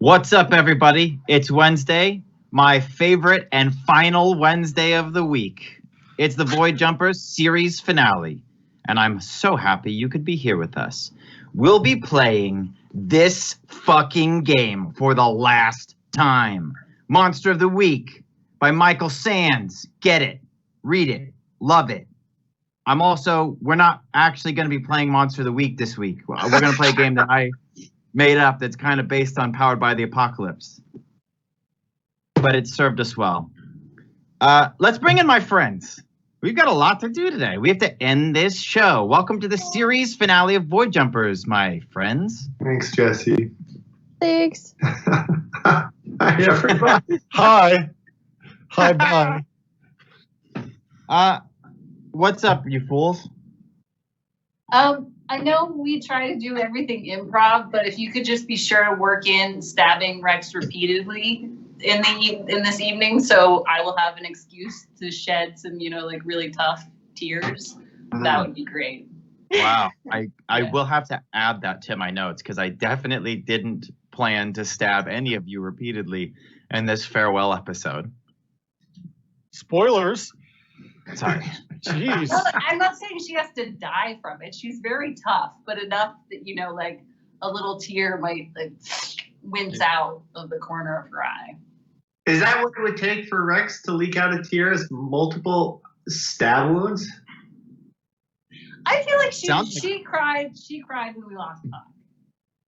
What's up, everybody? It's Wednesday, my favorite and final Wednesday of the week. It's the Void Jumpers series finale, and I'm so happy you could be here with us. We'll be playing this fucking game for the last time. Monster of the Week by Michael Sands. Get it, read it, love it. We're not actually going to be playing Monster of the Week this week. We're going to play a game that I made up that's kind of based on Powered by the Apocalypse. But it served us well. Let's bring in my friends. We've got a lot to do today. We have to end this show. Welcome to the series finale of Void Jumpers, my friends. Thanks, Jesse. Thanks. Hi, everybody. Hi. Hi, bye. What's up, you fools? I know we try to do everything improv, but if you could just be sure to work in stabbing Rex repeatedly in this evening, so I will have an excuse to shed some, really tough tears. That would be great. Wow. I will have to add that to my notes because I definitely didn't plan to stab any of you repeatedly in this farewell episode. Spoilers. Sorry. Jeez. Well, I'm not saying she has to die from it. She's very tough, but enough that, a little tear might wince out of the corner of her eye. Is that what it would take for Rex to leak out a tear as multiple stab wounds? I feel like Sounds like- she cried when we lost Puck.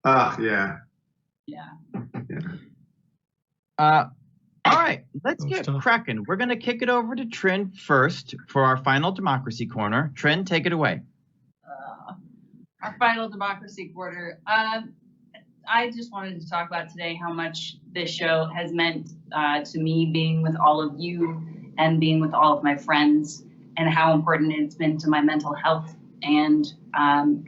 Oh, yeah. Yeah. All right, let's get tough. cracking. We're going to kick it over to Trin first for our final democracy corner. Trin, take it away. Our final democracy quarter. I just wanted to talk about today how much this show has meant to me being with all of you and being with all of my friends, and how important it's been to my mental health and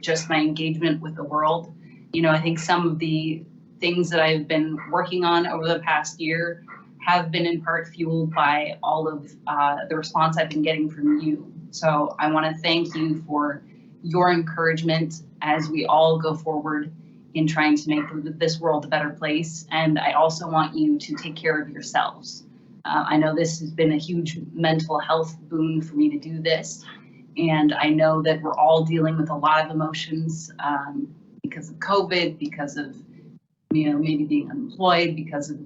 just my engagement with the world. I think some of the things that I've been working on over the past year have been in part fueled by all of the response I've been getting from you. So I want to thank you for your encouragement as we all go forward in trying to make this world a better place. And I also want you to take care of yourselves. I know this has been a huge mental health boon for me to do this. And I know that we're all dealing with a lot of emotions because of COVID, because of maybe being unemployed, because of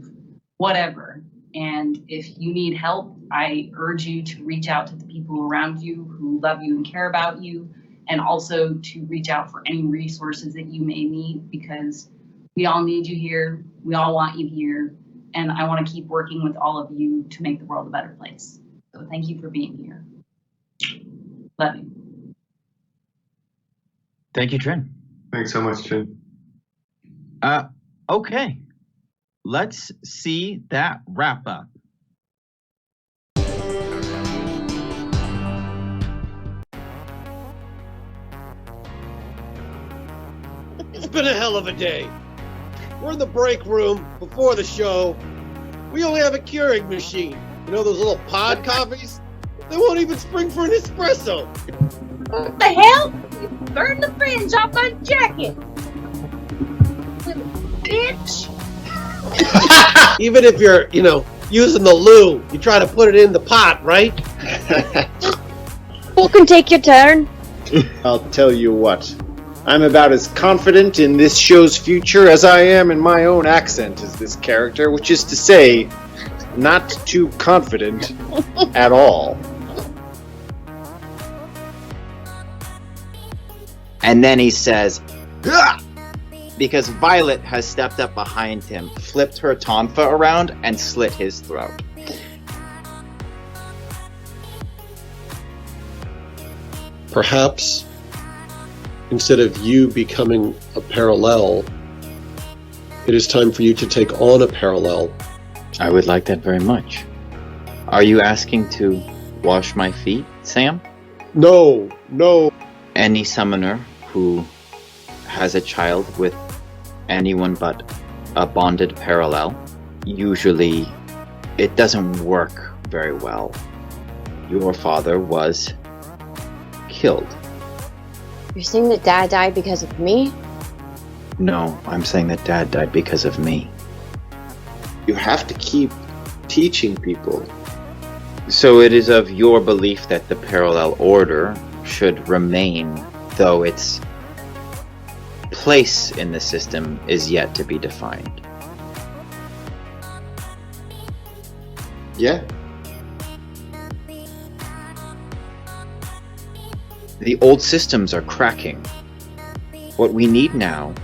whatever. And if you need help, I urge you to reach out to the people around you who love you and care about you, and also to reach out for any resources that you may need, because we all need you here. We all want you here. And I want to keep working with all of you to make the world a better place. So thank you for being here. Love you. Thank you, Trin. Thanks so much, Jim. Okay, let's see that wrap up. It's been a hell of a day. We're in the break room before the show. We only have a Keurig machine. Those little pod coffees? They won't even spring for an espresso. What the hell? You burned the fringe off my jacket. Little bitch. Even if you're, using the loo, you try to put it in the pot, right? Who can take your turn? I'll tell you what. I'm about as confident in this show's future as I am in my own accent as this character, which is to say, not too confident at all. And then he says, "Hah!" Because Violet has stepped up behind him, flipped her tonfa around, and slit his throat. Perhaps, instead of you becoming a parallel, it is time for you to take on a parallel. I would like that very much. Are you asking to wash my feet, Sam? No. Any summoner who has a child with anyone but a bonded parallel, usually it doesn't work very well. Your father was killed. You're saying that Dad died because of me? No, I'm saying that Dad died because of me. You have to keep teaching people. So it is of your belief that the parallel order should remain, though its place in the system is yet to be defined. Yeah. The old systems are cracking. What we need now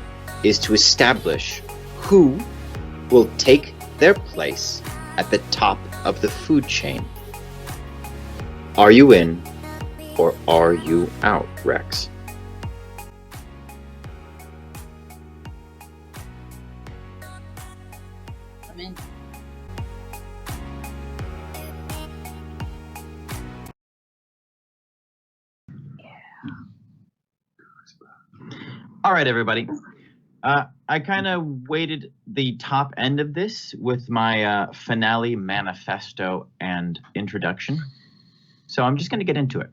is to establish who will take their place at the top of the food chain. Are you in or are you out, Rex? I'm in. All right, everybody. I kind of weighted the top end of this with my finale manifesto and introduction. So I'm just going to get into it.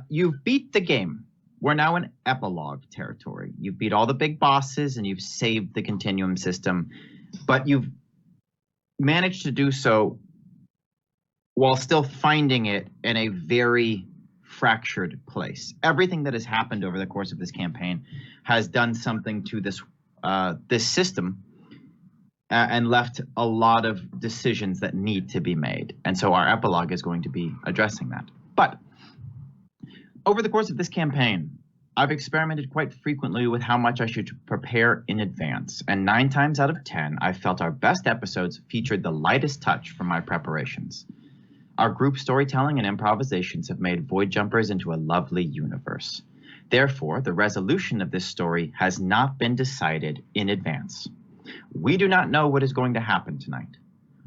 You've beat the game. We're now in epilogue territory. You've beat all the big bosses and you've saved the continuum system, but you've managed to do so while still finding it in a very fractured place. Everything that has happened over the course of this campaign has done something to this system and left a lot of decisions that need to be made. And so our epilogue is going to be addressing that. But over the course of this campaign, I've experimented quite frequently with how much I should prepare in advance. And 9 times out of 10, I felt our best episodes featured the lightest touch from my preparations. Our group storytelling and improvisations have made Void Jumpers into a lovely universe. Therefore, the resolution of this story has not been decided in advance. We do not know what is going to happen tonight.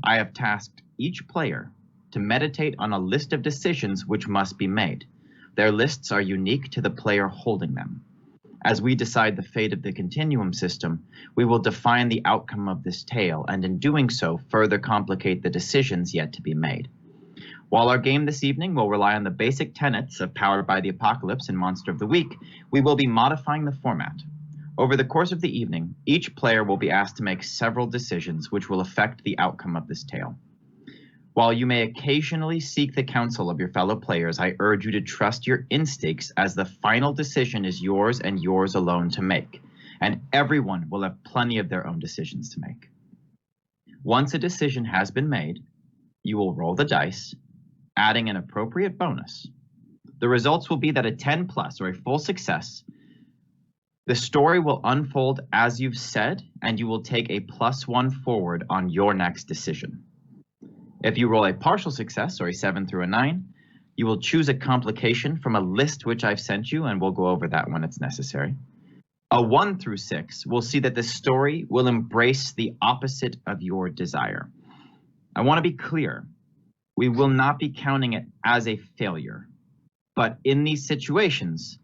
I have tasked each player to meditate on a list of decisions which must be made. Their lists are unique to the player holding them. As we decide the fate of the continuum system, we will define the outcome of this tale, and in doing so, further complicate the decisions yet to be made. While our game this evening will rely on the basic tenets of Powered by the Apocalypse and Monster of the Week, we will be modifying the format. Over the course of the evening, each player will be asked to make several decisions which will affect the outcome of this tale. While you may occasionally seek the counsel of your fellow players, I urge you to trust your instincts, as the final decision is yours and yours alone to make, and everyone will have plenty of their own decisions to make. Once a decision has been made, you will roll the dice, adding an appropriate bonus. The results will be that a 10 plus or a full success, the story will unfold as you've said, and you will take a +1 forward on your next decision. If you roll a partial success, or a 7 through a 9, you will choose a complication from a list which I've sent you, and we'll go over that when it's necessary. A 1 through 6 will see that the story will embrace the opposite of your desire. I want to be clear. We will not be counting it as a failure. But in these situations,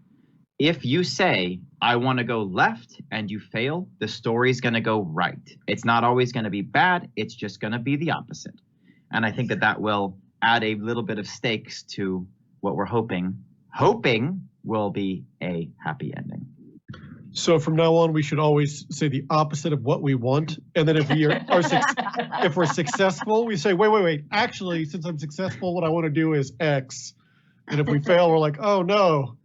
if you say, I want to go left, and you fail, the story's going to go right. It's not always going to be bad. It's just going to be the opposite. And I think that that will add a little bit of stakes to what we're hoping will be a happy ending. So from now on, we should always say the opposite of what we want. And then if if we're successful, we say, wait. Actually, since I'm successful, what I want to do is X. And if we fail, we're like, oh no,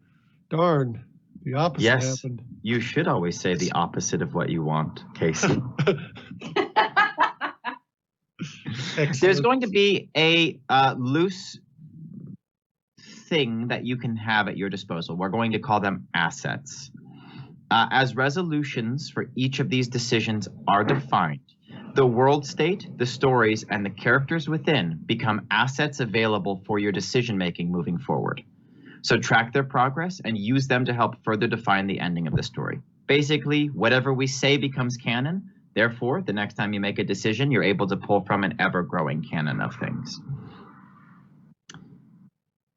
darn, the opposite happened. You should always say the opposite of what you want, Casey. There's going to be a loose thing that you can have at your disposal. We're going to call them assets. As resolutions for each of these decisions are defined, the world state, the stories, and the characters within become assets available for your decision-making moving forward. So track their progress and use them to help further define the ending of the story. Basically, whatever we say becomes canon. Therefore, the next time you make a decision, you're able to pull from an ever-growing canon of things.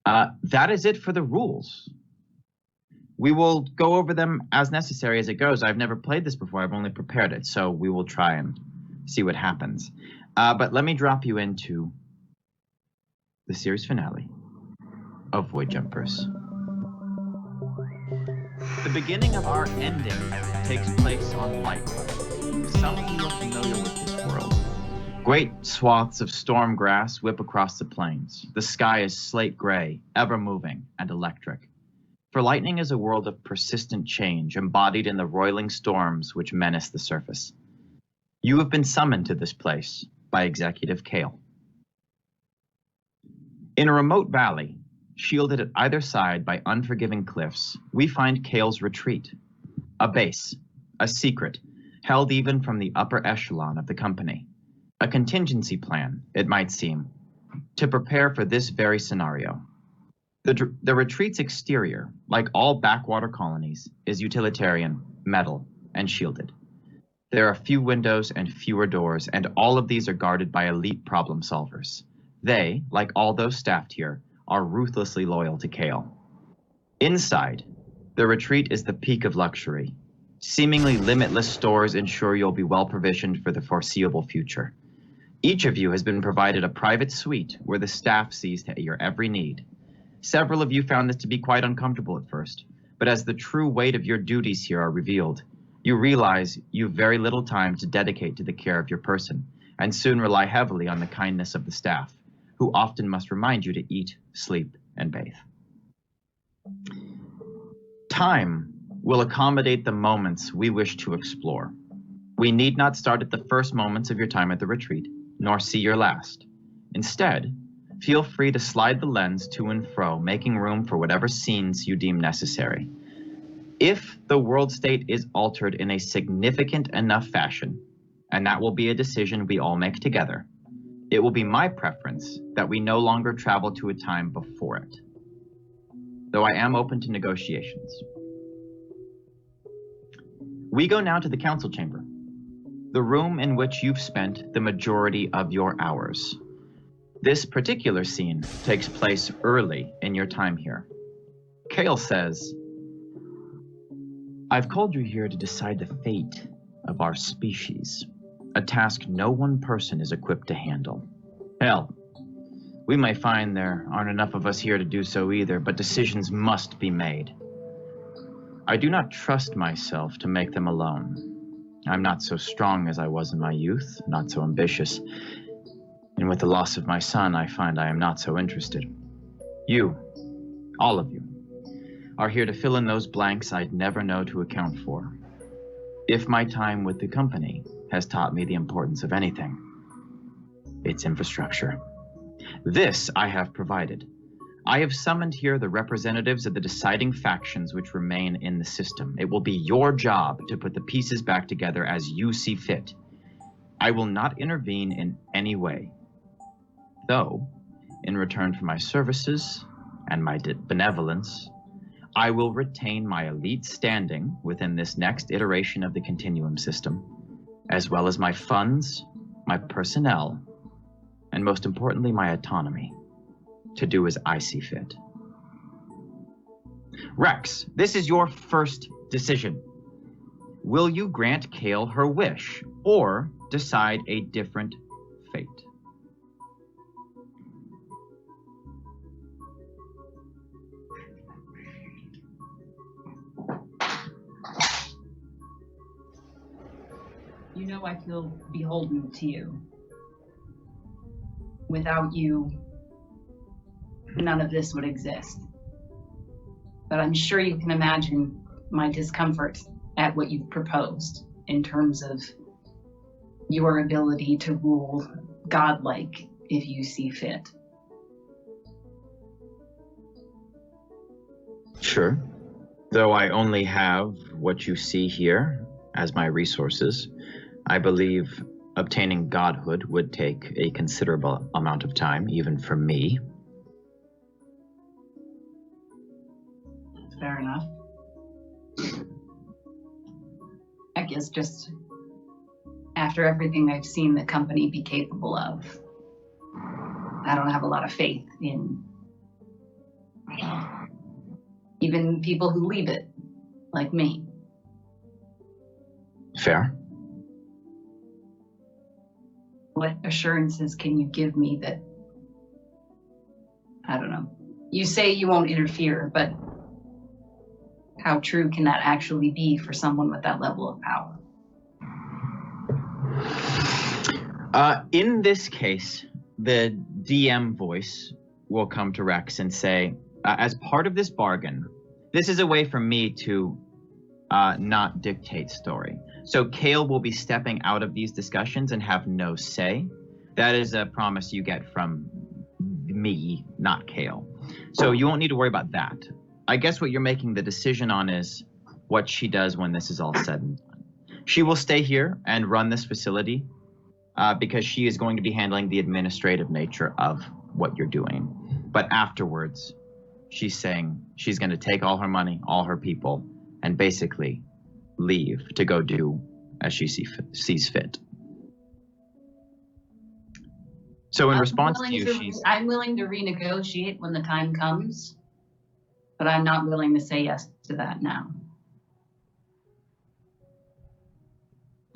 That is it for the rules. We will go over them as necessary as it goes. I've never played this before. I've only prepared it, so we will try and see what happens. But let me drop you into the series finale of Void Jumpers. The beginning of our ending takes place on Light. Some of you are familiar with this world. Great swaths of storm grass whip across the plains. The sky is slate gray, ever-moving, and electric. For lightning is a world of persistent change, embodied in the roiling storms which menace the surface. You have been summoned to this place by Executive Kale. In a remote valley, shielded at either side by unforgiving cliffs, we find Kale's retreat. A base, a secret, held even from the upper echelon of the company. A contingency plan, it might seem, to prepare for this very scenario. The retreat's exterior, like all backwater colonies, is utilitarian, metal, and shielded. There are few windows and fewer doors, and all of these are guarded by elite problem solvers. They, like all those staffed here, are ruthlessly loyal to Kale. Inside, the retreat is the peak of luxury. Seemingly limitless stores ensure you'll be well provisioned for the foreseeable future. Each of you has been provided a private suite where the staff sees to your every need. Several of you found this to be quite uncomfortable at first, but as the true weight of your duties here are revealed, you realize you've very little time to dedicate to the care of your person, and soon rely heavily on the kindness of the staff, who often must remind you to eat, sleep, and bathe. Time will accommodate the moments we wish to explore. We need not start at the first moments of your time at the retreat, nor see your last. Instead, feel free to slide the lens to and fro, making room for whatever scenes you deem necessary. If the world state is altered in a significant enough fashion, and that will be a decision we all make together, it will be my preference that we no longer travel to a time before it, though I am open to negotiations. We go now to the council chamber, the room in which you've spent the majority of your hours. This particular scene takes place early in your time here. Kale says, "I've called you here to decide the fate of our species, a task no one person is equipped to handle. Hell, we may find there aren't enough of us here to do so either, but decisions must be made. I do not trust myself to make them alone. I'm not so strong as I was in my youth, not so ambitious, and with the loss of my son, I find I am not so interested. You, all of you, are here to fill in those blanks I'd never know to account for. If my time with the company has taught me the importance of anything, it's infrastructure. This I have provided. I have summoned here the representatives of the deciding factions which remain in the system. It will be your job to put the pieces back together as you see fit. I will not intervene in any way, though, in return for my services and my benevolence, I will retain my elite standing within this next iteration of the Continuum system, as well as my funds, my personnel, and most importantly, my autonomy, to do as I see fit. Rex, this is your first decision. Will you grant Kale her wish, or decide a different fate? You know I feel beholden to you. Without you, none of this would exist. But I'm sure you can imagine my discomfort at what you've proposed in terms of your ability to rule godlike if you see fit. Sure. Though I only have what you see here as my resources, I believe obtaining godhood would take a considerable amount of time, even for me. Fair enough. I guess just after everything I've seen the company be capable of, I don't have a lot of faith in even people who leave it, like me. Fair. What assurances can you give me that, I don't know, you say you won't interfere, but how true can that actually be for someone with that level of power? In this case, the DM voice will come to Rex and say, as part of this bargain, this is a way for me to not dictate story. So Kale will be stepping out of these discussions and have no say. That is a promise you get from me, not Kale. So you won't need to worry about that. I guess what you're making the decision on is what she does when this is all said and done. She will stay here and run this facility because she is going to be handling the administrative nature of what you're doing. But afterwards, she's saying she's going to take all her money, all her people, and basically leave to go do as she sees fit. So in response to you, I'm willing to renegotiate when the time comes, but I'm not willing to say yes to that now.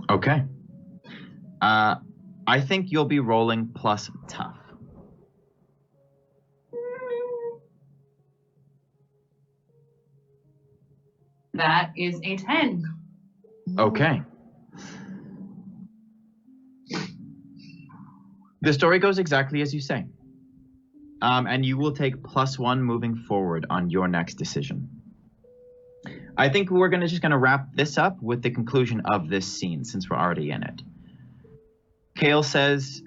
Okay. I think you'll be rolling plus tough. That is a 10. Okay. The story goes exactly as you say. And you will take +1 moving forward on your next decision. I think we're just gonna wrap this up with the conclusion of this scene since we're already in it. Kale says,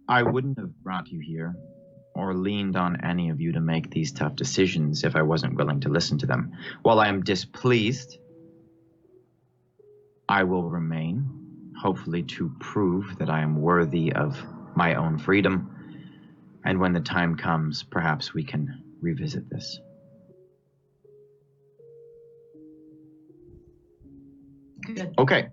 I wouldn't have brought you here or leaned on any of you to make these tough decisions if I wasn't willing to listen to them. While I am displeased, I will remain, hopefully to prove that I am worthy of my own freedom. And when the time comes, perhaps we can revisit this. Good. Okay.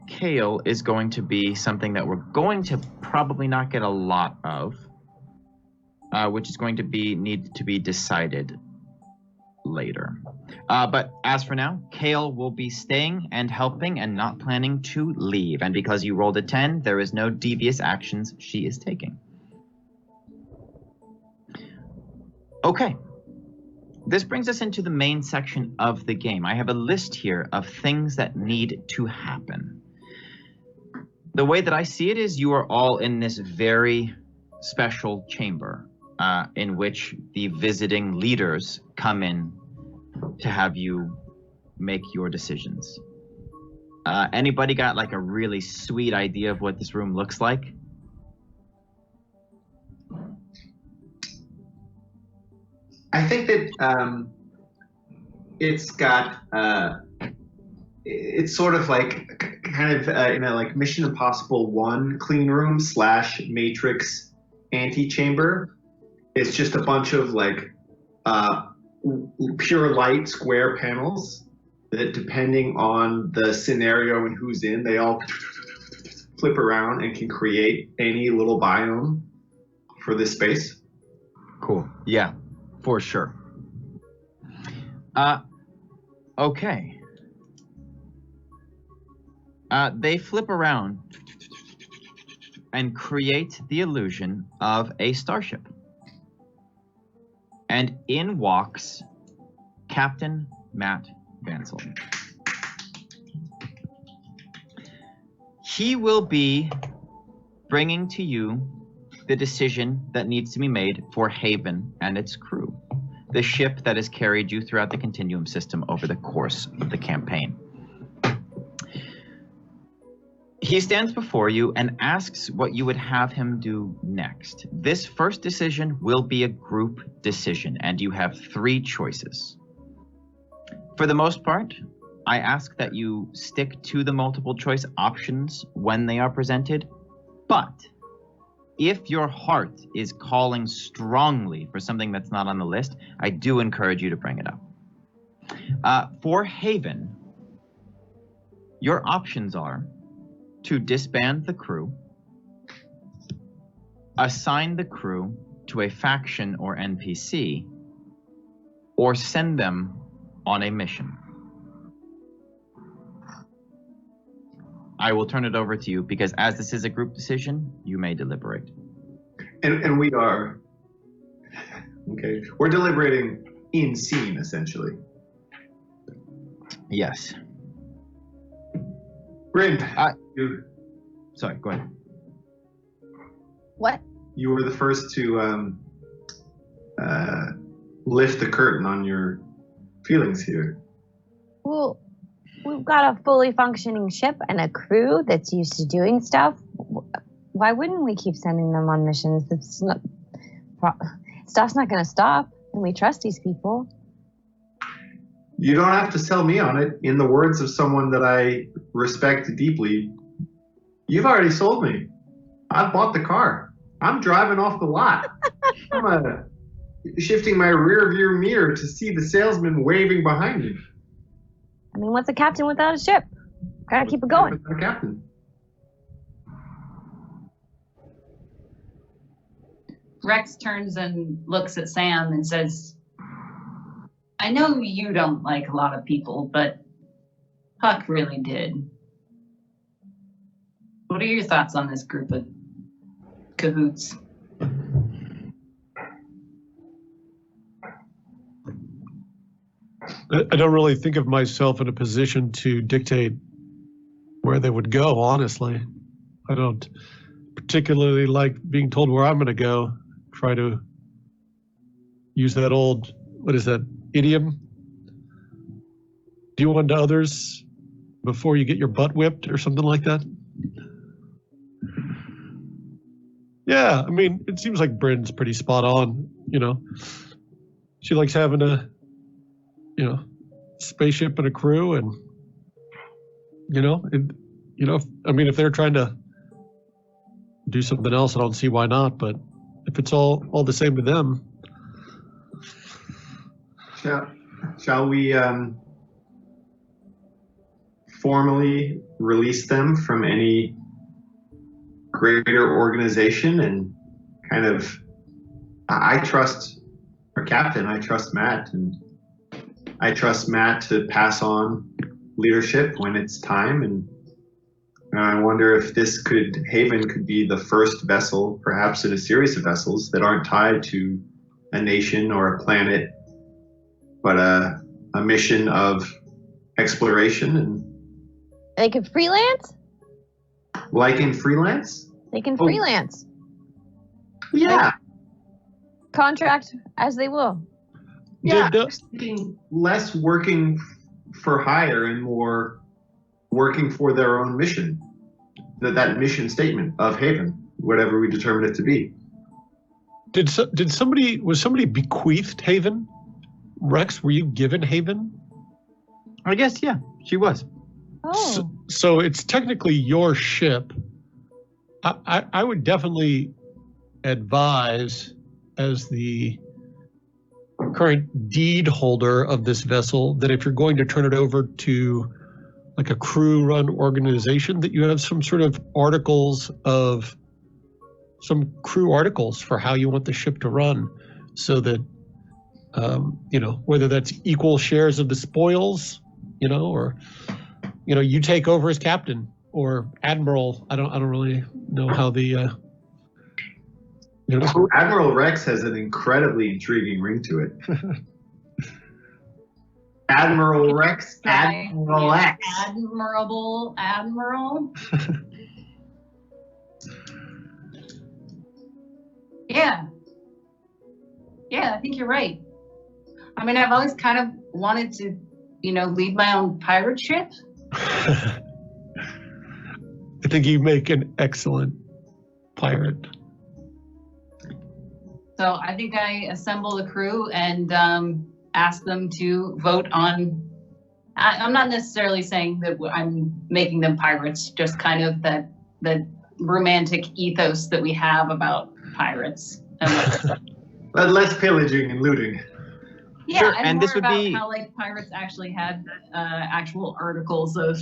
Kale is going to be something that we're going to probably not get a lot of, which is going to need to be decided later. But as for now, Kale will be staying and helping and not planning to leave. And because you rolled a 10, there is no devious actions she is taking. Okay. This brings us into the main section of the game. I have a list here of things that need to happen. The way that I see it is you are all in this very special chamber in which the visiting leaders come in to have you make your decisions. Anybody got like a really sweet idea of what this room looks like? I think that it's got it's sort of like kind of like Mission Impossible 1 clean room / Matrix antechamber. It's just a bunch of like pure light square panels that, depending on the scenario and who's in, they all flip around and can create any little biome for this space. Cool. Yeah. For sure. Okay. They flip around and create the illusion of a starship. And in walks Captain Matt Vansel. He will be bringing to you the decision that needs to be made for Haven and its crew, the ship that has carried you throughout the Continuum system over the course of the campaign. He stands before you and asks what you would have him do next. This first decision will be a group decision, and you have 3 choices. For the most part, I ask that you stick to the multiple choice options when they are presented, but if your heart is calling strongly for something that's not on the list, I do encourage you to bring it up. For Haven, your options are to disband the crew, assign the crew to a faction or NPC, or send them on a mission. I will turn it over to you because as this is a group decision, you may deliberate. And we are, okay, we're deliberating in scene, essentially. Yes. Bryn, I- you, Sorry, go ahead. What? you were the first to lift the curtain on your feelings here. Well, we've got a fully functioning ship and a crew that's used to doing stuff. Why wouldn't we keep sending them on missions? Stuff's not going to stop, and we trust these people. You don't have to sell me on it. In the words of someone that I respect deeply, you've already sold me. I've bought the car. I'm driving off the lot. I'm shifting my rear view mirror to see the salesman waving behind me. I mean, what's a captain without a ship? Gotta keep it going. I'm a captain. Rex turns and looks at Sam and says, I know you don't like a lot of people, but Puck really did. What are your thoughts on this group of cahoots? I don't really think of myself in a position to dictate where they would go, honestly. I don't particularly like being told where I'm going to go. Try to use that old, what is that, idiom? Do unto others before you get your butt whipped or something like that. Yeah, I mean, it seems like Bryn's pretty spot on, you know. She likes having a, you know, spaceship and a crew, and I mean, if they're trying to do something else, I don't see why not. But if it's all the same to them, shall we formally release them from any greater organization and kind of? I trust our captain. I trust Matt, and I trust Matt to pass on leadership when it's time. And I wonder if Haven could be the first vessel, perhaps in a series of vessels that aren't tied to a nation or a planet, but a mission of exploration. And They could freelance? like in freelance? They can freelance. Yeah. Contract as they will. Yeah, Did, I was thinking less working for hire and more working for their own mission. That mission statement of Haven, whatever we determine it to be. was somebody bequeathed Haven? Rex, were you given Haven? I guess, yeah, she was. Oh. So it's technically your ship. I would definitely advise, as the current deed holder of this vessel, that if you're going to turn it over to like a crew-run organization, that you have some sort of some crew articles for how you want the ship to run, so that whether that's equal shares of the spoils, or you take over as captain or admiral. I don't really know how the Admiral Rex has an incredibly intriguing ring to it. Admiral Rex, Admiral X. Admirable Admiral. Yeah, I think you're right. I mean, I've always kind of wanted to, lead my own pirate ship. I think you make an excellent pirate. So I think I assemble the crew and ask them to vote on. I'm not necessarily saying that I'm making them pirates, just kind of the romantic ethos that we have about pirates. But less pillaging and looting. Yeah, Sure, and and more this would about be- how pirates actually had actual articles of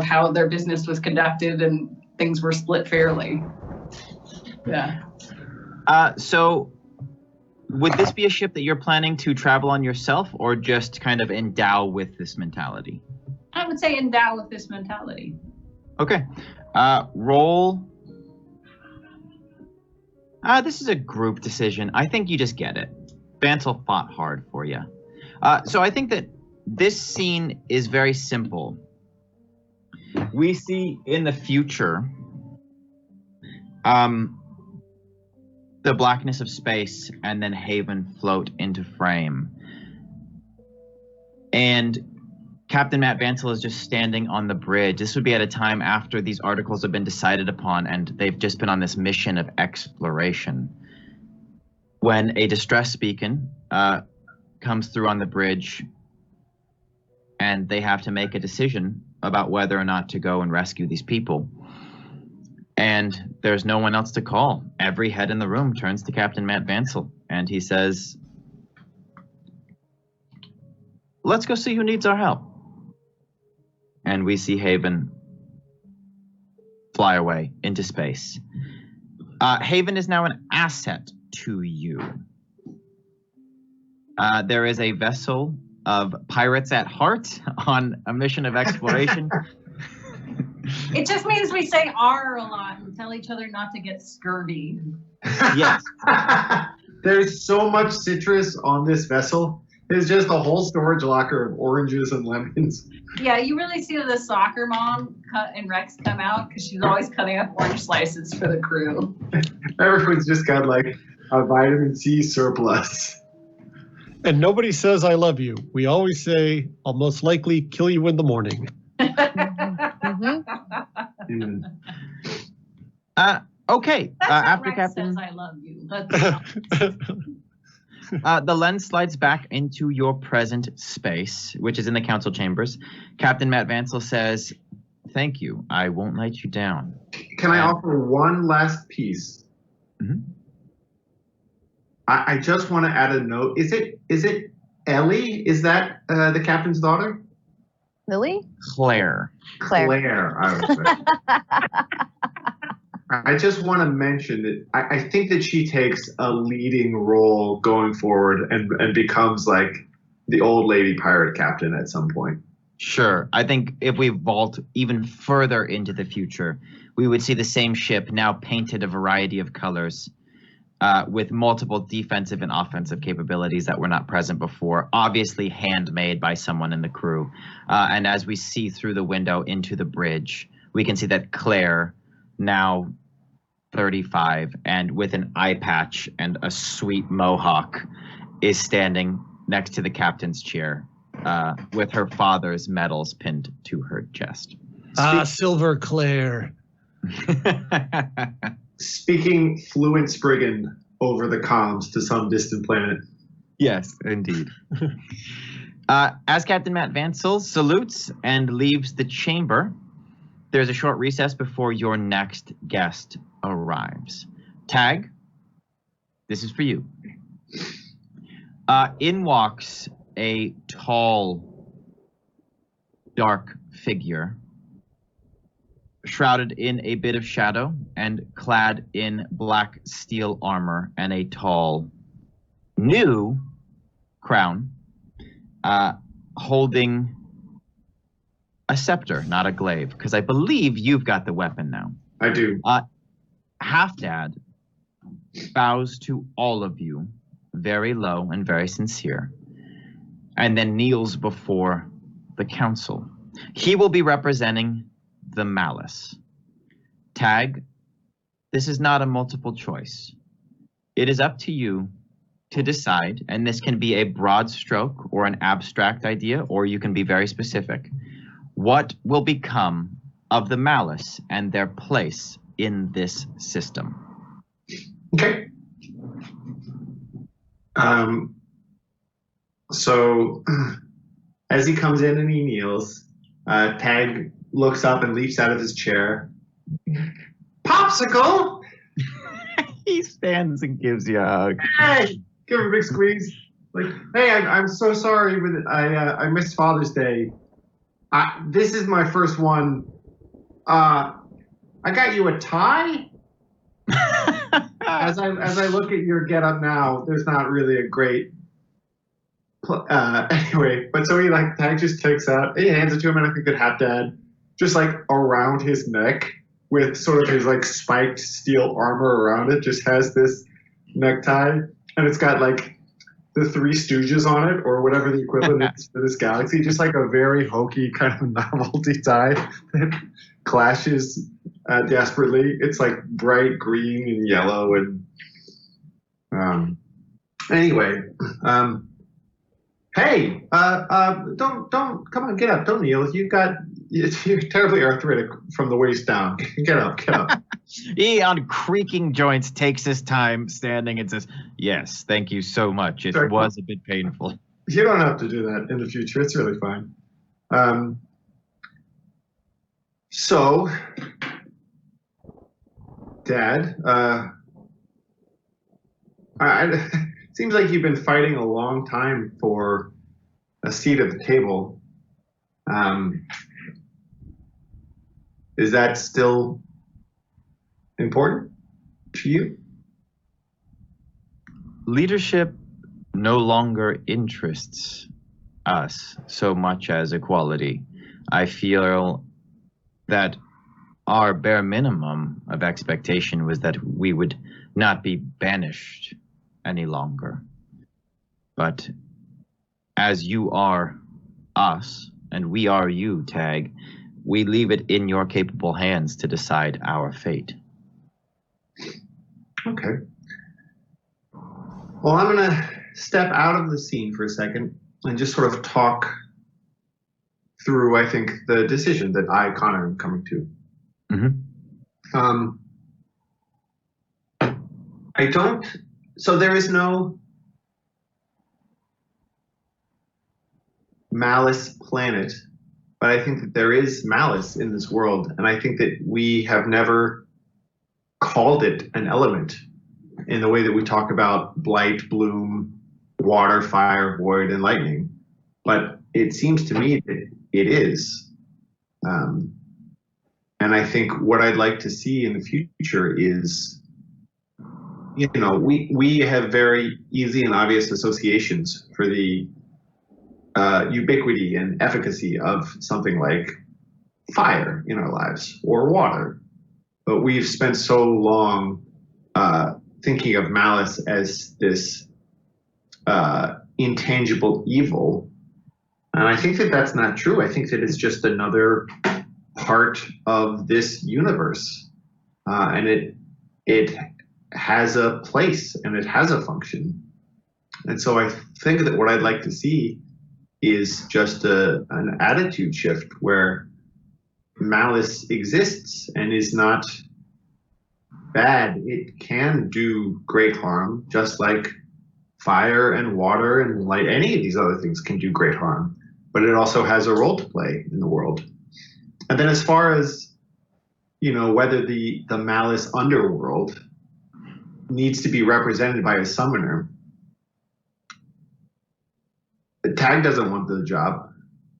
how their business was conducted and things were split fairly. Yeah. So would this be a ship that you're planning to travel on yourself, or just kind of endow with this mentality? I would say endow with this mentality. Okay. Roll. This is a group decision. I think you just get it. Bansal fought hard for you. So I think that this scene is very simple. We see in the future the blackness of space and then Haven float into frame. And Captain Matt Vansel is just standing on the bridge. This would be at a time after these articles have been decided upon and they've just been on this mission of exploration. When a distress beacon comes through on the bridge and they have to make a decision about whether or not to go and rescue these people. And there's no one else to call. Every head in the room turns to Captain Matt Vansel and he says, let's go see who needs our help. And we see Haven fly away into space. Haven is now an asset to you. There is a vessel of pirates at heart on a mission of exploration. It just means we say R a lot and tell each other not to get scurvy. Yes. There's so much citrus on this vessel. There's just a whole storage locker of oranges and lemons. Yeah, you really see the soccer mom and Rex come out because she's always cutting up orange slices for the crew. Everyone's just got like a vitamin C surplus. And nobody says I love you. We always say, I'll most likely kill you in the morning. Okay. That's After what Rex Captain, says I love you. the lens slides back into your present space, which is in the council chambers. Captain Matt Vansel says, "Thank you. I won't let you down." Can I offer one last piece? Mm-hmm. I just want to add a note. Is it Ellie? Is that the captain's daughter? Lily? Claire. Claire, I would say. I just want to mention that I think that she takes a leading role going forward and becomes like the old lady pirate captain at some point. Sure. I think if we vault even further into the future, we would see the same ship now painted a variety of colors with multiple defensive and offensive capabilities that were not present before, obviously handmade by someone in the crew. And as we see through the window into the bridge, we can see that Claire, now 35 and with an eye patch and a sweet mohawk, is standing next to the captain's chair with her father's medals pinned to her chest. Silver Claire. Speaking fluent Spriggan over the comms to some distant planet. Yes, indeed. As Captain Matt Vansel salutes and leaves the chamber, there's a short recess before your next guest arrives. Tag, this is for you. In walks a tall, dark figure, shrouded in a bit of shadow and clad in black steel armor and a tall, new crown, holding a scepter, not a glaive, because I believe you've got the weapon now. I do. Half-Dad bows to all of you, very low and very sincere, and then kneels before the council. He will be representing the Malice. Tag, this is not a multiple choice. It is up to you to decide, and this can be a broad stroke or an abstract idea, or you can be very specific. What will become of the Malice and their place in this system? Okay. So as he comes in and he kneels, Tag looks up and leaps out of his chair. Popsicle! He stands and gives you a hug. Hey! Give him a big squeeze. Like, hey, I'm so sorry, but I missed Father's Day. This is my first one. I got you a tie? As I look at your getup now, there's not really a great anyway, but so Tag just takes out, he hands it to him in like a good Half-Dad, just like around his neck with sort of his like spiked steel armor around it, just has this necktie, and it's got like the Three Stooges on it, or whatever the equivalent is for this galaxy. Just like a very hokey kind of novelty tie that clashes desperately. It's like bright green and yellow, and anyway. Hey, don't come on, get up, don't kneel. You're terribly arthritic from the waist down. Get up. He, on creaking joints, takes his time standing and says, "Yes, thank you so much. It was a bit painful." You don't have to do that in the future. It's really fine. So, Dad, it seems like you've been fighting a long time for a seat at the table. Is that still important to you? Leadership no longer interests us so much as equality. I feel that our bare minimum of expectation was that we would not be banished any longer. But as you are us and we are you, Tag, we leave it in your capable hands to decide our fate. Okay. Well, I'm going to step out of the scene for a second and just sort of talk through, I think, the decision that I, Connor, am coming to. So there is no malice planet, but I think that there is malice in this world, and I think that we have never called it an element in the way that we talk about blight, bloom, water, fire, void, and lightning. But it seems to me that it is. And I think what I'd like to see in the future is, we have very easy and obvious associations for the ubiquity and efficacy of something like fire in our lives or water. But we've spent so long thinking of malice as this intangible evil. And I think that that's not true. I think that it's just another part of this universe. And it has a place and it has a function. And so I think that what I'd like to see is just an attitude shift where malice exists and is not bad. It can do great harm, just like fire and water and light. Any of these other things can do great harm, but it also has a role to play in the world. And then as far as, whether the malice underworld needs to be represented by a summoner, Tag doesn't want the job.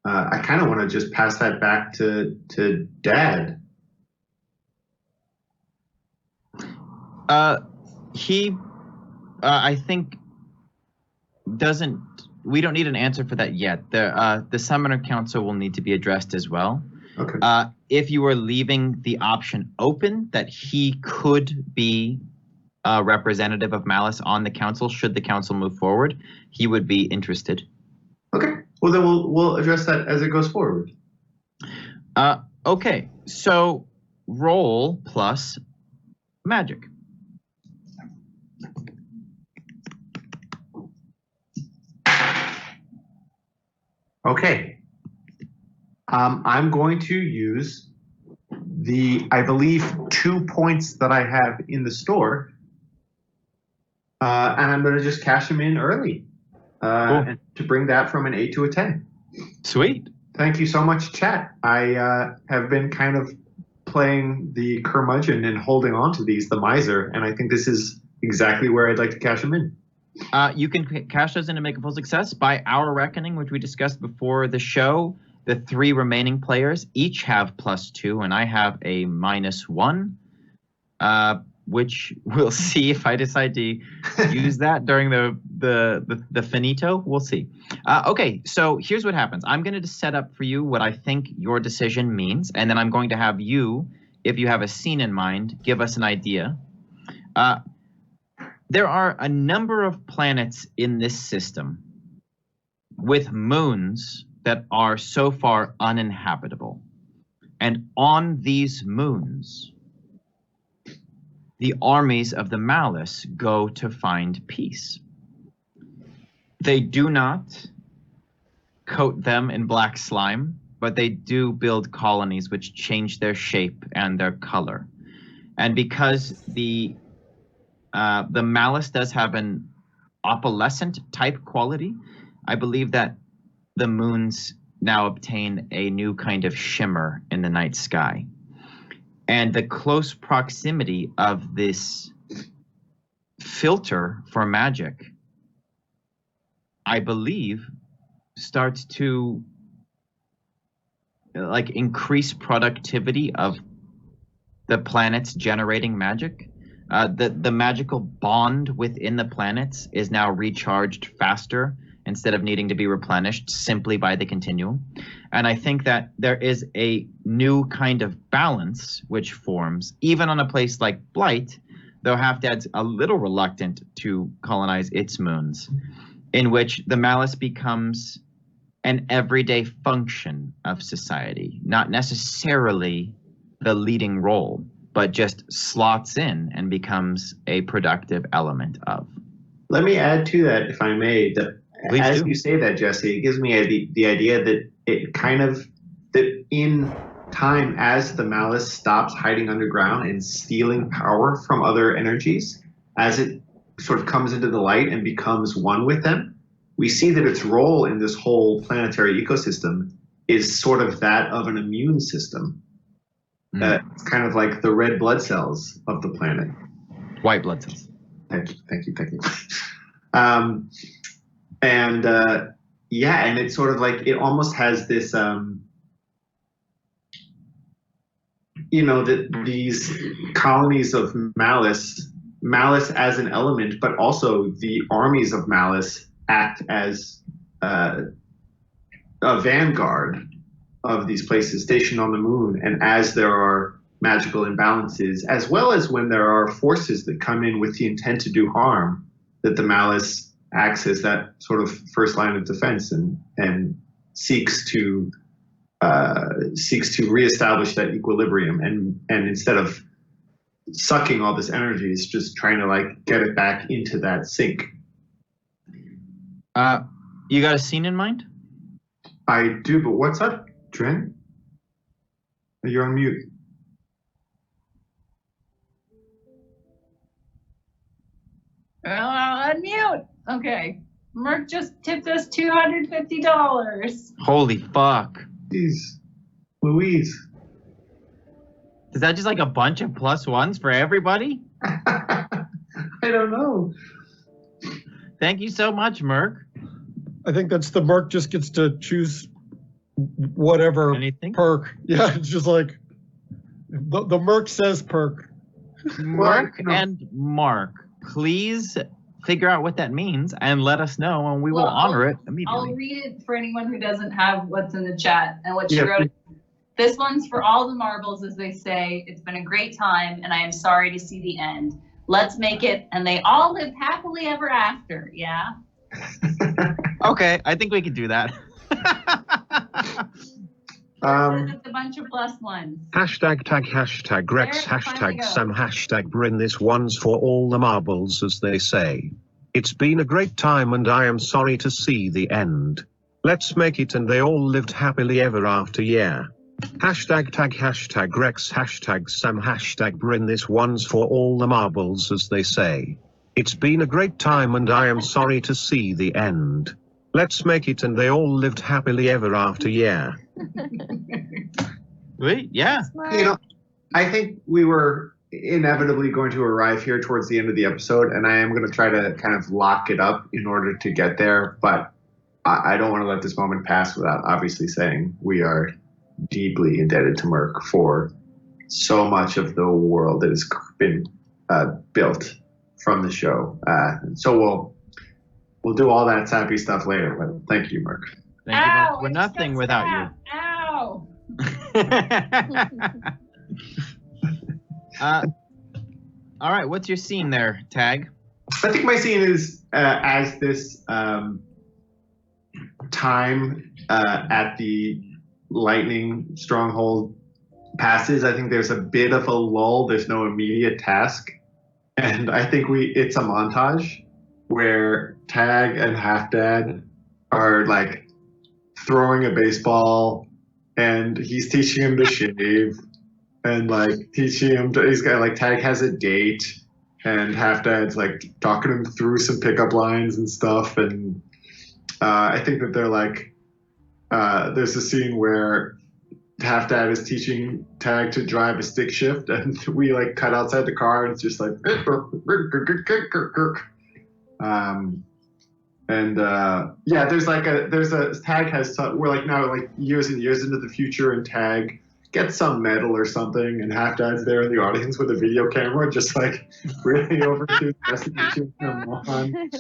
I kind of want to just pass that back to Dad. I think we don't need an answer for that yet. The Summoner Council will need to be addressed as well. Okay. If you were leaving the option open that he could be a representative of malice on the council, should the council move forward, he would be interested. Okay. Well, then we'll address that as it goes forward. Okay. So roll plus magic. Okay. I'm going to use I believe 2 points that I have in the store, and I'm going to just cash them in early, Cool. and to bring that from an 8 to a 10. Sweet. Thank you so much, chat. I have been kind of playing the curmudgeon and holding on to these, the miser, and I think this is exactly where I'd like to cash them in. You can cash those in to make a full success. By our reckoning, which we discussed before the show, the 3 remaining players each have +2, and I have a -1, which we'll see if I decide to use that during the finito. We'll see. Okay, so here's what happens. I'm going to set up for you what I think your decision means, and then I'm going to have you, if you have a scene in mind, give us an idea. there are a number of planets in this system with moons that are so far uninhabitable. And on these moons, the armies of the Malice go to find peace. They do not coat them in black slime, but they do build colonies which change their shape and their color. And because the Malice does have an opalescent type quality, I believe that the moons now obtain a new kind of shimmer in the night sky. And the close proximity of this filter for magic, I believe, starts to like increase productivity of the planets generating magic. The magical bond within the planets is now recharged faster instead of needing to be replenished simply by the continuum. And I think that there is a new kind of balance which forms, even on a place like Blight, though Half-Dad's a little reluctant to colonize its moons, in which the Malice becomes an everyday function of society, not necessarily the leading role, but just slots in and becomes a productive element of. Let me add to that, if I may, that Please as do. you say that, Jesse, it gives me the idea that it kind of, that in time, as the Malice stops hiding underground and stealing power from other energies, as it sort of comes into the light and becomes one with them, we see that its role in this whole planetary ecosystem is sort of that of an immune system. It's kind of like the red blood cells of the planet. White blood cells. Thank you. And it's sort of like, it almost has this, these colonies of Malice as an element, but also the armies of Malice act as a vanguard of these places stationed on the moon. And as there are magical imbalances, as well as when there are forces that come in with the intent to do harm, that the Malice acts as that sort of first line of defense and seeks to reestablish that equilibrium, and instead of sucking all this energy, it's just trying to like get it back into that sync. You got a scene in mind? I do, but what's up, Dren? You're on mute. Unmute. Okay. Merc just tipped us $250. Holy fuck. Jeez, Louise. Is that just like a bunch of plus ones for everybody? I don't know. Thank you so much, Merc. I think that's the Merc just gets to choose whatever Anything? perk. Yeah, it's just like the Merc says perk. Merc no. and Mark, please figure out what that means and let us know, and we will Well, honor it I'll immediately. read it for anyone who doesn't have what's in the chat and what she Yeah. wrote. This one's for all the marbles, as they say. It's been a great time, and I am sorry to see the end. Let's make it, and they all lived happily ever after. Yeah. Okay, I think we can do that. It's a bunch of plus ones. Hashtag tag, hashtag Rex, There, finally hashtag go. Sam, hashtag Bryn. This one's for all the marbles, as they say. It's been a great time and I am sorry to see the end. Let's make it and they all lived happily ever after, yeah. Hashtag tag, hashtag Rex, hashtag Sam, hashtag Bryn. This one's for all the marbles, as they say. It's been a great time and I am sorry to see the end. Let's make it and they all lived happily ever after, yeah. Wait, yeah. You know, I think we were inevitably going to arrive here towards the end of the episode, and I am going to try to kind of lock it up in order to get there, but I don't want to let this moment pass without obviously saying we are deeply indebted to Merc for so much of the world that has been built from the show. So we'll do all that sappy stuff later, but thank you, Merc. Thank you, Ow, Merc. We're I just nothing got without stabbed. Ow. you. All right, what's your scene there, Tag? I think my scene is as this time at the lightning stronghold passes. I think there's a bit of a lull. There's no immediate task, and I think it's a montage where Tag and Half Dad are like throwing a baseball, and he's teaching him to shave, and like teaching him to. He's got like Tag has a date. And Half Dad's like talking him through some pickup lines and stuff. And I think that they're like, there's a scene where Half Dad is teaching Tag to drive a stick shift, and we like cut outside the car, and it's just like, yeah, there's a Tag has some, we're like now like years and years into the future, and Tag gets some medal or something, and Half Dad's there in the audience with a video camera, just like really over enthusiastic cheering him on.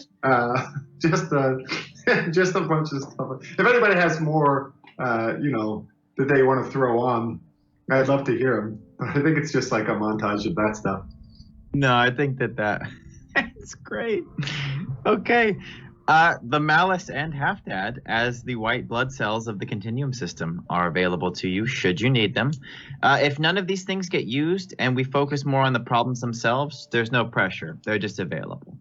Just a bunch of stuff. If anybody has more, that they want to throw on, I'd love to hear them. But I think it's just like a montage of that stuff. No, I think that's great. Okay. The Malice and Half Dad as the white blood cells of the Continuum system are available to you should you need them. If none of these things get used and we focus more on the problems themselves, there's no pressure. They're just available.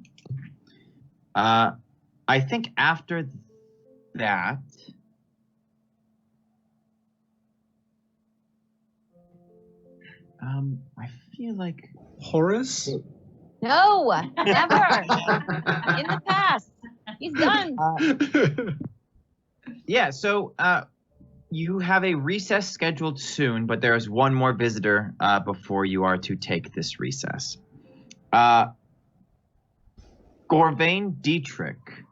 I think after that, I feel like Horace? No, never. In the past. He's done. Yeah, so you have a recess scheduled soon, but there is one more visitor before you are to take this recess. Gorvain Dietrich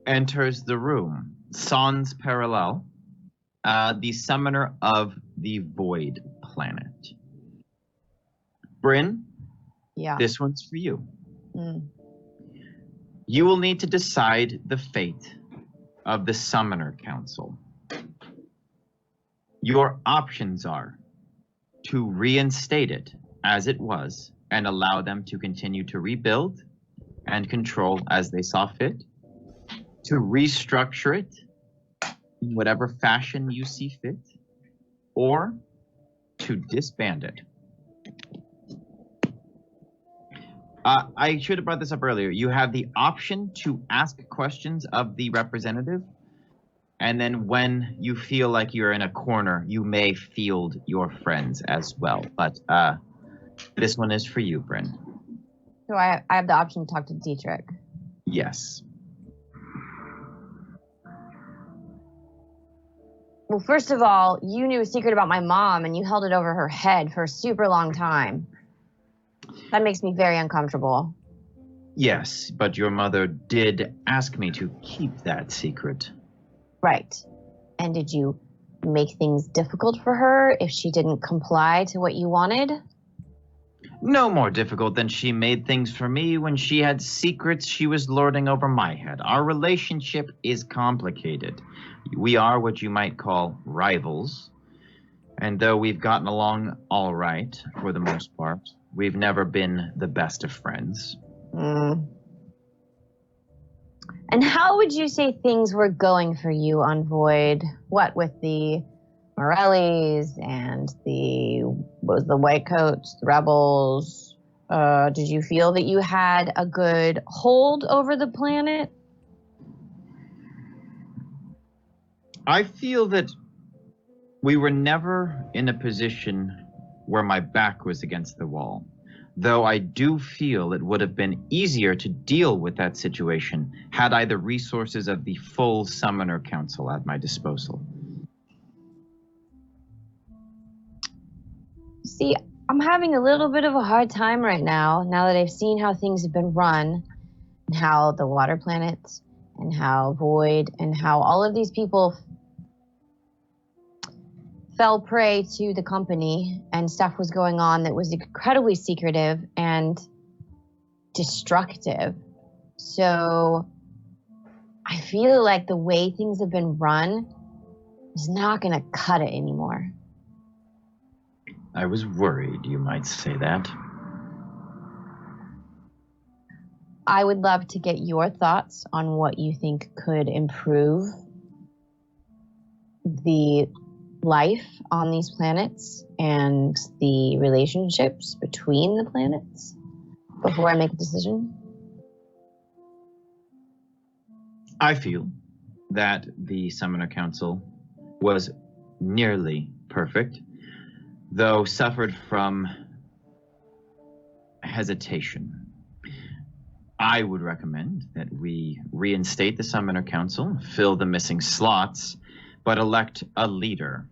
enters the room. Sans Parallel, the summoner of the Void Planet. Bryn, Yeah. this one's for you. Mm. You will need to decide the fate of the Summoner Council. Your options are to reinstate it as it was and allow them to continue to rebuild and control as they saw fit, to restructure it in whatever fashion you see fit, or to disband it. I should have brought this up earlier. You have the option to ask questions of the representative, and then when you feel like you're in a corner, you may field your friends as well. But this one is for you, Bryn. So I have the option to talk to Dietrich. Yes. Well, first of all, you knew a secret about my mom and you held it over her head for a super long time. That makes me very uncomfortable. Yes, but your mother did ask me to keep that secret. Right. And did you make things difficult for her if she didn't comply to what you wanted? No more difficult than she made things for me when she had secrets she was lording over my head. Our relationship is complicated. We are what you might call rivals. And though we've gotten along all right for the most part, we've never been the best of friends. Mm. And how would you say things were going for you on Void? What with the Morellis and the White Coats, the Rebels? Did you feel that you had a good hold over the planet? I feel that we were never in a position where my back was against the wall, though I do feel it would have been easier to deal with that situation had I the resources of the full Summoner Council at my disposal. See, I'm having a little bit of a hard time right now that I've seen how things have been run, and how the water planets, and how Void, and how all of these people fell prey to the company, and stuff was going on that was incredibly secretive and destructive. So I feel like the way things have been run is not going to cut it anymore. I was worried you might say that. I would love to get your thoughts on what you think could improve the life on these planets and the relationships between the planets before I make a decision. I feel that the Summoner Council was nearly perfect, though suffered from hesitation. I would recommend that we reinstate the Summoner Council, fill the missing slots, but elect a leader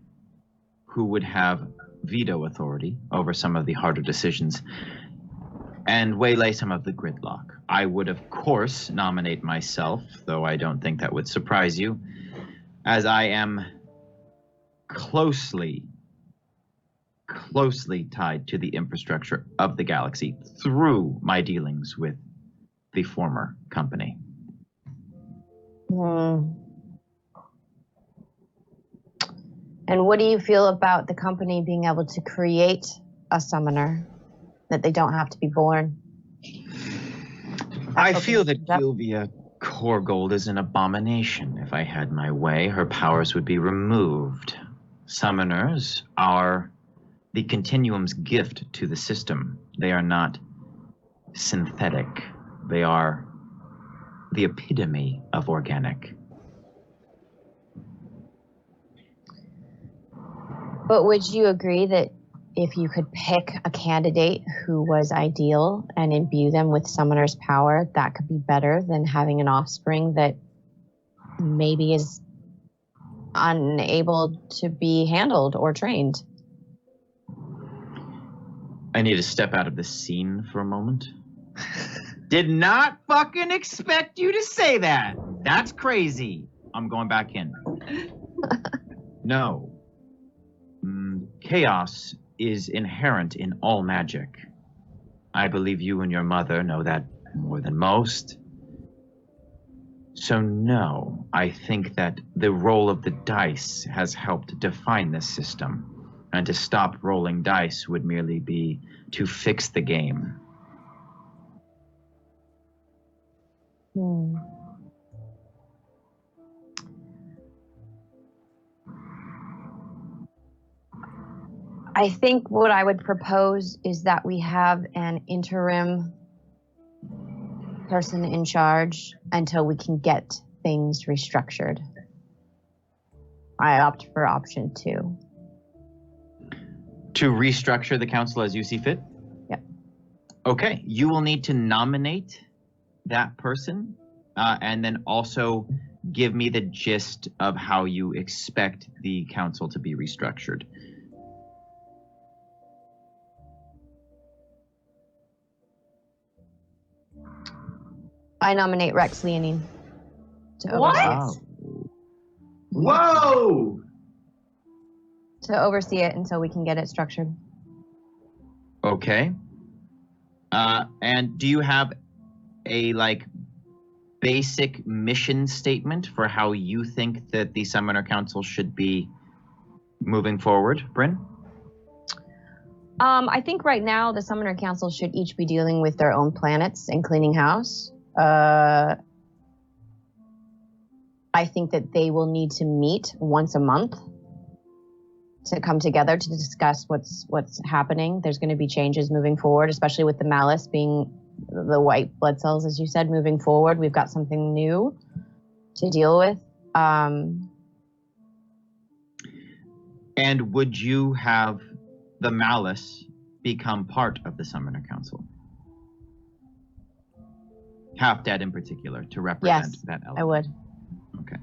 who would have veto authority over some of the harder decisions and waylay some of the gridlock. I would, of course, nominate myself, though I don't think that would surprise you, as I am closely tied to the infrastructure of the galaxy through my dealings with the former company. And what do you feel about the company being able to create a summoner, that they don't have to be born? I feel that Gilvia Korgold is an abomination. If I had my way, her powers would be removed. Summoners are the Continuum's gift to the system. They are not synthetic. They are the epitome of organic. But would you agree that if you could pick a candidate who was ideal and imbue them with summoner's power, that could be better than having an offspring that maybe is unable to be handled or trained? I need to step out of this scene for a moment. Did not fucking expect you to say that. That's crazy. I'm going back in. No. Chaos is inherent in all magic. I believe you and your mother know that more than most. So no, I think that the roll of the dice has helped define this system, and to stop rolling dice would merely be to fix the game. I think what I would propose is that we have an interim person in charge until we can get things restructured. I opt for option 2. To restructure the council as you see fit? Yep. Okay, you will need to nominate that person and then also give me the gist of how you expect the council to be restructured. I nominate Rex Leonine to What? oversee Whoa! to oversee it until we can get it structured. Okay. And do you have a basic mission statement for how you think that the Summoner Council should be moving forward, Bryn? I think right now the Summoner Council should each be dealing with their own planets and cleaning house. I think that they will need to meet once a month to come together to discuss what's happening. There's going to be changes moving forward, especially with the malice being the white blood cells, as you said, moving forward. We've got something new to deal with. And would you have the malice become part of the Summoner Council? Half-Dead in particular, to represent Yes, that element. I would. Okay.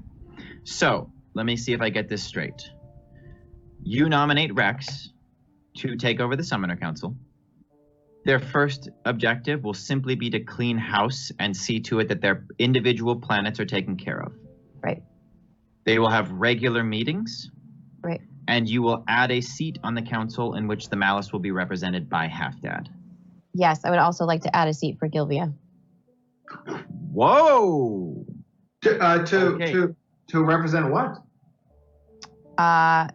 So, let me see if I get this straight. You nominate Rex to take over the Summoner Council. Their first objective will simply be to clean house and see to it that their individual planets are taken care of. Right. They will have regular meetings. Right. And you will add a seat on the council in which the malice will be represented by Half-Dad. Yes, I would also like to add a seat for Gilvia. Whoa! To represent what? An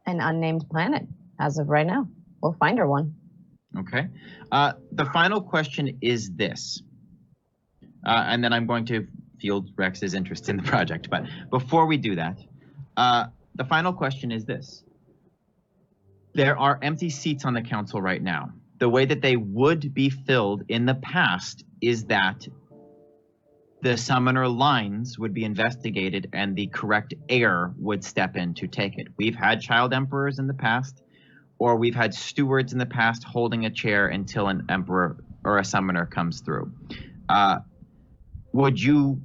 unnamed planet as of right now. We'll find her one. Okay. The final question is this. and then I'm going to field Rex's interest in the project. But before we do that, the final question is this. There are empty seats on the council right now. The way that they would be filled in the past is that the summoner lines would be investigated and the correct heir would step in to take it. We've had child emperors in the past, or we've had stewards in the past holding a chair until an emperor or a summoner comes through. Would you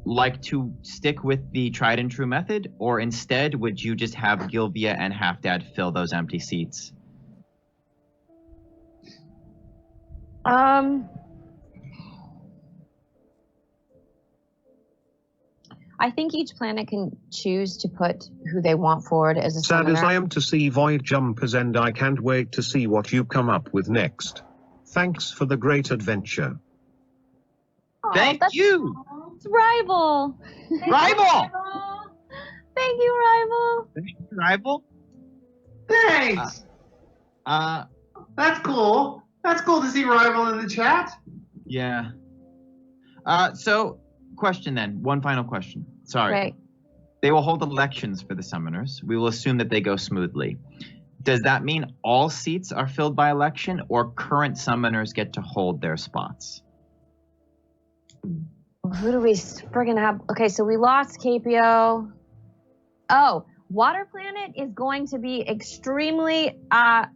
like to stick with the tried and true method, or instead would you just have Gilvia and Halfdad fill those empty seats? I think each planet can choose to put who they want forward as a Sad summoner. as I am to see Void Jumpers, and I can't wait to see what you come up with next. Thanks for the great adventure. Aw, Thank that's you! It's Rival. Rival! Thank you, Rival. Rival? Thanks. That's cool. That's cool to see Rival in the chat. Yeah. So, question then. One final question. Sorry. Right. They will hold elections for the summoners. We will assume that they go smoothly. Does that mean all seats are filled by election, or current summoners get to hold their spots? Who do we friggin' have? Okay, so we lost Capio. Oh, Water Planet is going to be extremely,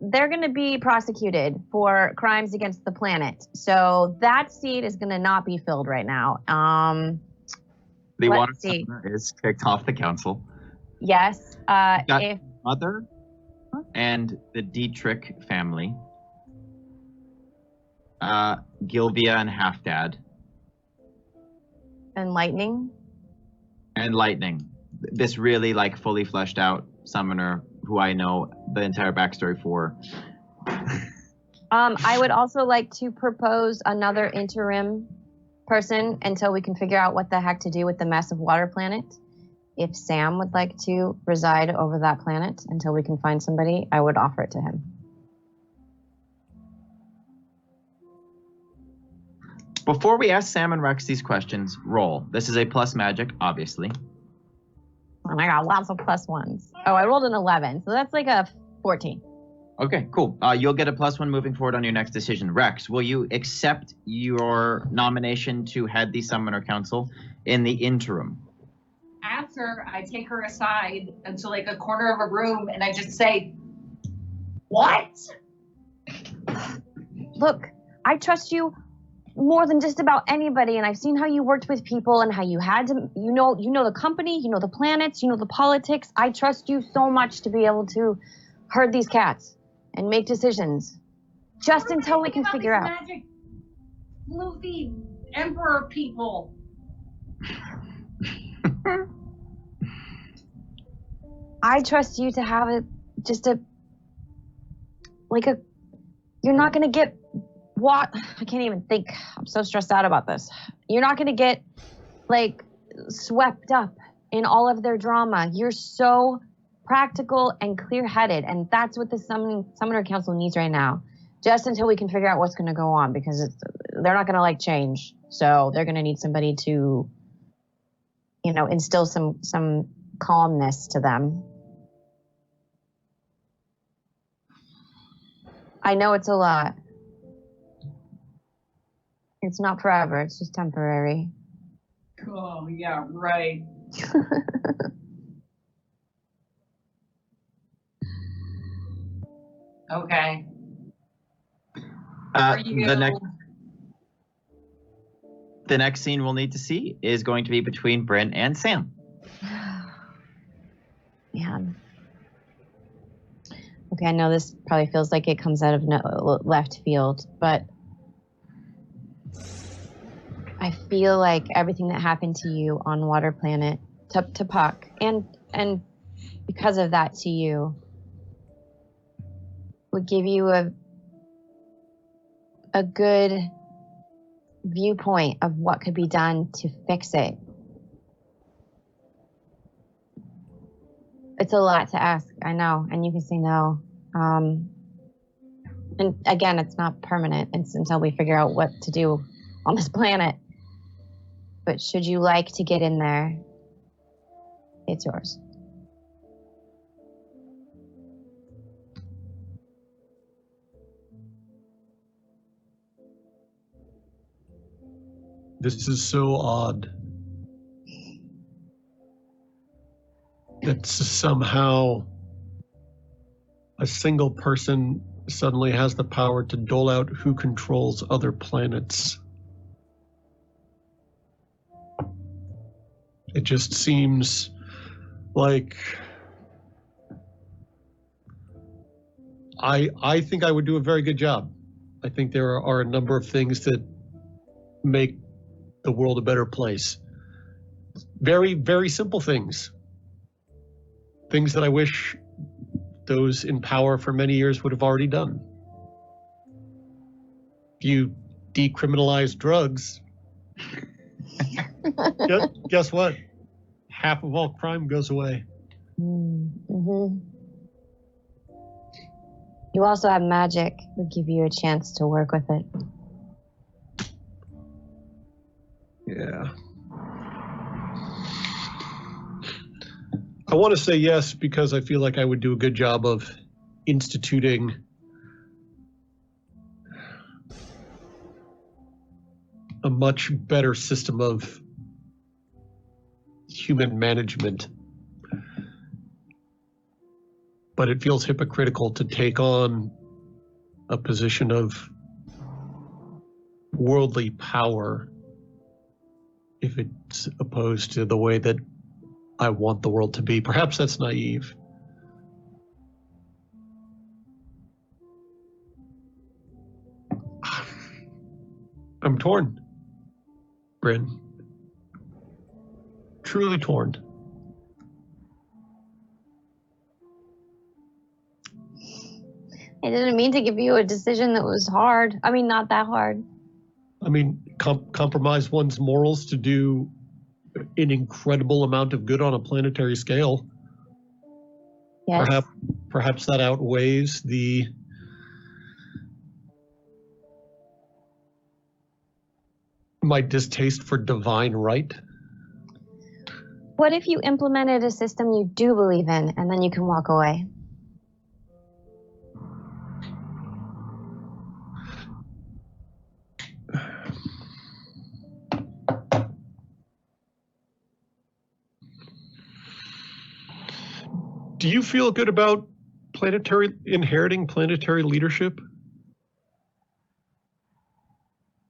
they're going to be prosecuted for crimes against the planet. So that seat is going to not be filled right now. The Let's water see. summoner is kicked off the council. Yes, Got if Mother and the Dietrich family. Gilvia and Halfdad. and Lightning. And Lightning. This really fully fleshed out summoner who I know the entire backstory for. I would also like to propose another interim person until we can figure out what the heck to do with the mess of Water Planet. If Sam would like to reside over that planet until we can find somebody, I would offer it to him. Before we ask Sam and Rex these questions, roll. This is a plus magic, obviously. And I got lots of plus ones. Oh, I rolled an 11, so that's like a 14. Okay, cool. You'll get a +1 moving forward on your next decision. Rex, will you accept your nomination to head the Summoner Council in the interim? After I take her aside into a corner of a room and I just say, "What?" Look, I trust you more than just about anybody, and I've seen how you worked with people and how you had to, you know the company, you know the planets, you know the politics. I trust you so much to be able to herd these cats and make decisions. Just until we can figure out. Magic, floofy emperor people. I trust you to have you're not gonna get what, I can't even think. I'm so stressed out about this. You're not gonna get swept up in all of their drama. You're so practical and clear-headed, and that's what the Summoner Council needs right now. Just until we can figure out what's gonna go on, because they're not gonna change. So they're gonna need somebody to, instill some calmness to them. I know it's a lot. It's not forever, it's just temporary. Oh, yeah, right. Okay. The next scene we'll need to see is going to be between Bryn and Sam. Man. Okay, I know this probably feels like it comes out of left field, but I feel like everything that happened to you on Water Planet, to Puck, and because of that to you, would give you a good viewpoint of what could be done to fix it. It's a lot to ask, I know, and you can say no. And again, it's not permanent. It's until we figure out what to do on this planet. But should you like to get in there, it's yours. This is so odd. That somehow a single person suddenly has the power to dole out who controls other planets. It just seems like I think I would do a very good job. I think there are a number of things that make the world a better place. Very, very simple things. Things that I wish those in power for many years would have already done. If you decriminalize drugs, guess what? Half of all crime goes away. Mm-hmm. You also have magic. Would give you a chance to work with it. Yeah. I want to say yes because I feel like I would do a good job of instituting a much better system of human management. But it feels hypocritical to take on a position of worldly power if it's opposed to the way that I want the world to be. Perhaps that's naive. I'm torn, Bryn. Truly torn. I didn't mean to give you a decision that was hard. I mean, not that hard. I mean, compromise one's morals to do an incredible amount of good on a planetary scale. Yes. Perhaps that outweighs my distaste for divine right. What if you implemented a system you do believe in, and then you can walk away? Do you feel good about inheriting planetary leadership?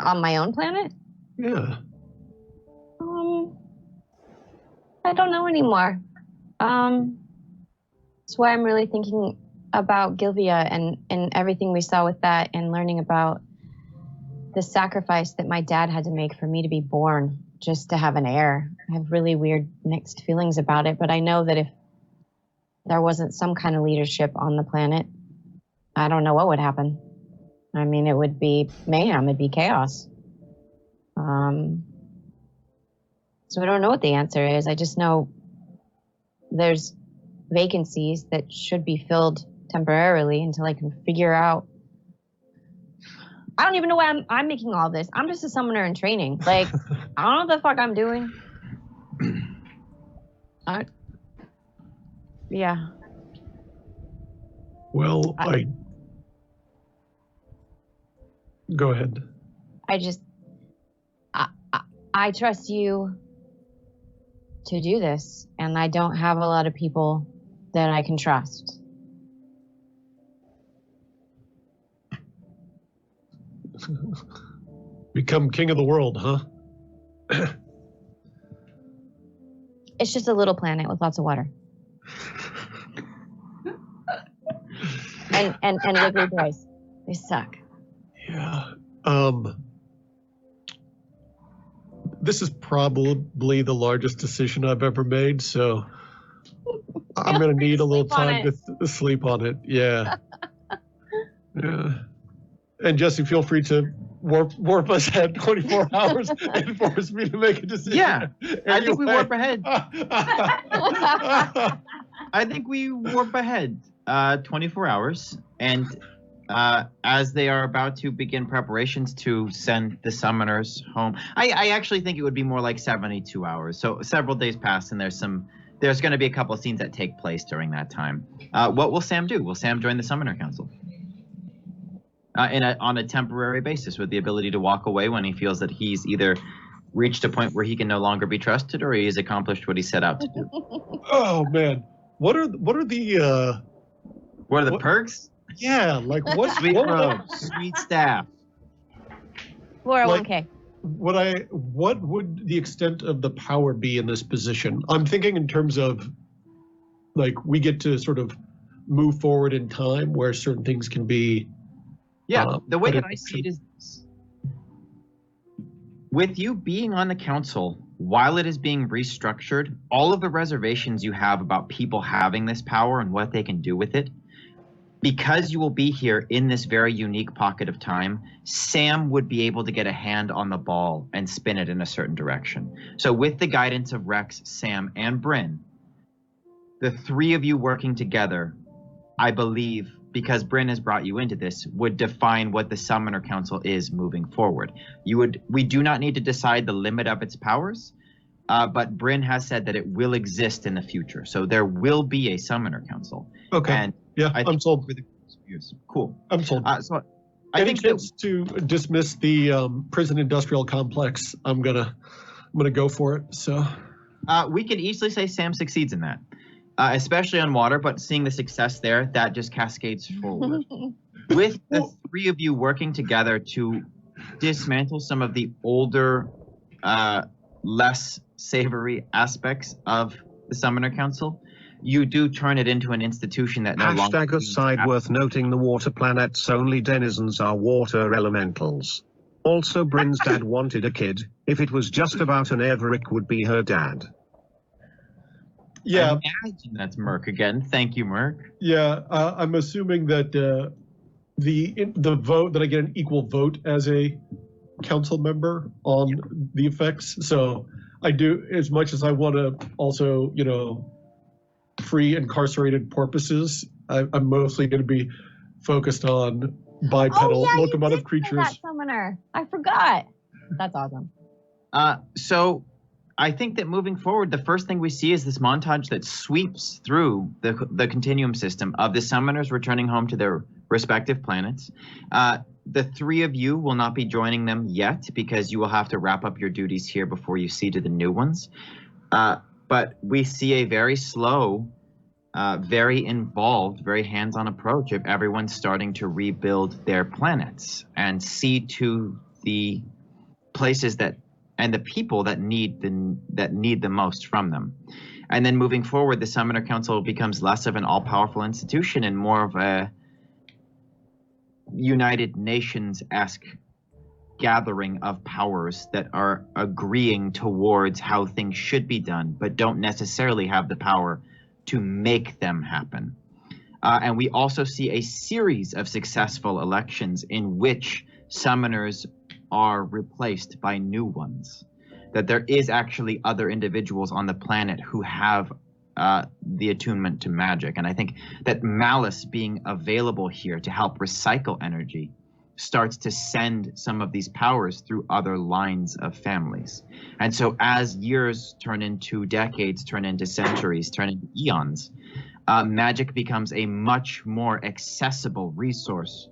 On my own planet? Yeah. I don't know anymore. That's why I'm really thinking about Gilvia and everything we saw with that, and learning about the sacrifice that my dad had to make for me to be born, just to have an heir. I have really weird mixed feelings about it, but I know that if there wasn't some kind of leadership on the planet, I don't know what would happen. I mean, it would be mayhem, it'd be chaos. So I don't know what the answer is. I just know there's vacancies that should be filled temporarily until I can figure out. I don't even know why I'm making all this. I'm just a summoner in training. Like, I don't know what the fuck I'm doing. Yeah. Well, go ahead. I trust you to do this, and I don't have a lot of people that I can trust. Become king of the world, huh? It's just a little planet with lots of water. and wiggly boys. They suck. Yeah. This is probably the largest decision I've ever made, so I'm going to need a little time to sleep on it. Yeah. Yeah. And Jesse, feel free to warp us ahead 24 hours and force me to make a decision. Yeah, I think we Anyway. warp ahead. I think we warp ahead 24 hours, and as they are about to begin preparations to send the summoners home. I actually think it would be more like 72 hours. So several days pass, and there's going to be a couple of scenes that take place during that time. What will Sam do? Will Sam join the Summoner Council? On a temporary basis, with the ability to walk away when he feels that he's either reached a point where he can no longer be trusted, or he's accomplished what he set out to do. Oh man, what are the perks? Yeah, like what? Sweet what, robes, sweet staff. 401k. What would the extent of the power be in this position? I'm thinking in terms of, like, we get to sort of move forward in time where certain things can be. Yeah, the way that I see it is this. With you being on the council, while it is being restructured, all of the reservations you have about people having this power and what they can do with it, because you will be here in this very unique pocket of time, Sam would be able to get a hand on the ball and spin it in a certain direction. So with the guidance of Rex, Sam, and Bryn, the three of you working together, I believe, because Bryn has brought you into this, would define what the Summoner Council is moving forward. We do not need to decide the limit of its powers, but Bryn has said that it will exist in the future. So there will be a Summoner Council. Okay. And yeah, I'm sold. Cool. I'm sold. So I think to dismiss the prison industrial complex, I'm gonna go for it. So we can easily say Sam succeeds in that, especially on water. But seeing the success there, that just cascades forward. With the three of you working together to dismantle some of the older, less savory aspects of the Summoner Council, you do turn it into an institution that no longer... Hashtag aside worth noting, the water planet's only denizens are water elementals. Also, Bryn's dad wanted a kid. If it was just about an Everick would be her dad. Yeah. I imagine that's Merc again. Thank you, Merc. Yeah, I'm assuming that the vote, that I get an equal vote as a council member on the effects. So I do, as much as I want to also, free incarcerated porpoises, I'm mostly going to be focused on bipedal locomotive creatures. That summoner, I forgot. That's awesome. So I think that moving forward, the first thing we see is this montage that sweeps through the continuum system of the summoners returning home to their respective planets. The three of you will not be joining them yet because you will have to wrap up your duties here before you see to the new ones. But we see a very slow, very involved, very hands-on approach of everyone starting to rebuild their planets and see to the places that and the people that need the most from them. And then moving forward, the Summoner Council becomes less of an all-powerful institution and more of a United Nations-esque gathering of powers that are agreeing towards how things should be done, but don't necessarily have the power to make them happen. And we also see a series of successful elections in which summoners are replaced by new ones. That there is actually other individuals on the planet who have the attunement to magic. And I think that Malice being available here to help recycle energy starts to send some of these powers through other lines of families. And so as years turn into decades, turn into centuries, turn into eons, magic becomes a much more accessible resource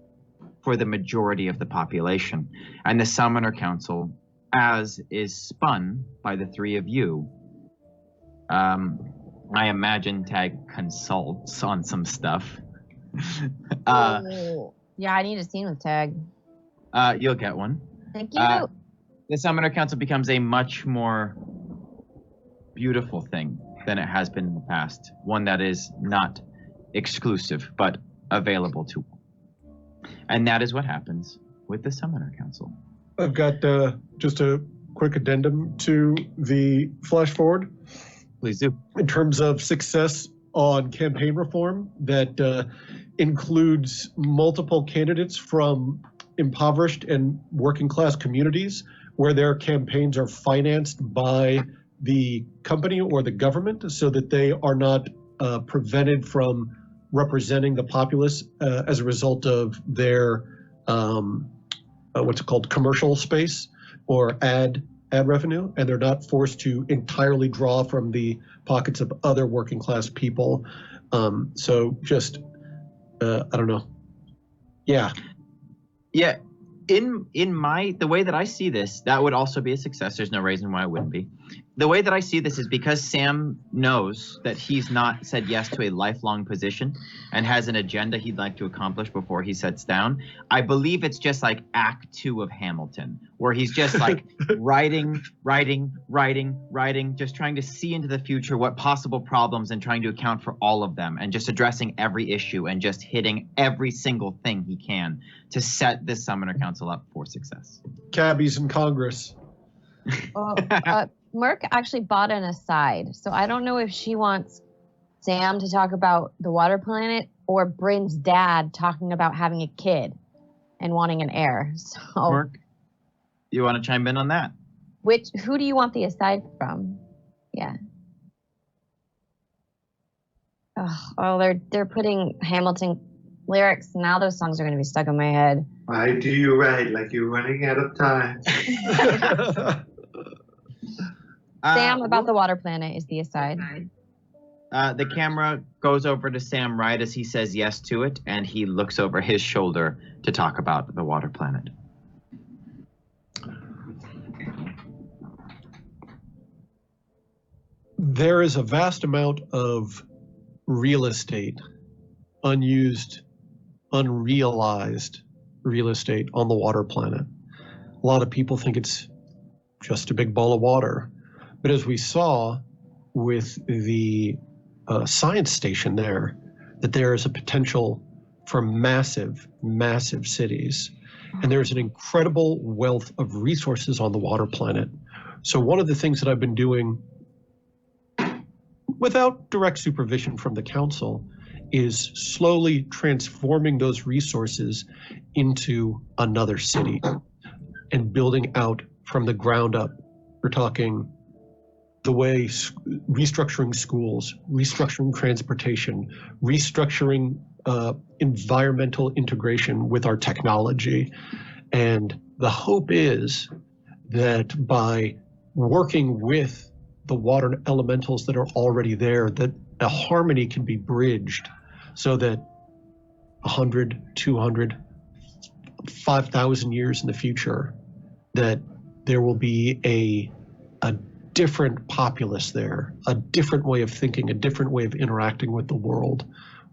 for the majority of the population. And the Summoner Council, as is spun by the three of you, I imagine Tag consults on some stuff. Yeah, I need a scene with Tag. You'll get one. Thank you. The Summoner Council becomes a much more beautiful thing than it has been in the past. One that is not exclusive, but available to all. And that is what happens with the Summoner Council. I've got just a quick addendum to the flash forward. Please do. In terms of success on campaign reform, that includes multiple candidates from impoverished and working class communities where their campaigns are financed by the company or the government so that they are not prevented from representing the populace as a result of their what's it called, commercial space or ad revenue, and they're not forced to entirely draw from the pockets of other working class people. So just I don't know. Yeah. Yeah. In the way that I see this, that would also be a success. There's no reason why it wouldn't be. The way that I see this is because Sam knows that he's not said yes to a lifelong position and has an agenda he'd like to accomplish before he sets down. I believe it's just like Act 2 of Hamilton, where he's just like writing, just trying to see into the future what possible problems and trying to account for all of them and just addressing every issue and just hitting every single thing he can to set this Summoner Council up for success. Cabbies in Congress. Well, Merc actually bought an aside, so I don't know if she wants Sam to talk about the water planet or Bryn's dad talking about having a kid and wanting an heir. So, Merc, you want to chime in on that? who do you want the aside from? Yeah. Oh, they're putting Hamilton lyrics. Now those songs are going to be stuck in my head. Why do you write like you're running out of time? Sam, about the water planet is the aside. The camera goes over to Sam right as he says yes to it, and he looks over his shoulder to talk about the water planet. There is a vast amount of real estate, unused, unrealized real estate on the water planet. A lot of people think it's just a big ball of water. But as we saw with the science station there, that there is a potential for massive, massive cities. And there's an incredible wealth of resources on the water planet. So one of the things that I've been doing without direct supervision from the council is slowly transforming those resources into another city and building out from the ground up. We're talking the way restructuring schools, restructuring transportation, restructuring environmental integration with our technology. And the hope is that by working with the water elementals that are already there, that a harmony can be bridged so that 100, 200, 5,000 years in the future, that there will be a different populace there, a different way of thinking, a different way of interacting with the world,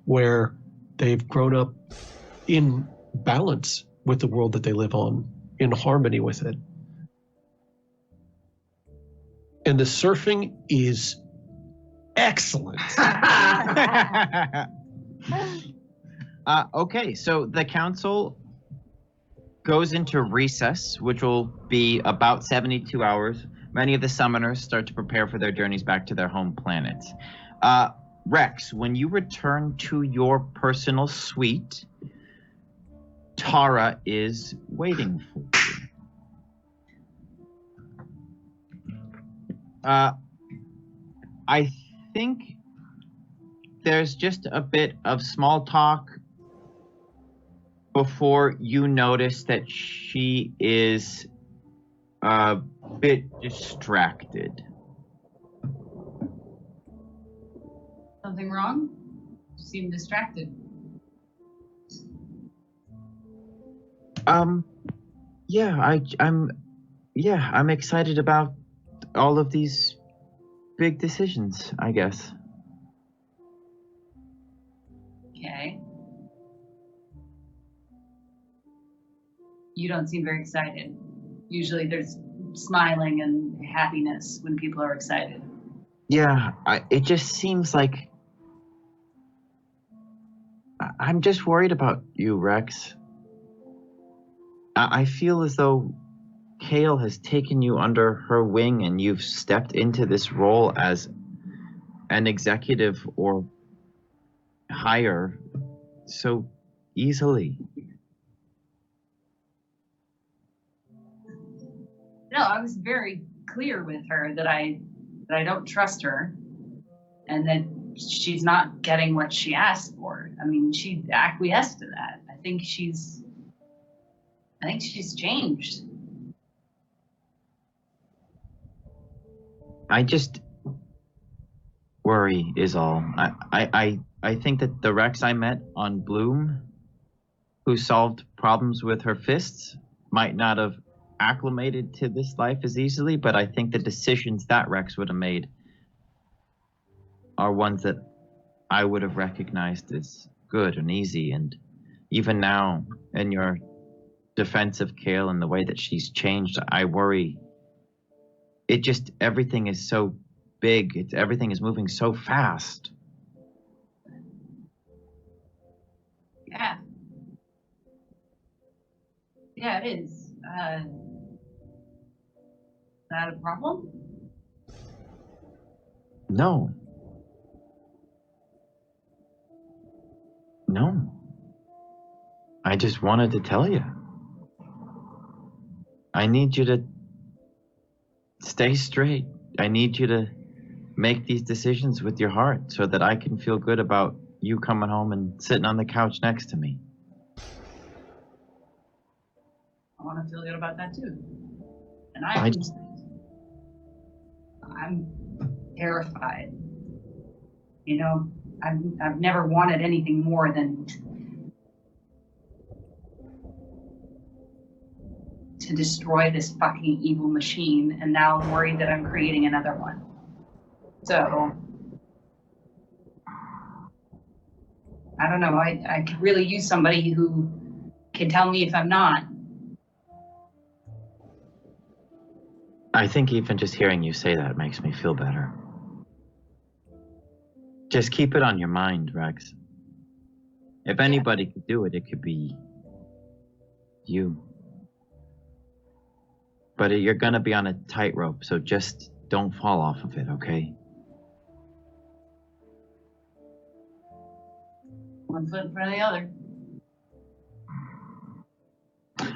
where they've grown up in balance with the world that they live on, in harmony with it. And the surfing is excellent. Okay, so the council goes into recess, which will be about 72 hours. Many of the summoners start to prepare for their journeys back to their home planet. Rex, when you return to your personal suite, Tara is waiting for you. I think there's just a bit of small talk before you notice that she is a bit distracted. Something wrong? You seem distracted. I'm excited about all of these big decisions, I guess. Okay. You don't seem very excited. Usually there's smiling and happiness when people are excited. Yeah, it just seems like I'm just worried about you, Rex. I feel as though Kale has taken you under her wing and you've stepped into this role as an executive or higher so easily. No, I was very clear with her that I don't trust her and that she's not getting what she asked for. I mean, she acquiesced to that. I think she's changed. I just worry is all. I think that the Rex I met on Bloom, who solved problems with her fists, might not have acclimated to this life as easily, but I think the decisions that Rex would have made are ones that I would have recognized as good and easy. And even now, in your defense of Kale and the way that she's changed, I worry. It just, everything is so big. Everything is moving so fast. Yeah. Yeah, it is. Is that a problem? No. No. I just wanted to tell you. I need you to stay straight. I need you to make these decisions with your heart so that I can feel good about you coming home and sitting on the couch next to me. I want to feel good about that too. And I'm terrified. You know, I've never wanted anything more than to destroy this fucking evil machine, and now I'm worried that I'm creating another one. So I don't know. I could really use somebody who can tell me if I'm not. I think even just hearing you say that makes me feel better. Just keep it on your mind, Rex. If anybody could do it, it could be you. But you're gonna be on a tightrope, so just don't fall off of it, okay? One foot in front of the other.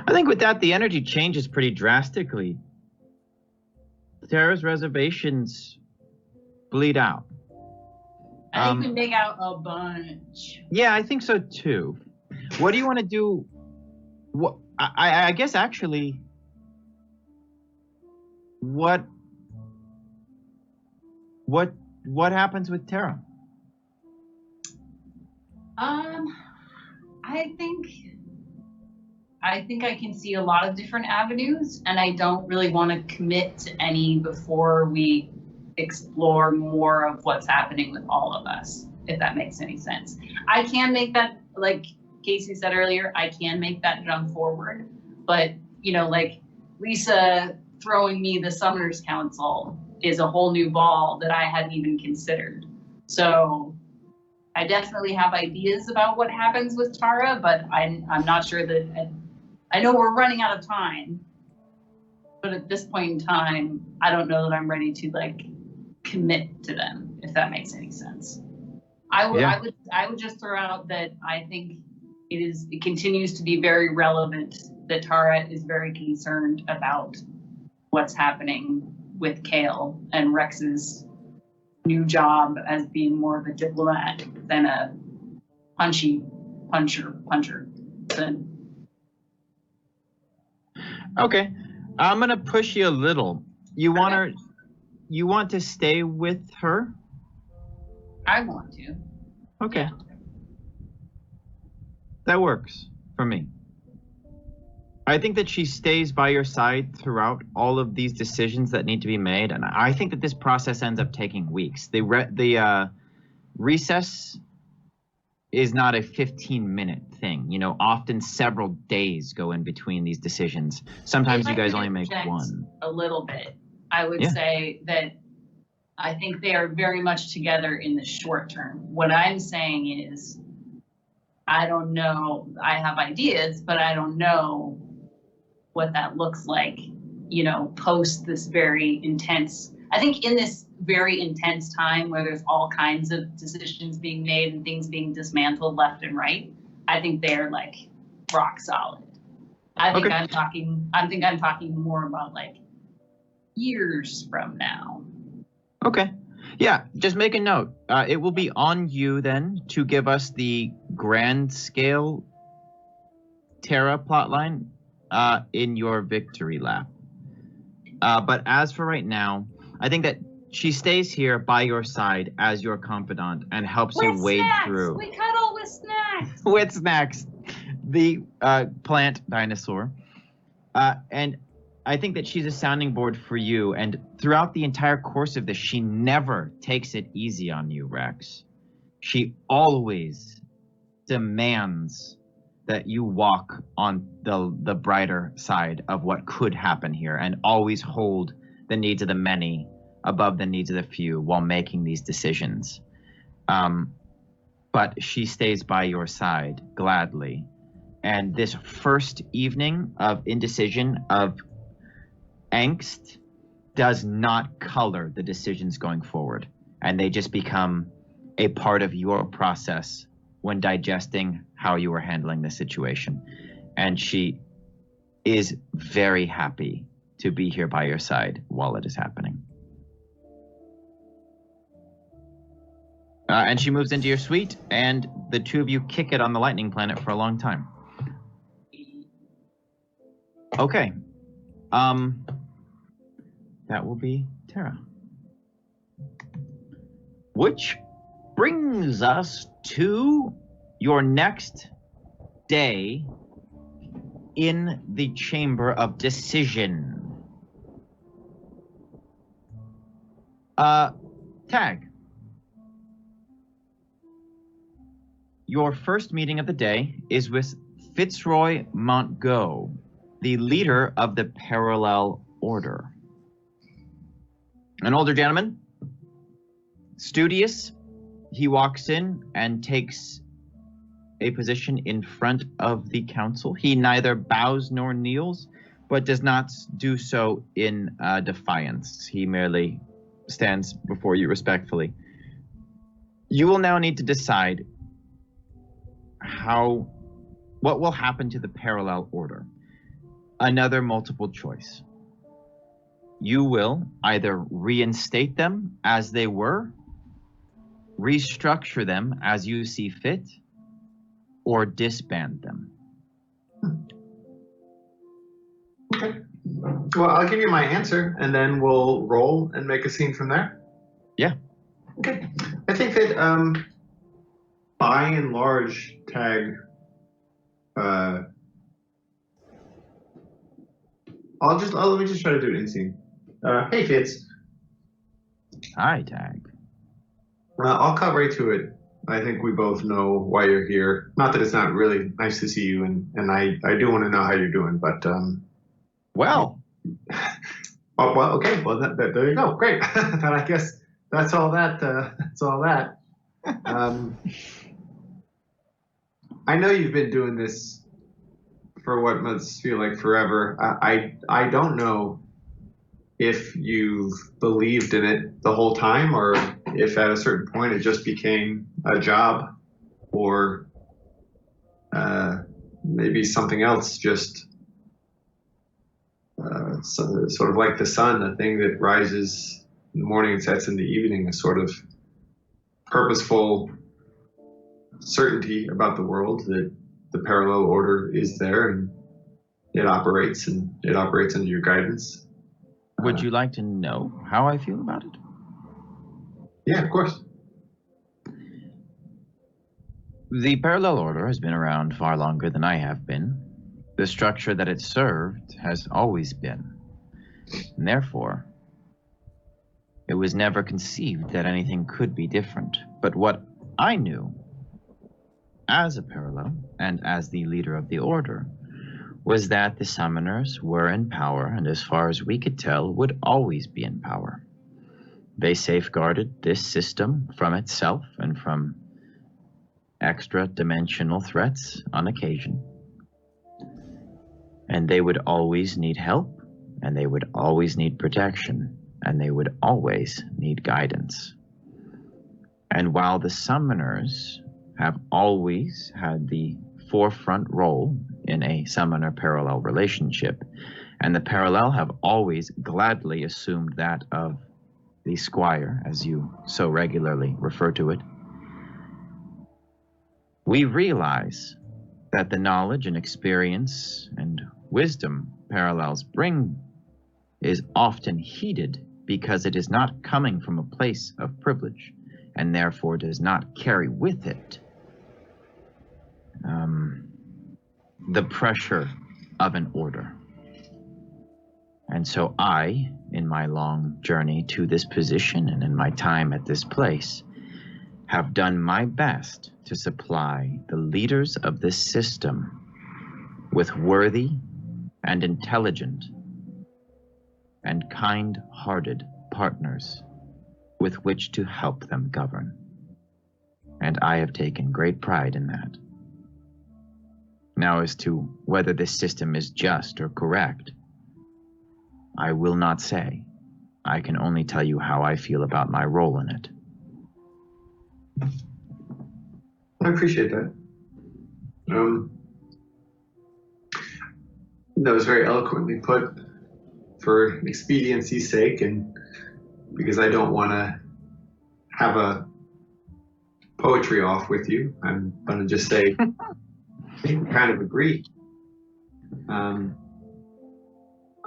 I think with that, the energy changes pretty drastically. Terra's reservations bleed out. I think we make out a bunch. Yeah, I think so too. What do you want to do? What I guess actually, what happens with Terra? I think I can see a lot of different avenues, and I don't really want to commit to any before we explore more of what's happening with all of us, if that makes any sense. I can make that, like Casey said earlier, I can make that jump forward, but you know, like Lisa throwing me the Summoners Council is a whole new ball that I hadn't even considered. So I definitely have ideas about what happens with Tara, but I'm not sure that, I know we're running out of time, but at this point in time, I don't know that I'm ready to like commit to them, if that makes any sense. I would just throw out that I think it continues to be very relevant that Tara is very concerned about what's happening with Kale and Rex's new job as being more of a diplomat than a puncher. Okay, I'm gonna push you a little. You want to stay with her? I want to. Okay. That works for me. I think that she stays by your side throughout all of these decisions that need to be made, and I think that this process ends up taking weeks. The recess is not a 15-minute thing. You know, often several days go in between these decisions. Sometimes you guys only make one. A little bit. I would say that I think they are very much together in the short term. What I'm saying is, I don't know, I have ideas, but I don't know what that looks like, you know, post this very intense, I think in this very intense time where there's all kinds of decisions being made and things being dismantled left and right, I think they're like rock solid. I think I'm talking more about like years from now. Okay. Yeah, just make a note. It will be on you then to give us the grand scale Terra plotline in your victory lap. But as for right now, I think that she stays here by your side as your confidant and helps you wade through. We cuddle with snacks. With snacks, the plant dinosaur. And I think that she's a sounding board for you. And throughout the entire course of this, she never takes it easy on you, Rex. She always demands that you walk on the brighter side of what could happen here and always hold the needs of the many above the needs of the few while making these decisions. But she stays by your side gladly. And this first evening of indecision, of angst, does not color the decisions going forward. And they just become a part of your process when digesting how you are handling the situation. And she is very happy to be here by your side while it is happening. And she moves into your suite, and the two of you kick it on the lightning planet for a long time. Okay. That will be Terra. Which brings us to your next day in the Chamber of Decision. Tag. Your first meeting of the day is with Fitzroy Montgo, the leader of the Parallel Order. An older gentleman, studious. He walks in and takes a position in front of the council. He neither bows nor kneels, but does not do so in defiance. He merely stands before you respectfully. You will now need to decide what will happen to the Parallel Order. Another multiple choice. You will either reinstate them as they were, restructure them as you see fit, or disband them. Okay. Well, I'll give you my answer, and then we'll roll and make a scene from there. Yeah. Okay. I think that by and large, Tag. Let me just try to do it in scene. Hey, Fitz. Hi, Tag. I'll cut right to it. I think we both know why you're here. Not that it's not really nice to see you, and I do want to know how you're doing, but well. Oh, well, okay. Well, there you go. Great. Then I guess that's all that. That's all that. I know you've been doing this for what must feel like forever. I don't know if you've believed in it the whole time, or if at a certain point it just became a job, or maybe something else, just sort of like the sun, a thing that rises in the morning and sets in the evening, a sort of purposeful certainty about the world that the Parallel Order is there and it operates under your guidance. Would you like to know how I feel about it? Yeah, of course. The Parallel Order has been around far longer than I have been. The structure that it served has always been. And therefore, it was never conceived that anything could be different. But what I knew, as a Parallel and as the leader of the Order, was that the Summoners were in power, and as far as we could tell, would always be in power. They safeguarded this system from itself and from extra-dimensional threats on occasion. And they would always need help, and they would always need protection, and they would always need guidance. And while the Summoners have always had the forefront role in a Summoner-Parallel relationship, and the Parallel have always gladly assumed that of the Squire, as you so regularly refer to it, we realize that the knowledge and experience and wisdom parallels bring is often heeded because it is not coming from a place of privilege and therefore does not carry with it the pressure of an order. And so I, in my long journey to this position and in my time at this place, have done my best to supply the leaders of this system with worthy and intelligent and kind-hearted partners with which to help them govern. And I have taken great pride in that. Now, as to whether this system is just or correct, I will not say. I can only tell you how I feel about my role in it. I appreciate that. That was very eloquently put for expediency's sake, and because I don't want to have a poetry off with you, I'm going to just say I kind of agree.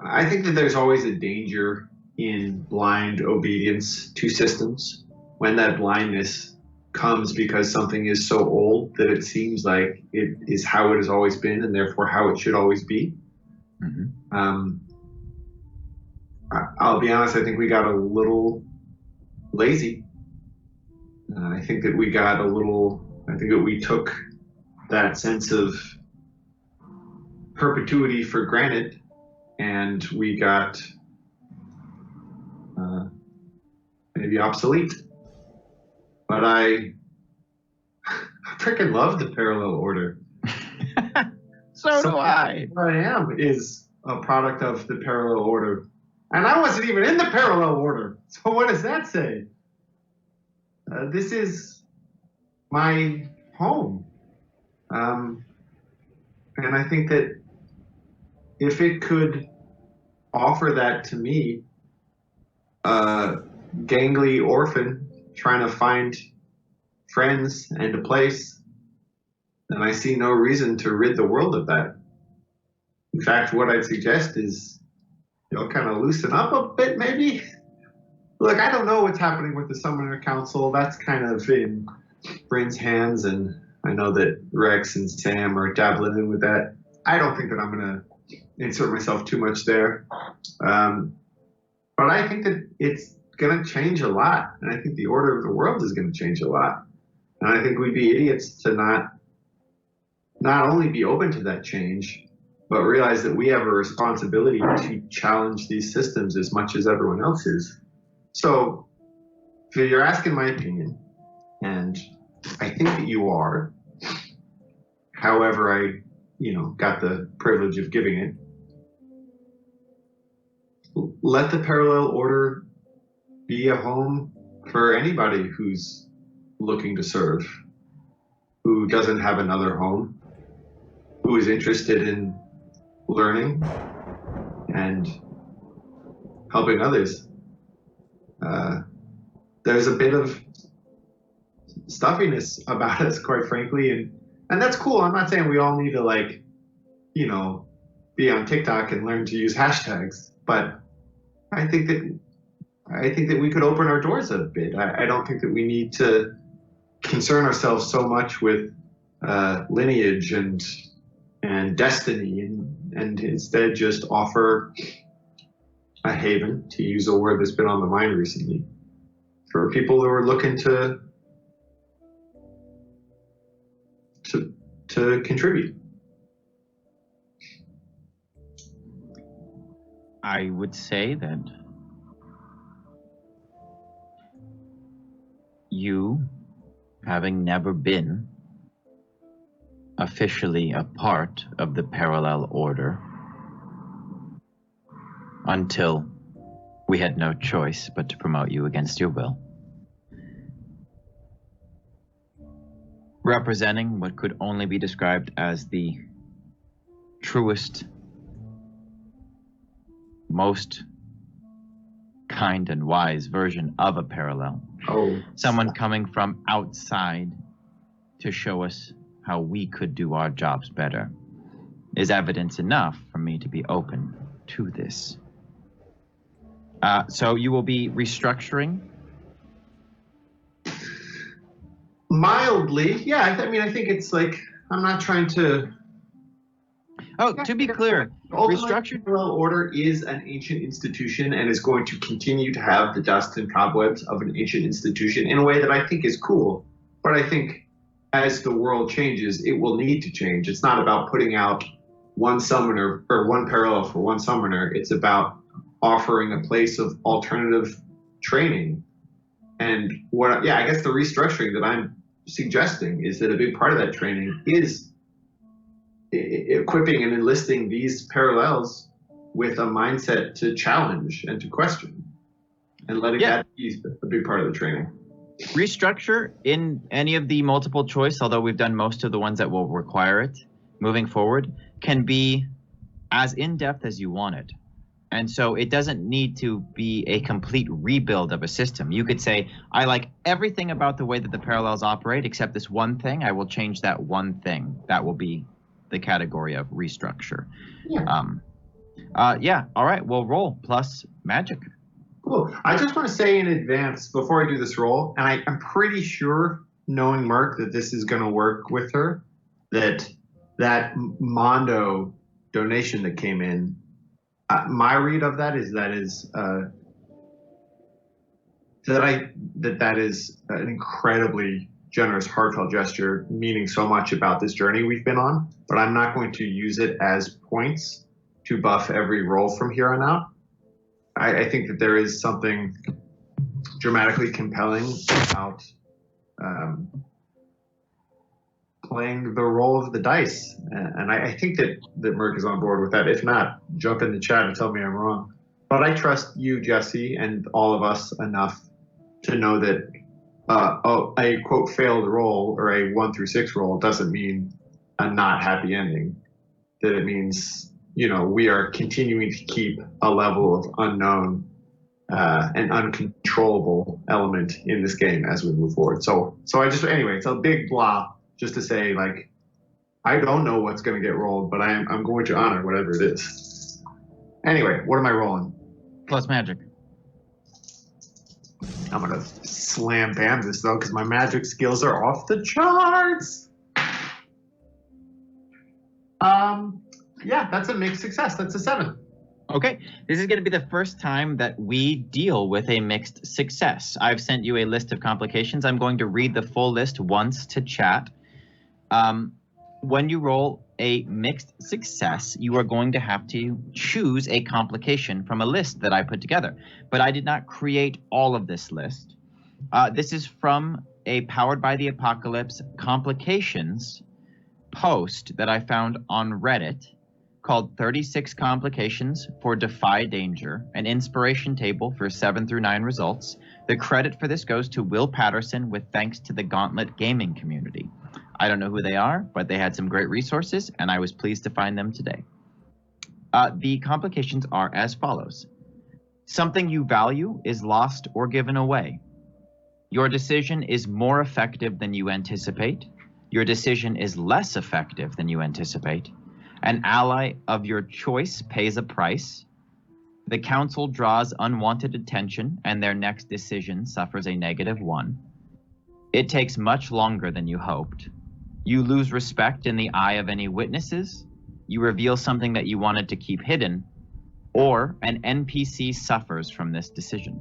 I think that there's always a danger in blind obedience to systems when that blindness comes because something is so old that it seems like it is how it has always been and therefore how it should always be. Mm-hmm. I'll be honest, I think we got a little lazy. I think that we took that sense of perpetuity for granted, and we got maybe obsolete. But I freaking love the parallel order. So do I. What I am is a product of the parallel order. And I wasn't even in the parallel order. So what does that say? This is my home. And I think that if it could offer that to me, a gangly orphan trying to find friends and a place, then I see no reason to rid the world of that. In fact, what I'd suggest is kind of loosen up a bit, maybe. Look, I don't know what's happening with the Summoner Council. That's kind of in Bryn's hands, and I know that Rex and Sam are dabbling in with that. I don't think that I'm going to insert myself too much there. But I think that it's going to change a lot, and I think the order of the world is going to change a lot. And I think we'd be idiots to not only be open to that change, but realize that we have a responsibility to challenge these systems as much as everyone else is. So, if you're asking my opinion, and I think that you are, however I, got the privilege of giving it, let the parallel order be a home for anybody who's looking to serve, who doesn't have another home, who is interested in learning and helping others. There's a bit of stuffiness about us, quite frankly, and that's cool. I'm not saying we all need to be on TikTok and learn to use hashtags, but I think that we could open our doors a bit. I don't think that we need to concern ourselves so much with lineage and destiny, and instead just offer a haven, to use a word that's been on the mind recently, for people who are looking to contribute. I would say that you, having never been officially a part of the parallel order until we had no choice but to promote you against your will, representing what could only be described as the truest, most kind and wise version of a parallel. Oh, Someone coming from outside to show us how we could do our jobs better is evidence enough for me to be open to this. So you will be restructuring? mildly, yeah. I mean, I think it's like I'm not trying to. Oh, to be clear, Ultimately, restructured. Parallel Order is an ancient institution and is going to continue to have the dust and cobwebs of an ancient institution in a way that I think is cool. But I think as the world changes, it will need to change. It's not about putting out one summoner or one parallel for one summoner. It's about offering a place of alternative training. And I guess the restructuring that I'm suggesting is that a big part of that training is equipping and enlisting these parallels with a mindset to challenge and to question, and letting that be a big part of the training. Restructure in any of the multiple choice, although we've done most of the ones that will require it moving forward, can be as in-depth as you want it. And so it doesn't need to be a complete rebuild of a system. You could say, I like everything about the way that the parallels operate except this one thing. I will change that one thing. That will be the category of restructure. Yeah. All right. Well, roll plus magic. Cool. I just want to say in advance before I do this roll, and I'm pretty sure, knowing Merc, that this is going to work with her, that Mondo donation that came in, my read of that is that is an incredibly generous, heartfelt gesture, meaning so much about this journey we've been on. But I'm not going to use it as points to buff every roll from here on out. I think that there is something dramatically compelling about playing the role of the dice. And I think that Merc is on board with that. If not, jump in the chat and tell me I'm wrong. But I trust you, Jesse, and all of us enough to know that a quote failed roll or a 1 through 6 roll doesn't mean a not happy ending. That it means, we are continuing to keep a level of unknown and uncontrollable element in this game as we move forward. So anyway, it's a big blah just to say, like, I don't know what's going to get rolled, but I'm going to honor whatever it is. Anyway, what am I rolling? Plus magic. I'm going to slam bam this, though, because my magic skills are off the charts. Yeah, that's a mixed success. That's a 7. Okay, this is going to be the first time that we deal with a mixed success. I've sent you a list of complications. I'm going to read the full list once to chat. When you roll a mixed success, you are going to have to choose a complication from a list that I put together. But I did not create all of this list. This is from a Powered by the Apocalypse complications post that I found on Reddit called 36 Complications for Defy Danger, an inspiration table for 7 through 9 results. The credit for this goes to Will Patterson with thanks to the Gauntlet gaming community. I don't know who they are, but they had some great resources, and I was pleased to find them today. The complications are as follows. Something you value is lost or given away. Your decision is more effective than you anticipate. Your decision is less effective than you anticipate. An ally of your choice pays a price. The council draws unwanted attention, and their next decision suffers a -1. It takes much longer than you hoped. You lose respect in the eye of any witnesses. You reveal something that you wanted to keep hidden, or an NPC suffers from this decision.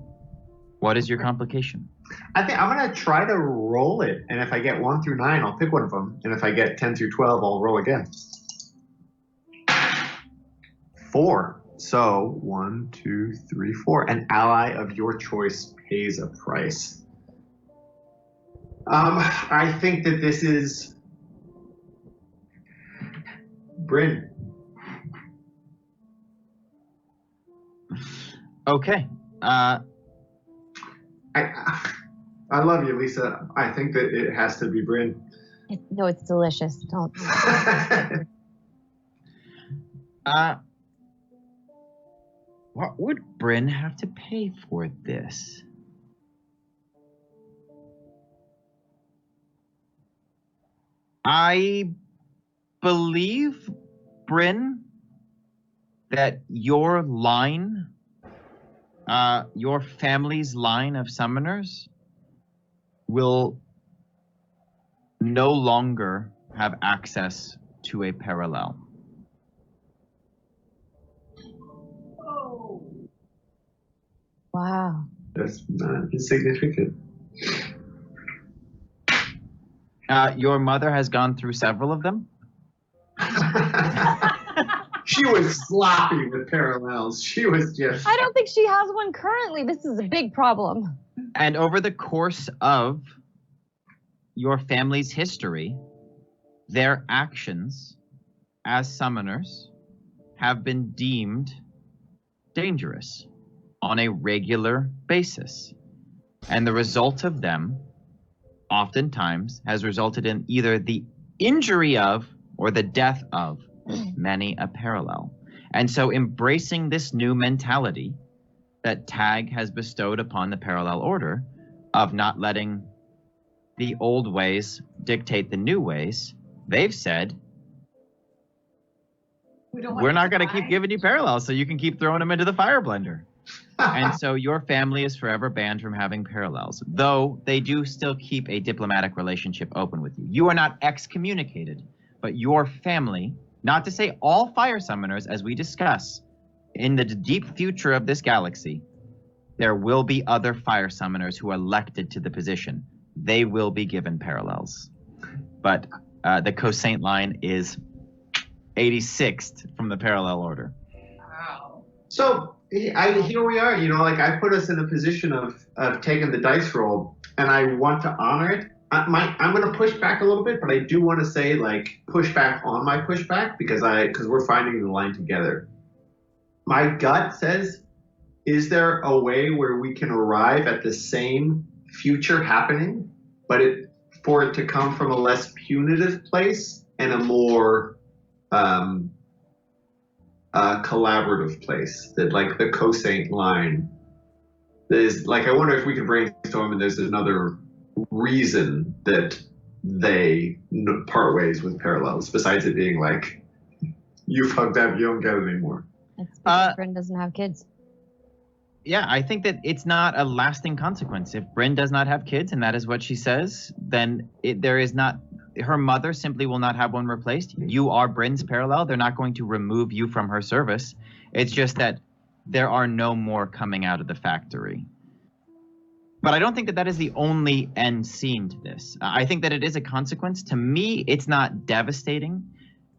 What is your complication? I think I'm going to try to roll it, and if I get 1 through 9, I'll pick one of them, and if I get 10 through 12, I'll roll again. 4. So 1, 2, 3, 4. An ally of your choice pays a price. I think that this is Bryn. Okay. I love you, Lisa. I think that it has to be Bryn. No, it's delicious. Don't. What would Bryn have to pay for this? I believe, Bryn, that your line, your family's line of summoners will no longer have access to a parallel. Wow. That's not insignificant. Your mother has gone through several of them. She was sloppy with parallels. She was just. I don't think she has one currently. This is a big problem. And over the course of your family's history, their actions as summoners have been deemed dangerous on a regular basis. And the result of them oftentimes has resulted in either the injury of or the death of many a parallel. And so embracing this new mentality that Tag has bestowed upon the Parallel Order of not letting the old ways dictate the new ways, they've said, we're not going to keep giving you parallels, so you can keep throwing them into the fire blender. And so your family is forever banned from having parallels, though they do still keep a diplomatic relationship open with you. You are not excommunicated, but your family, not to say all fire summoners, as we discuss, in the deep future of this galaxy, there will be other fire summoners who are elected to the position. They will be given parallels. But the Cosaint line is 86th from the Parallel Order. Wow. So here we are, I put us in a position of taking the dice roll, and I want to honor it. I'm going to push back a little bit, but I do want to say, push back on my pushback because we're finding the line together. My gut says, is there a way where we can arrive at the same future happening, but for it to come from a less punitive place and a more collaborative place? That the Cosaint line is I wonder if we can brainstorm and there's another reason that they part ways with parallels besides it being you fucked up, you don't get it anymore. It's because Bryn doesn't have kids. Yeah, I think that it's not a lasting consequence. If Bryn does not have kids, and that is what she says, then there is not. Her mother simply will not have one replaced. You are Bryn's parallel. They're not going to remove you from her service. It's just that there are no more coming out of the factory. But I don't think that that is the only end scene to this. I think that it is a consequence. To me, it's not devastating.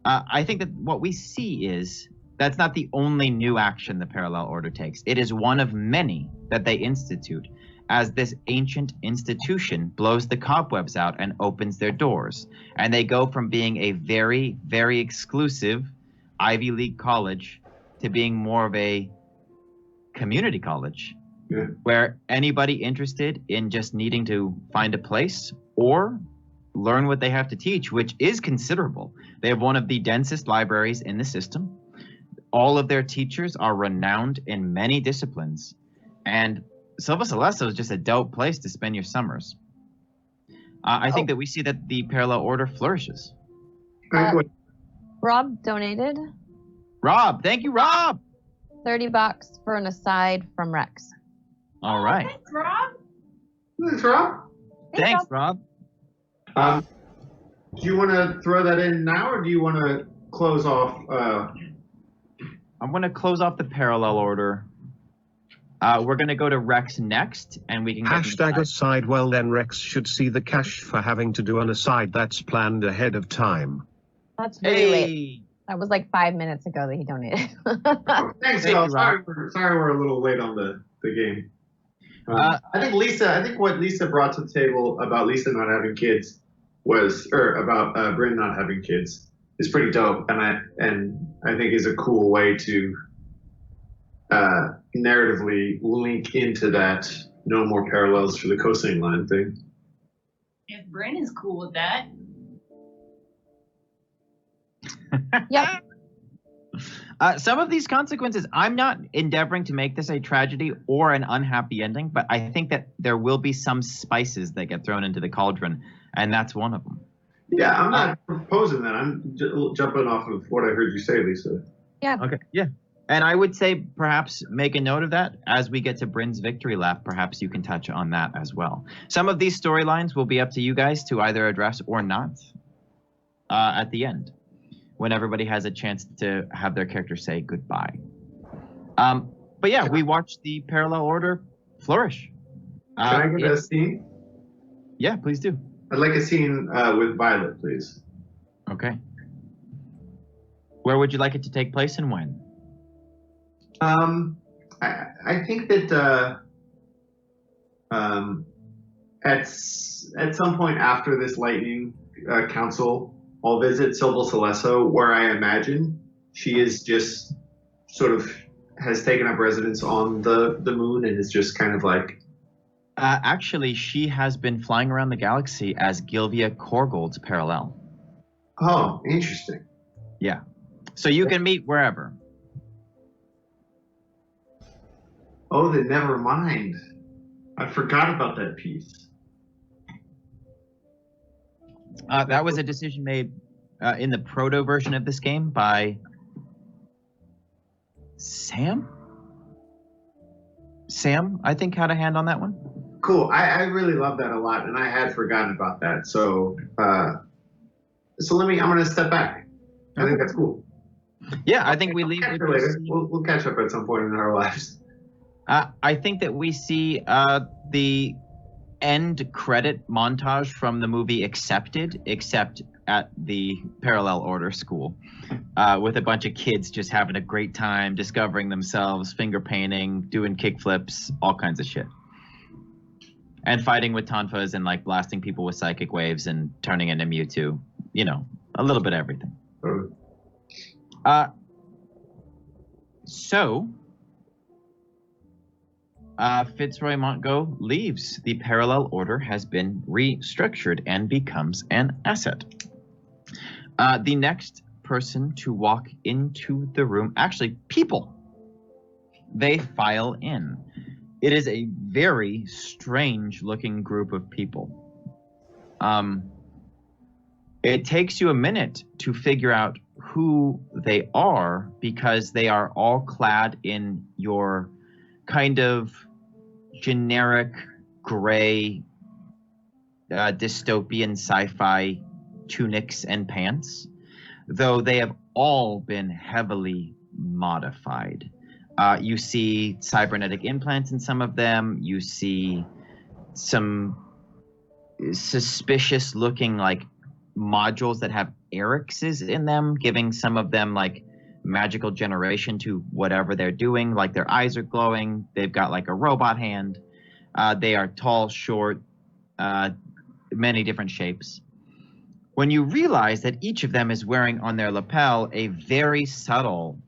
I think that what we see is that's not the only new action the Parallel Order takes. It is one of many that they institute as this ancient institution blows the cobwebs out and opens their doors. And they go from being a very, very exclusive Ivy League college to being more of a community college. Yeah. Where anybody interested in just needing to find a place or learn what they have to teach, which is considerable. They have one of the densest libraries in the system. All of their teachers are renowned in many disciplines. And Silva Celeste is just a dope place to spend your summers. I think that we see that the Parallel Order flourishes. Rob donated Rob, thank you, Rob. $30 for an aside from Rex. All right. Thanks, Rob. Thanks, Rob. Thanks, Rob. Do you want to throw that in now, or do you want to close off? I'm going to close off the Parallel Order. We're going to go to Rex next, and we can get #aside. Well, then Rex should see the cash for having to do an aside that's planned ahead of time. That's really late. That was 5 minutes ago that he donated. Thanks, Thank y'all. you, Rob. Sorry we're a little late on the game. I think what Lisa brought to the table about Lisa not having kids about Bryn not having kids is pretty dope, and I think is a cool way to narratively link into that no more parallels for the Cosaint line thing. If Bryn is cool with that. Yep. Some of these consequences, I'm not endeavoring to make this a tragedy or an unhappy ending, but I think that there will be some spices that get thrown into the cauldron, and that's one of them. Yeah, I'm not proposing that. I'm jumping off of what I heard you say, Lisa. Okay, yeah. And I would say perhaps make a note of that as we get to Bryn's victory lap. Perhaps you can touch on that as well. Some of these storylines will be up to you guys to either address or not at the end, when everybody has a chance to have their character say goodbye. But yeah, we watched the Parallel Order flourish. Can I get a scene? Yeah, please do. I'd like a scene with Violet, please. Okay. Where would you like it to take place and when? I think that at some point after this Lightning Council, I'll visit Silva Celesso, where I imagine she is just sort of has taken up residence on the moon and is just kind of like. Actually, she has been flying around the galaxy as Gilvia Korgold's parallel. Oh, interesting. Yeah. So you can meet wherever. Oh, then never mind. I forgot about that piece. That was a decision made in the proto version of this game by Sam? Sam, I think, had a hand on that one. Cool. I really love that a lot, and I had forgotten about that. So, I'm going to step back. I think that's cool. Yeah, I think we leave Catch with her later. We'll catch up at some point in our lives. I think that we see the end credit montage from the movie Accepted, except at the Parallel Order school, with a bunch of kids just having a great time, discovering themselves, finger painting, doing kickflips, all kinds of shit. And fighting with tonfas and like blasting people with psychic waves and turning into Mewtwo. You know, a little bit of everything. So Fitzroy Montgo leaves. The Parallel Order has been restructured and becomes an asset. The next person to walk into the room, actually, people, they file in. It is a very strange looking group of people. It takes you a minute to figure out who they are because they are all clad in your kind of generic gray dystopian sci-fi tunics and pants, though they have all been heavily modified. You see cybernetic implants in some of them. You see some suspicious looking like modules that have Erixes in them, giving some of them like magical generation to whatever they're doing. Like their eyes are glowing. They've got like a robot hand. They are tall, short, many different shapes. When you realize that each of them is wearing on their lapel a very subtle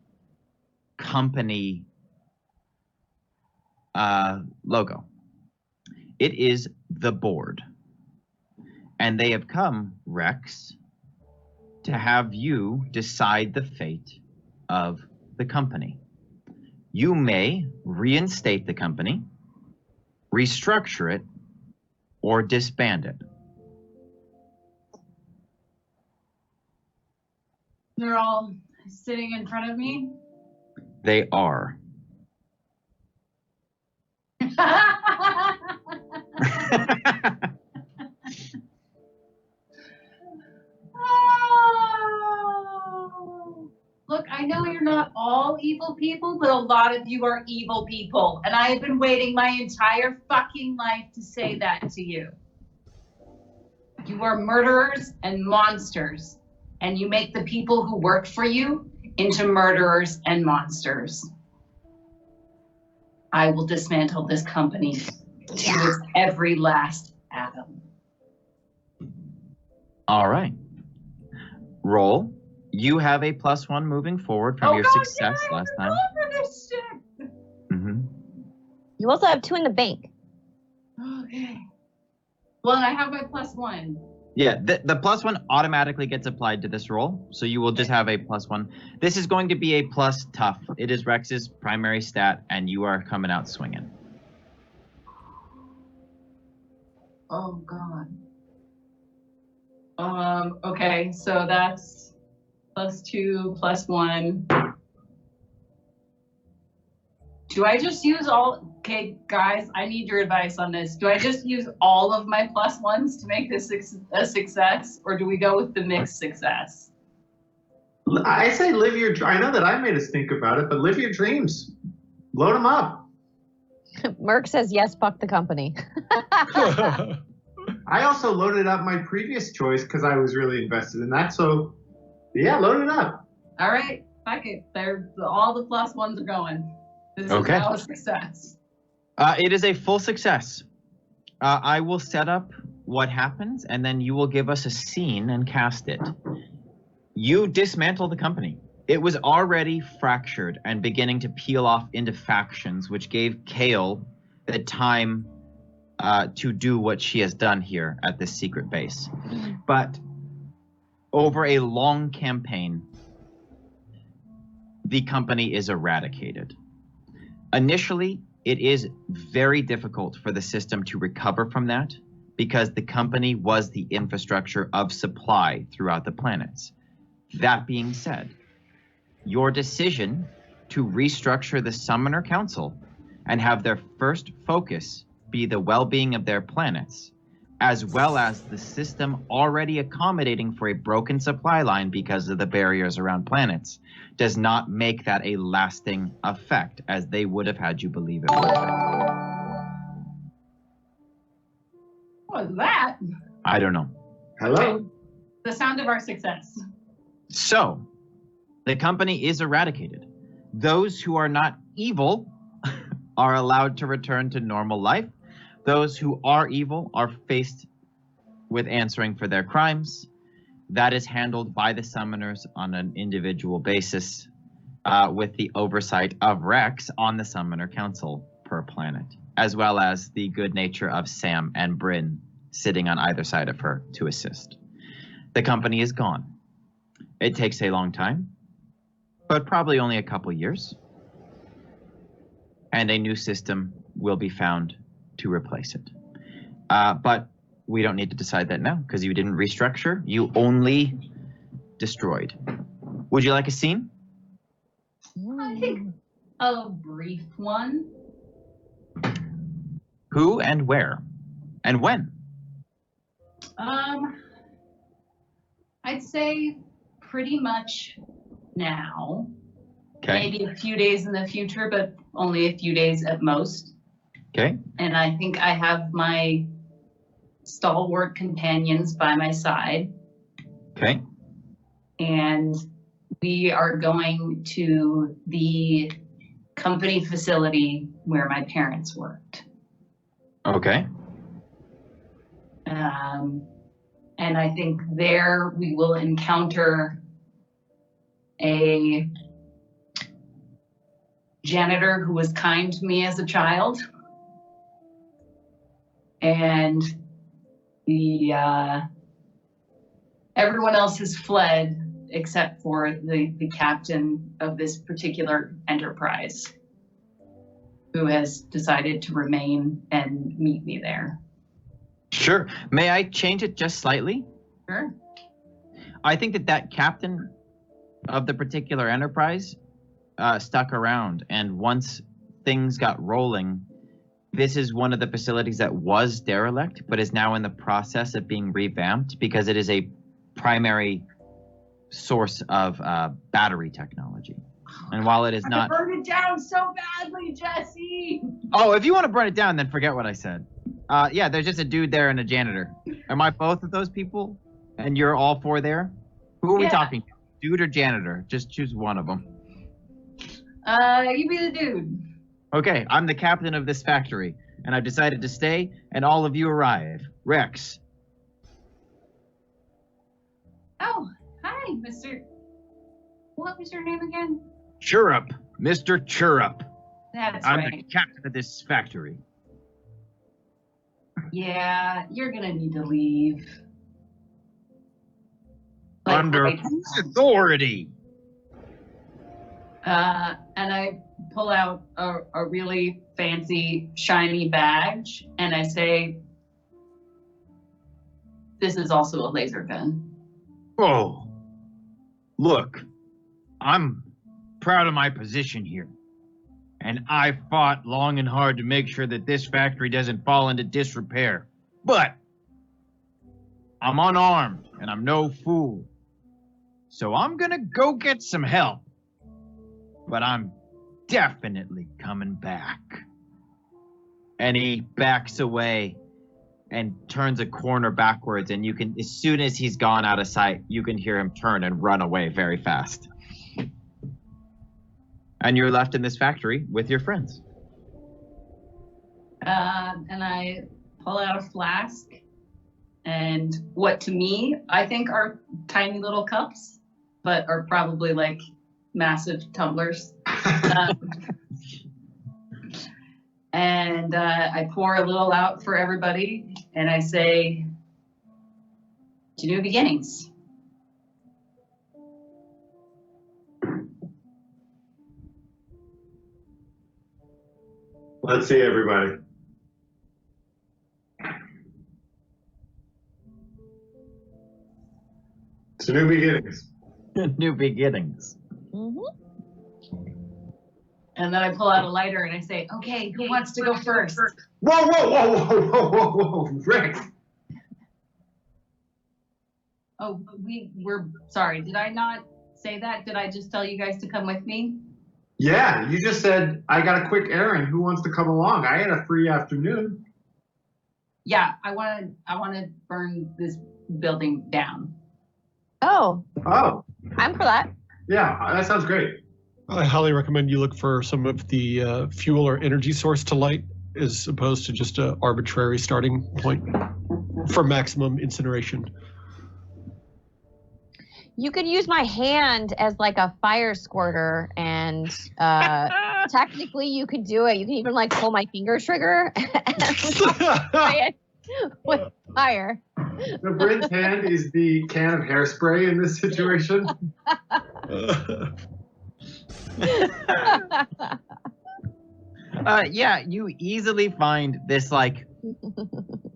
company logo. It is the board. And they have come, Rex, to have you decide the fate of the company. You may reinstate the company, restructure it, or disband it. They're all sitting in front of me. They are. Oh. Look, I know you're not all evil people, but a lot of you are evil people. And I have been waiting my entire fucking life to say that to you. You are murderers and monsters. And you make the people who work for you into murderers and monsters. I will dismantle this company to its every last atom. All right. Roll. You have a +1 moving forward from your success last time. Mm-hmm. You also have 2 in the bank. Okay. Well, I have my +1. Yeah, the +1 automatically gets applied to this roll, so you will just have a +1. This is going to be a plus tough. It is Rex's primary stat, and you are coming out swinging. Oh God. Okay, so that's +2, +1. Do I just use all? Okay, guys, I need your advice on this. Do I just use all of my +1s to make this a success, or do we go with the mixed success? I say live your. I know that I made us think about it, but live your dreams. Load them up. Merc says yes, fuck the company. I also loaded up my previous choice because I was really invested in that. So, yeah, load it up. All right, fuck it. All the +1s are going. This Okay. is now a success. It is a full success. I will set up what happens, and then you will give us a scene and cast it. You dismantle the company. It was already fractured and beginning to peel off into factions, which gave Kale the time to do what she has done here at this secret base. But over a long campaign, the company is eradicated. Initially, it is very difficult for the system to recover from that because the company was the infrastructure of supply throughout the planets. That being said, your decision to restructure the Summoner Council and have their first focus be the well-being of their planets, as well as the system already accommodating for a broken supply line because of the barriers around planets, does not make that a lasting effect as they would have had you believe it would. What was that? I don't know. Hello. The sound of our success. So, the company is eradicated. Those who are not evil are allowed to return to normal life. Those who are evil are faced with answering for their crimes. That is handled by the summoners on an individual basis with the oversight of Rex on the Summoner Council per planet, as well as the good nature of Sam and Bryn sitting on either side of her to assist. The company is gone. It takes a long time, but probably only a couple years. And a new system will be found to replace it. But we don't need to decide that now because you didn't restructure. You only destroyed. Would you like a scene? I think a brief one. Who and where? And when? I'd say pretty much now. Okay. Maybe a few days in the future, but only a few days at most. Okay. And I think I have my stalwart companions by my side. Okay. And we are going to the company facility where my parents worked. Okay. And I think there we will encounter a janitor who was kind to me as a child. And everyone else has fled except for the captain of this particular enterprise, who has decided to remain and meet me there. Sure. May I change it just slightly? Sure. I think that captain of the particular enterprise stuck around, and once things got rolling, this is one of the facilities that was derelict, but is now in the process of being revamped because it is a primary source of battery technology. And while it is not... I burned it down so badly, Jesse! Oh, if you want to burn it down, then forget what I said. Yeah, there's just a dude there and a janitor. Am I both of those people? And you're all four there? Who are we talking to? Dude or janitor? Just choose one of them. You be the dude. Okay, I'm the captain of this factory, and I've decided to stay, and all of you arrive. Rex. Oh, hi, Mr. What was your name again? Chirrup. Mr. Chirrup. That's I'm right. the captain of this factory. Yeah, you're gonna need to leave. Like, Under right. whose authority? And I pull out a really fancy, shiny badge, and I say, "This is also a laser gun." Oh, look, I'm proud of my position here. And I fought long and hard to make sure that this factory doesn't fall into disrepair. But I'm unarmed and I'm no fool. So I'm gonna go get some help. But I'm definitely coming back. And he backs away and turns a corner backwards, and you can, as soon as he's gone out of sight, you can hear him turn and run away very fast. And you're left in this factory with your friends. And I pull out a flask and what to me I think are tiny little cups, but are probably like massive tumblers. And I pour a little out for everybody, and I say, "To new beginnings." Let's see, everybody. To new beginnings. New beginnings. Mm-hmm. And then I pull out a lighter and I say, "Okay, who wants to go first?" Whoa, whoa, whoa, whoa, whoa, whoa, whoa, Rex. Oh, we're sorry. Did I not say that? Did I just tell you guys to come with me? Yeah, you just said, I got a quick errand. Who wants to come along? I had a free afternoon. Yeah, I want to burn this building down. Oh, Oh, I'm for that. yeah, that sounds great. I highly recommend you look for some of the fuel or energy source to light, as opposed to just an arbitrary starting point for maximum incineration. You could use my hand as like a fire squirter, and technically you could do it. You can even like pull my finger trigger and spray it with fire. The Bryn's hand is the can of hairspray in this situation. Yeah, you easily find this like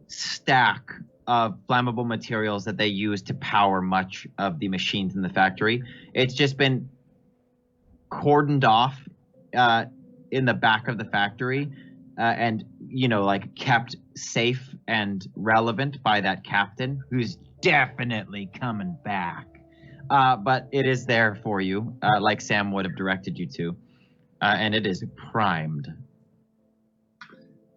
stack of flammable materials that they use to power much of the machines in the factory. It's just been cordoned off in the back of the factory and, you know, like kept safe and relevant by that captain who's definitely coming back. But it is there for you, like Sam would have directed you to, and it is primed.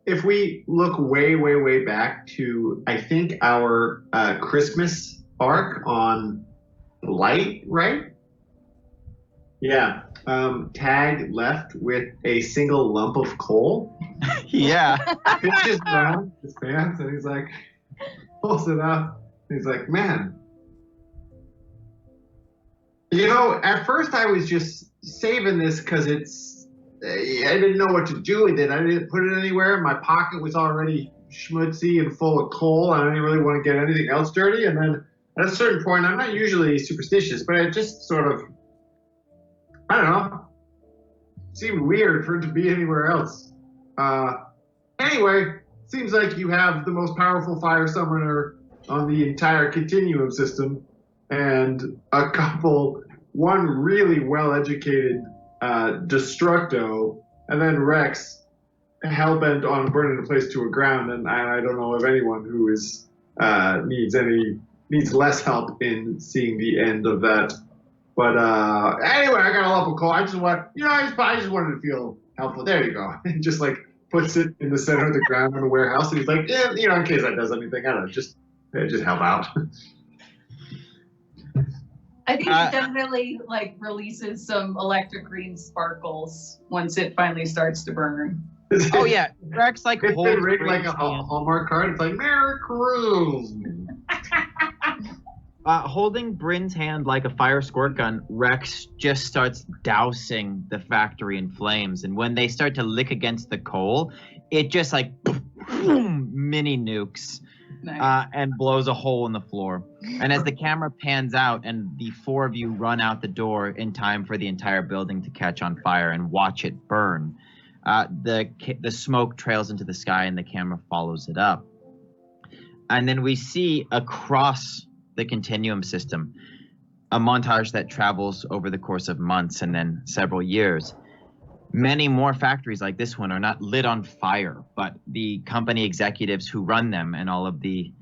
If we look way, way, way back to, I think, our Christmas arc on Light, right? Yeah. Tag left with a single lump of coal. Yeah. Pitches down his pants, and he's like, pulls it up. He's like, man. You know, at first I was just saving this because I didn't know what to do with it. I didn't put it anywhere. My pocket was already schmutzy and full of coal. And I didn't really want to get anything else dirty. And then at a certain point, I'm not usually superstitious, but it just sort of, I don't know, seemed weird for it to be anywhere else. Anyway, seems like you have the most powerful fire summoner on the entire continuum system, and one really well-educated Destructo, and then Rex, hellbent on burning the place to a ground, and I don't know of anyone who is needs less help in seeing the end of that. But anyway, I got a lump of coal. I just wanted to feel helpful. There you go. And just like puts it in the center of the ground in the warehouse, and he's like, yeah, you know, in case that does anything, I don't know, just help out. I think it definitely like releases some electric green sparkles once it finally starts to burn. Oh yeah, Rex like It's holds been rigged like Bryn's a hand. Hallmark card. It's like Merry Christmas. Holding Bryn's hand like a fire squirt gun, Rex just starts dousing the factory in flames. And when they start to lick against the coal, it just like boom, mini nukes. Nice. and blows a hole in the floor. And as the camera pans out and the four of you run out the door in time for the entire building to catch on fire and watch it burn, the smoke trails into the sky and the camera follows it up. And then we see across the continuum system a montage that travels over the course of months and then several years. Many more factories like this one are not lit on fire, but the company executives who run them and all of the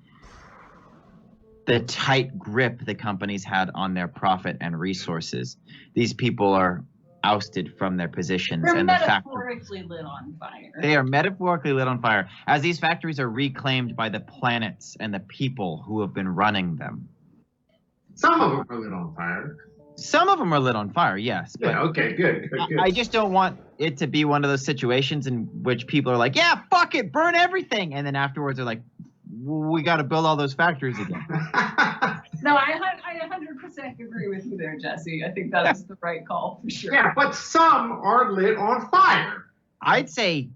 tight grip the companies had on their profit and resources, these people are ousted from their positions. They're and metaphorically lit on fire. They are metaphorically lit on fire as these factories are reclaimed by the planets and the people who have been running them. Some of them are lit on fire. Some of them are lit on fire, yes. But Yeah, okay, good. I just don't want it to be one of those situations in which people are like, yeah, fuck it, burn everything. And then afterwards they're like, we got to build all those factories again. No, I 100% agree with you there, Jesse. I think that's the right call for sure. Yeah, but some are lit on fire. I'd say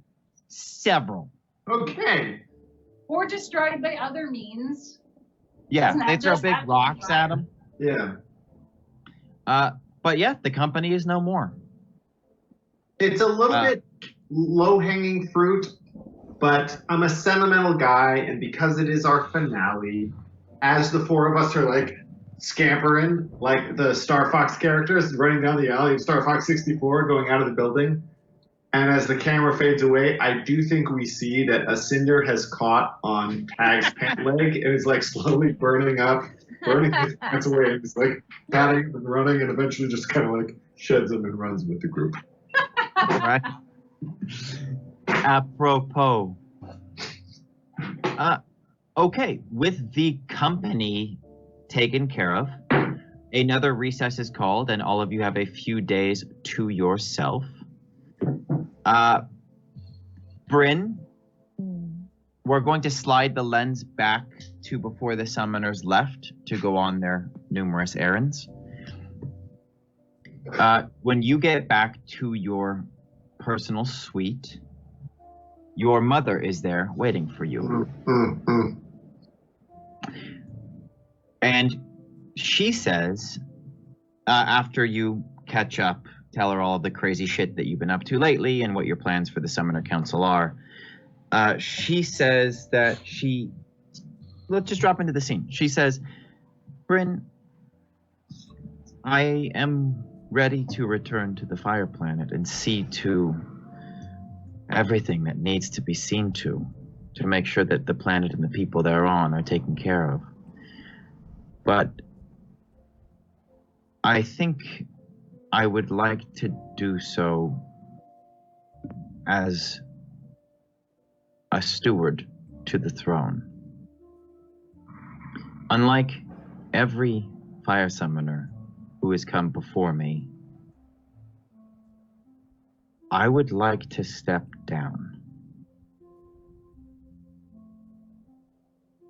several. Okay. Or destroyed by other means. Yeah, Doesn't they that throw just big have to be rocks at fire? them. Yeah. But yeah, the company is no more. It's a little bit low-hanging fruit, but I'm a sentimental guy, and because it is our finale, as the four of us are like scampering, like the Star Fox characters running down the alley of Star Fox 64 going out of the building, and as the camera fades away, I do think we see that a cinder has caught on Tag's pant leg and is like slowly burning his pants away, and he's like patting and running, and eventually just kind of like sheds them and runs with the group. Right? Apropos. Okay, with the company taken care of, another recess is called, and all of you have a few days to yourself. Bryn, we're going to slide the lens back to before the summoners left to go on their numerous errands. When you get back to your personal suite, your mother is there waiting for you. And she says, after you catch up, tell her all of the crazy shit that you've been up to lately and what your plans for the Summoner Council are. She says that let's just drop into the scene. She says, Bryn, I am ready to return to the Fire Planet and see to everything that needs to be seen to make sure that the planet and the people thereon are taken care of. But I think I would like to do so as a steward to the throne. Unlike every fire summoner who has come before me, I would like to step down.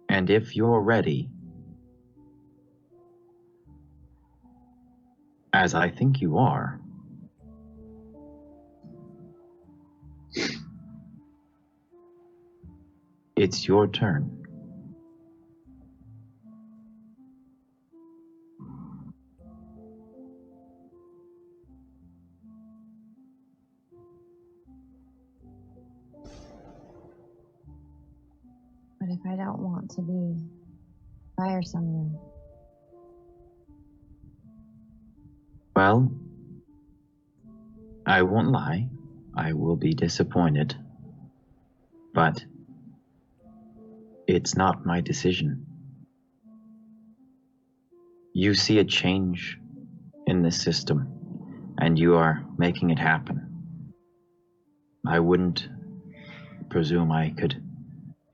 And if you're ready, as I think you are, it's your turn. But if I don't want to be fire summoner? Well, I won't lie. I will be disappointed. But it's not my decision. You see a change in this system, and you are making it happen. I wouldn't presume I could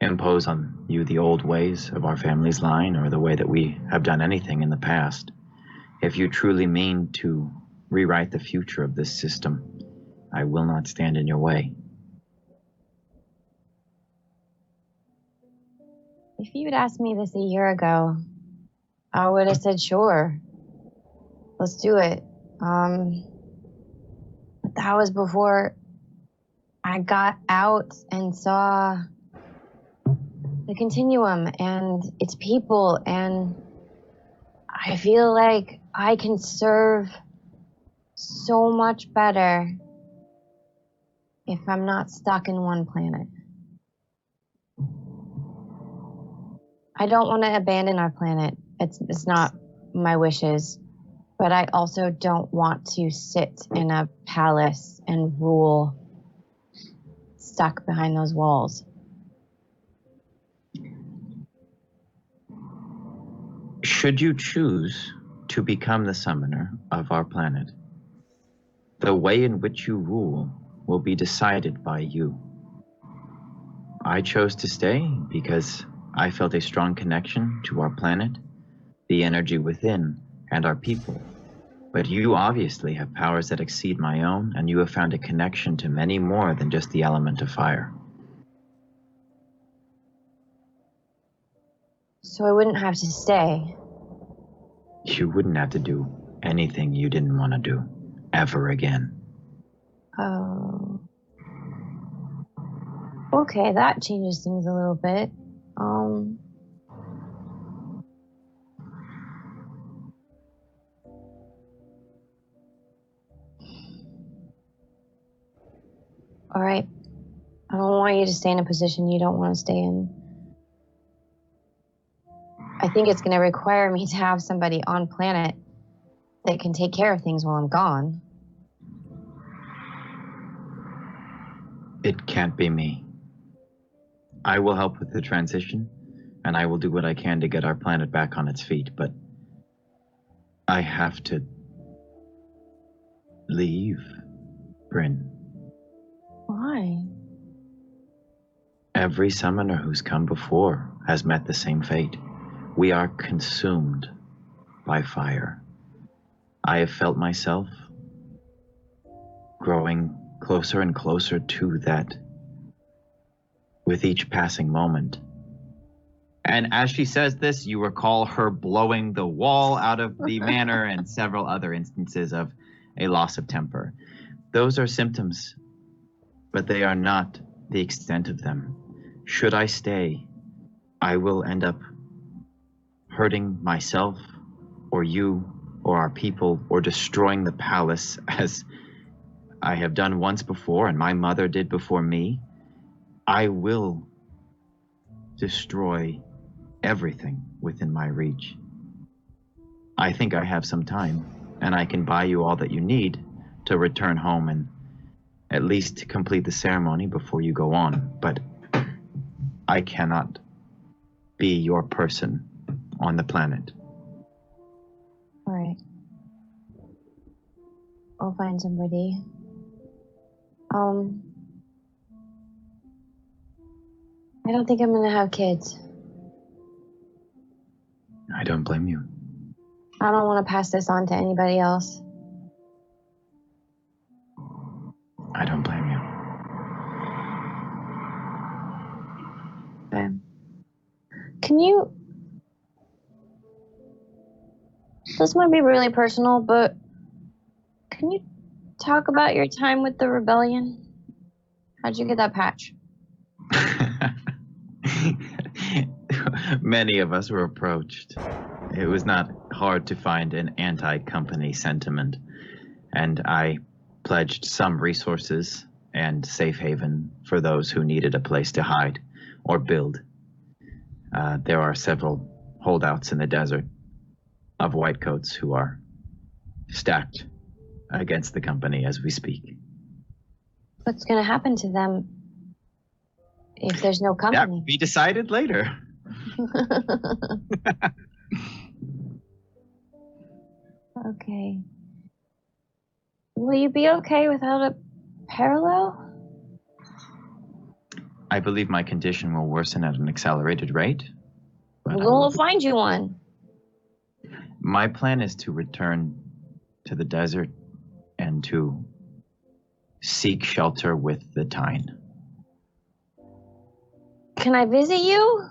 impose on you the old ways of our family's line or the way that we have done anything in the past. If you truly mean to rewrite the future of this system, I will not stand in your way. If you'd asked me this a year ago, I would have said, sure, let's do it. But that was before I got out and saw the continuum and its people, and I feel like I can serve so much better if I'm not stuck in one planet. I don't want to abandon our planet. It's not my wishes, but I also don't want to sit in a palace and rule stuck behind those walls. Should you choose to become the summoner of our planet, the way in which you rule will be decided by you. I chose to stay because I felt a strong connection to our planet, the energy within, and our people. But you obviously have powers that exceed my own, and you have found a connection to many more than just the element of fire. So I wouldn't have to stay. You wouldn't have to do anything you didn't want to do, ever again. Oh. Okay, that changes things a little bit. All right. I don't want you to stay in a position you don't want to stay in. I think it's going to require me to have somebody on planet that can take care of things while I'm gone. It can't be me. I will help with the transition, and I will do what I can to get our planet back on its feet, but I have to leave, Bryn. Why? Every summoner who's come before has met the same fate. We are consumed by fire. I have felt myself growing closer and closer to that with each passing moment. And as she says this, you recall her blowing the wall out of the manor and several other instances of a loss of temper. Those are symptoms, but they are not the extent of them. Should I stay, I will end up hurting myself or you or our people or destroying the palace as I have done once before and my mother did before me. I will destroy everything within my reach. I think I have some time, and I can buy you all that you need to return home and at least complete the ceremony before you go on, but I cannot be your person on the planet. All right. I'll find somebody. I don't think I'm gonna have kids. I don't blame you. I don't want to pass this on to anybody else. I don't blame you. Okay. Can you... This might be really personal, but can you talk about your time with the rebellion? How'd you get that patch? Many of us were approached. It was not hard to find an anti-company sentiment, and I pledged some resources and safe haven for those who needed a place to hide or build. There are several holdouts in the desert of whitecoats who are stacked against the company as we speak. What's going to happen to them if there's no That company? will be decided later. Okay. Will you be okay without a parallel? I believe my condition will worsen at an accelerated rate. But We'll find you one. my plan is to return to the desert and to seek shelter with the Tyne. Can I visit you?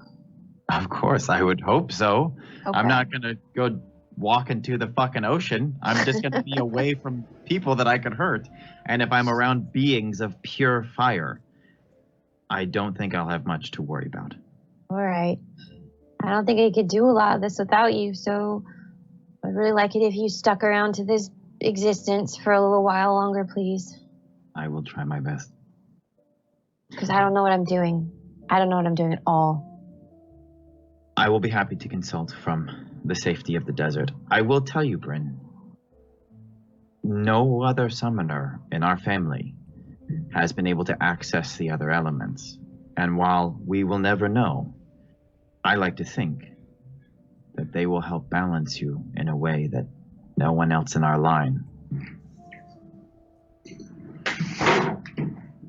Of course, I would hope so. Okay. I'm not going to go walk into the fucking ocean. I'm just going to be away from people that I could hurt. And if I'm around beings of pure fire, I don't think I'll have much to worry about. All right. I don't think I could do a lot of this without you, so I'd really like it if you stuck around to this existence for a little while longer, please. I will try my best. Because I don't know what I'm doing. I don't know what I'm doing at all. I will be happy to consult from the safety of the desert. I will tell you, Bryn, no other summoner in our family has been able to access the other elements. And while we will never know, I like to think that they will help balance you in a way that no one else in our line.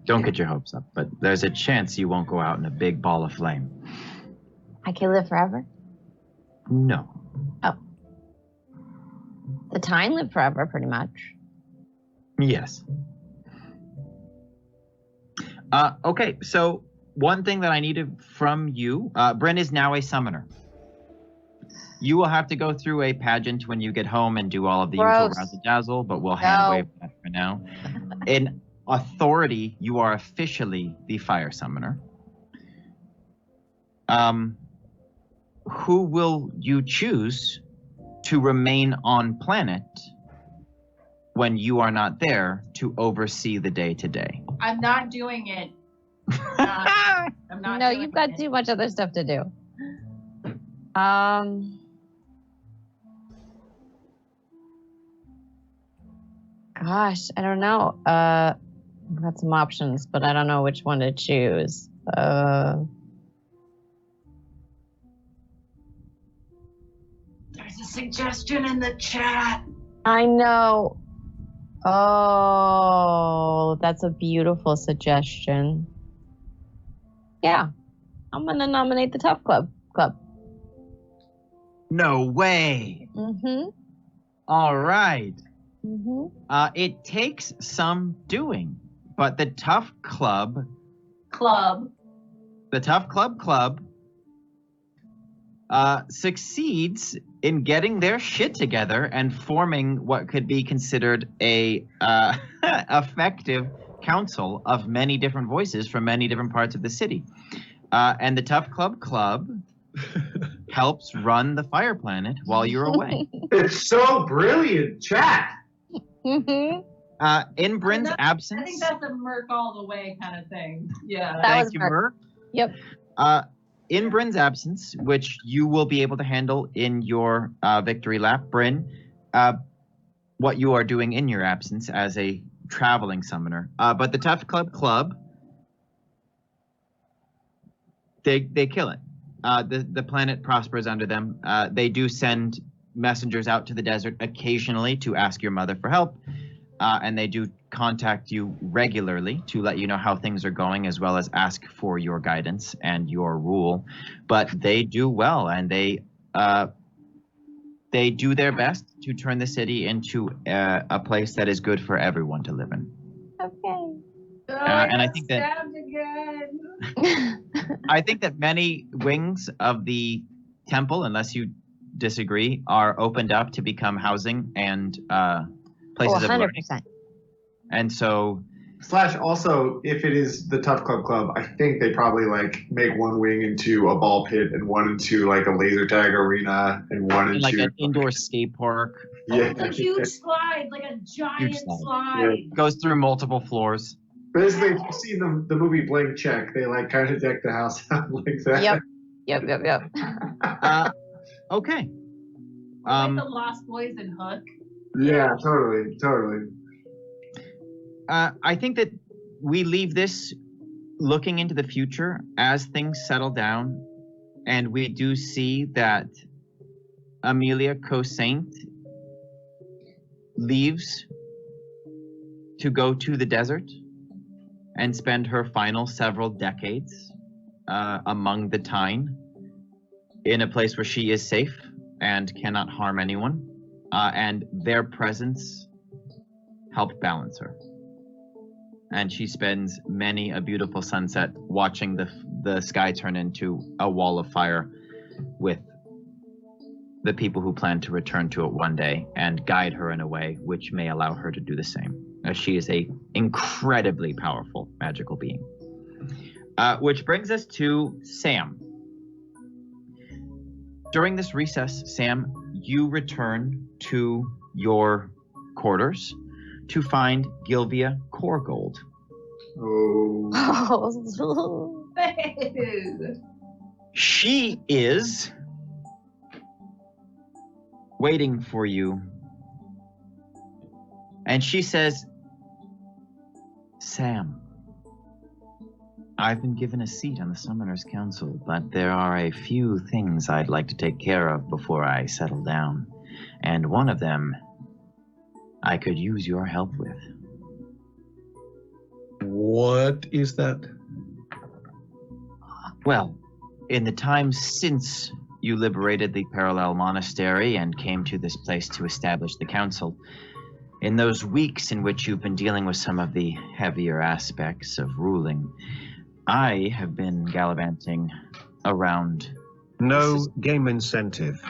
Don't get your hopes up, but there's a chance you won't go out in a big ball of flame. I can live forever? No. Oh. The Tyne lived forever, pretty much. Yes. Okay, so one thing that I needed from you, Bryn is now a summoner. You will have to go through a pageant when you get home and do all of the usual razzle-dazzle, but we'll hand wave that for now. In authority, you are officially the fire summoner. Who will you choose to remain on planet when you are not there to oversee the day-to-day? I'm not doing it. I'm not. No, doing you've got it. too much other stuff to do. Gosh, I don't know. I've got some options, but I don't know which one to choose. There's a suggestion in the chat. I know. Oh, that's a beautiful suggestion. Yeah, I'm gonna nominate the Tough Club. No way. Mm-hmm. All right. Mm-hmm. It takes some doing, but the Tough Club, succeeds in getting their shit together and forming what could be considered a effective council of many different voices from many different parts of the city. And the Tough Club helps run the Fire Planet while you're away. It's so brilliant, chat. In Bryn's absence. I think that's a Merc all the way kind of thing. Yeah. Thank you, Merc. Yep. In Bryn's absence, which you will be able to handle in your victory lap, Bryn, what you are doing in your absence as a traveling summoner. But the Tough Club, they kill it. The planet prospers under them. They do send messengers out to the desert occasionally to ask your mother for help. And they do contact you regularly to let you know how things are going, as well as ask for your guidance and your rule. But they do well, and they do their best to turn the city into a place that is good for everyone to live in. Okay. And I think that Stabbed again. I think that many wings of the temple, unless you disagree, are opened up to become housing and places of learning. 100%. And so / also, if it is the Tough Club, I think they probably like make one wing into a ball pit and one into like a laser tag arena and one into like an indoor skate park. Yeah. A huge slide, like a giant slide. Goes through multiple floors. But as they've seen the movie Blank Check, they like kind of deck the house out like that. Yep. Okay. Like the Lost Boys and Hook. Yeah, totally. I think that we leave this looking into the future as things settle down, and we do see that Amelia Cossaint leaves to go to the desert and spend her final several decades among the Tyne in a place where she is safe and cannot harm anyone, and their presence helped balance her. And she spends many a beautiful sunset watching the sky turn into a wall of fire with the people who plan to return to it one day and guide her in a way which may allow her to do the same, as she is a incredibly powerful magical being. Which brings us to Sam. During this recess, Sam, you return to your quarters to find Gilvia Corgold. Oh. She is waiting for you. And she says, Sam, I've been given a seat on the Summoners Council, but there are a few things I'd like to take care of before I settle down. And one of them I could use your help with. What is that? Well, in the time since you liberated the Parallel Monastery and came to this place to establish the council, in those weeks in which you've been dealing with some of the heavier aspects of ruling, I have been gallivanting around. No game incentive.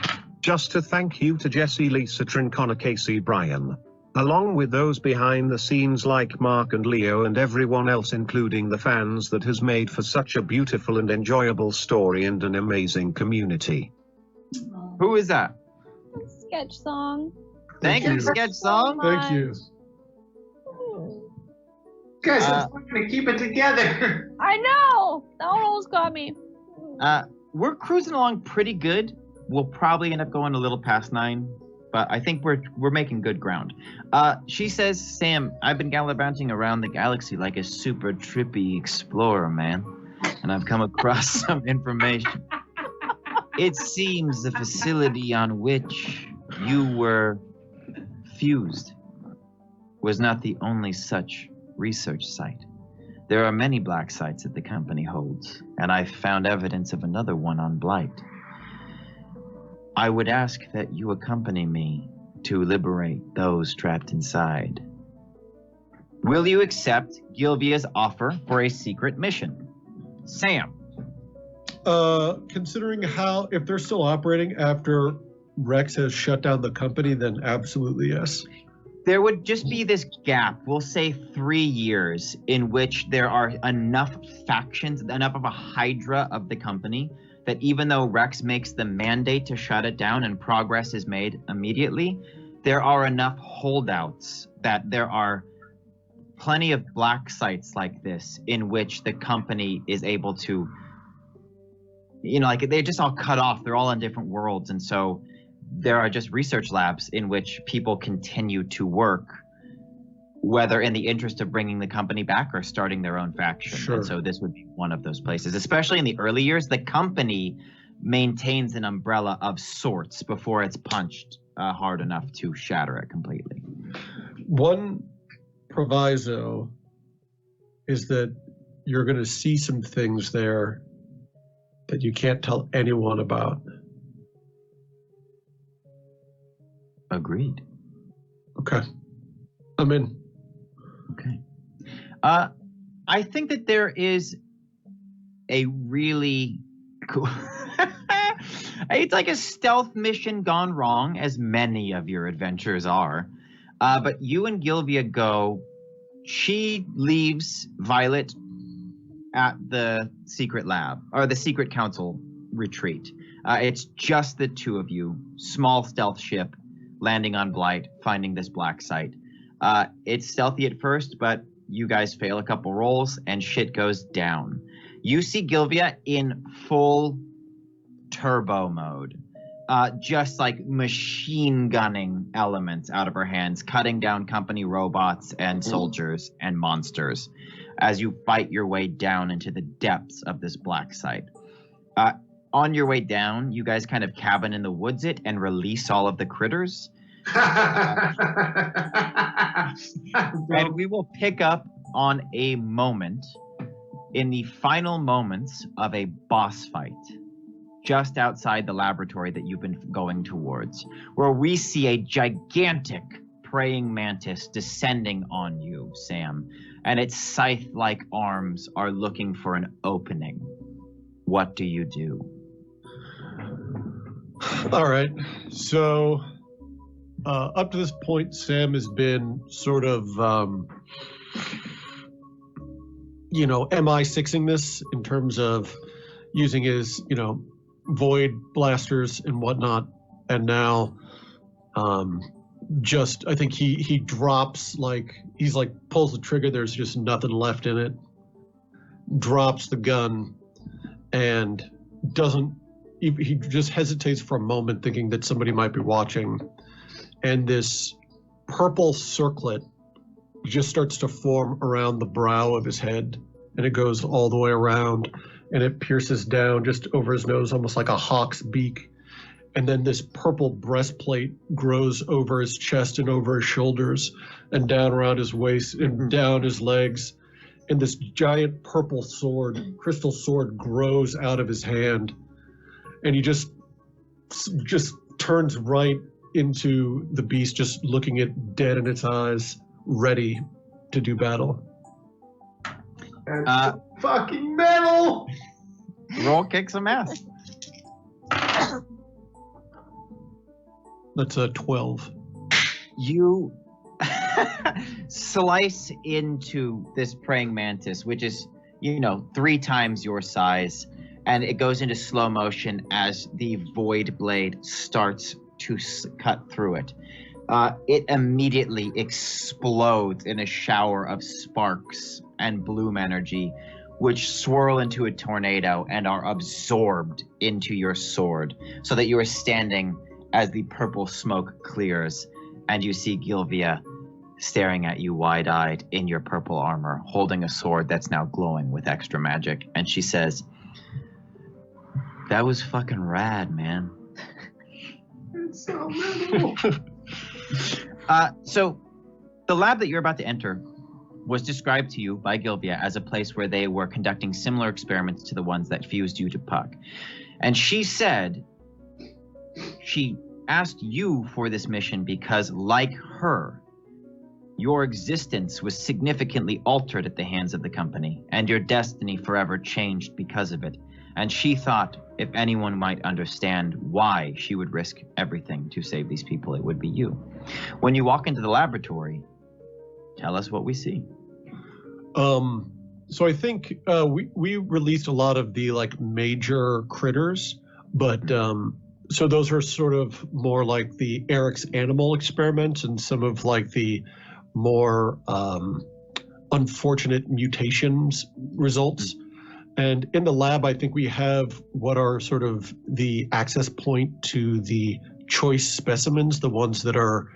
Just a thank you to Jesse, Lisa, Trincona, Casey, Brian. Along with those behind the scenes like Mark and Leo and everyone else, including the fans, that has made for such a beautiful and enjoyable story and an amazing community. Who is that? Sketch song. Thank you, Sketch Song. Thank you. Guys, I'm going to keep it together. I know. That one almost got me. We're cruising along pretty good. We'll probably end up going a little past 9, but I think we're making good ground. She says, Sam, I've been gallivanting around the galaxy like a super trippy explorer, man, and I've come across some information. It seems the facility on which you were fused was not the only such research site. There are many black sites that the company holds, and I found evidence of another one on Blight. I would ask that you accompany me to liberate those trapped inside. Will you accept Gilvia's offer for a secret mission? Sam. Considering if they're still operating after Rex has shut down the company, then absolutely yes. There would just be this gap, we'll say 3 years, in which there are enough factions, enough of a hydra of the company, that even though Rex makes the mandate to shut it down and progress is made immediately, there are enough holdouts that there are plenty of black sites like this in which the company is able to, like they're just all cut off. They're all in different worlds. And so there are just research labs in which people continue to work, whether in the interest of bringing the company back or starting their own faction. Sure. And so this would be one of those places. Especially in the early years, the company maintains an umbrella of sorts before it's punched hard enough to shatter it completely. One proviso is that you're going to see some things there that you can't tell anyone about. Agreed. Okay. I'm in. Okay. I think that there is a really cool... It's like a stealth mission gone wrong, as many of your adventures are. But you and Gilvia go. She leaves Violet at the secret lab, or the secret council retreat. It's just the two of you. Small stealth ship, landing on Blight, finding this black site. It's stealthy at first, but you guys fail a couple rolls, and shit goes down. You see Gilvia in full turbo mode, just like machine gunning elements out of her hands, cutting down company robots and soldiers and monsters as you fight your way down into the depths of this black site. On your way down, you guys kind of cabin in the woods it and release all of the critters. And we will pick up on a moment in the final moments of a boss fight just outside the laboratory that you've been going towards, where we see a gigantic praying mantis descending on you, Sam, and its scythe-like arms are looking for an opening. What do you do? All right. So up to this point, Sam has been sort of, MI6ing this in terms of using his, void blasters and whatnot, and now just I think he drops, like he's like pulls the trigger, there's just nothing left in it, drops the gun, and he just hesitates for a moment, thinking that somebody might be watching, and this purple circlet just starts to form around the brow of his head, and it goes all the way around, and it pierces down just over his nose, almost like a hawk's beak. And then this purple breastplate grows over his chest and over his shoulders and down around his waist and down his legs. And this giant purple sword, crystal sword, grows out of his hand. And he just turns right into the beast, just looking it dead in its eyes, ready to do battle. That's fucking metal! Roll kick some ass. That's a 12. You slice into this praying mantis, which is, 3 times your size, and it goes into slow motion as the void blade starts to cut through it. It immediately explodes in a shower of sparks and bloom energy, which swirl into a tornado and are absorbed into your sword, so that you are standing as the purple smoke clears, and you see Gilvia staring at you wide-eyed in your purple armor, holding a sword that's now glowing with extra magic. And she says, "That was fucking rad, man." It's so metal. So the lab that you're about to enter was described to you by Gilvia as a place where they were conducting similar experiments to the ones that fused you to Puck. And she said she asked you for this mission because, like her, your existence was significantly altered at the hands of the company, and your destiny forever changed because of it. And she thought if anyone might understand why she would risk everything to save these people, it would be you. When you walk into the laboratory, tell us what we see. So I think we released a lot of the major critters, but so those are sort of more like the Eric's animal experiments and some of the more unfortunate mutations results. And in the lab, I think we have what are sort of the access point to the choice specimens, the ones that are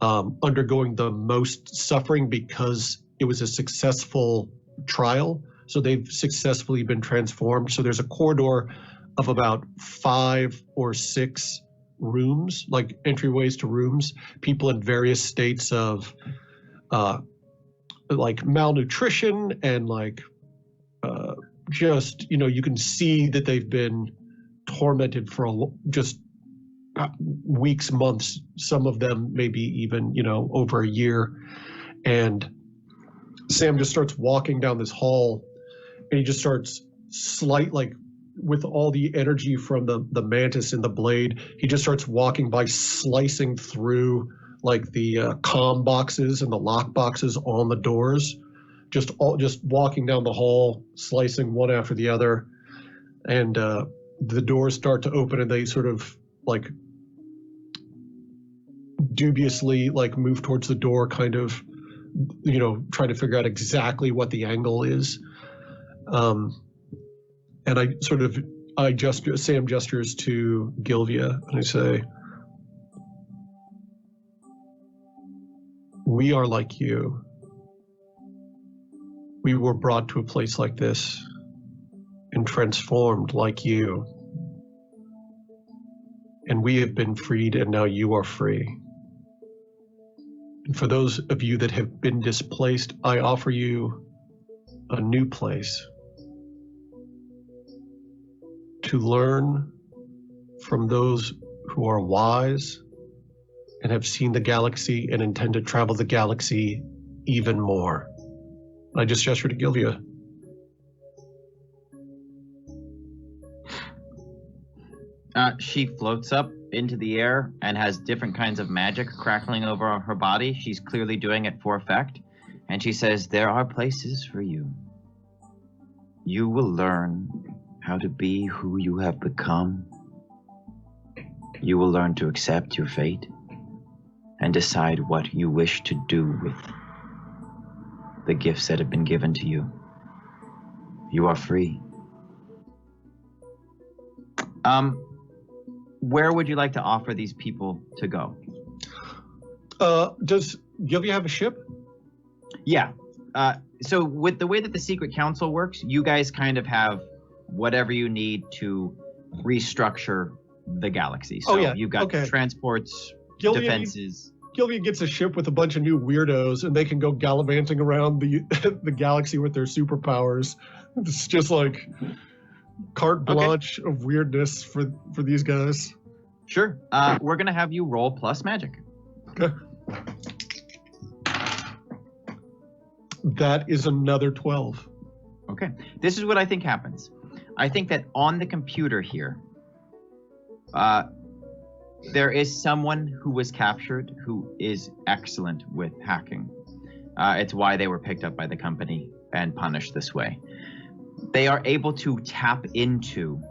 undergoing the most suffering because it was a successful trial. So they've successfully been transformed. So there's a corridor of about 5 or 6 rooms, like entryways to rooms, people in various states of malnutrition and just, you can see that they've been tormented for just weeks, months, some of them maybe even, over a year. And Sam just starts walking down this hall, and he just starts with all the energy from the mantis and the blade, he just starts walking by, slicing through the comm boxes and the lock boxes on the doors, just walking down the hall, slicing one after the other. And the doors start to open, and they sort of dubiously move towards the door, kind of, trying to figure out exactly what the angle is. And Sam gestures to Gilvia, and I say, "We are like you. We were brought to a place like this and transformed like you. And we have been freed, and now you are free. And for those of you that have been displaced, I offer you a new place to learn from those who are wise and have seen the galaxy and intend to travel the galaxy even more." I just gestured to Gilvia. She floats up into the air and has different kinds of magic crackling over her body. She's clearly doing it for effect. And she says, "There are places for you. You will learn how to be who you have become, you will learn to accept your fate and decide what you wish to do with the gifts that have been given to you. You are free. Where would you like to offer these people to go? Does Gilvia have a ship? Yeah. So with the way that the Secret Council works, you guys kind of have whatever you need to restructure the galaxy. So you've got transports, defenses. Gilvia gets a ship with a bunch of new weirdos, and they can go gallivanting around the the galaxy with their superpowers. It's just like carte blanche of weirdness for these guys. Sure. We're going to have you roll plus magic. Okay. That is another 12. Okay. This is what I think happens. I think that on the computer here, there is someone who was captured who is excellent with hacking. It's why they were picked up by the company and punished this way. They are able to tap into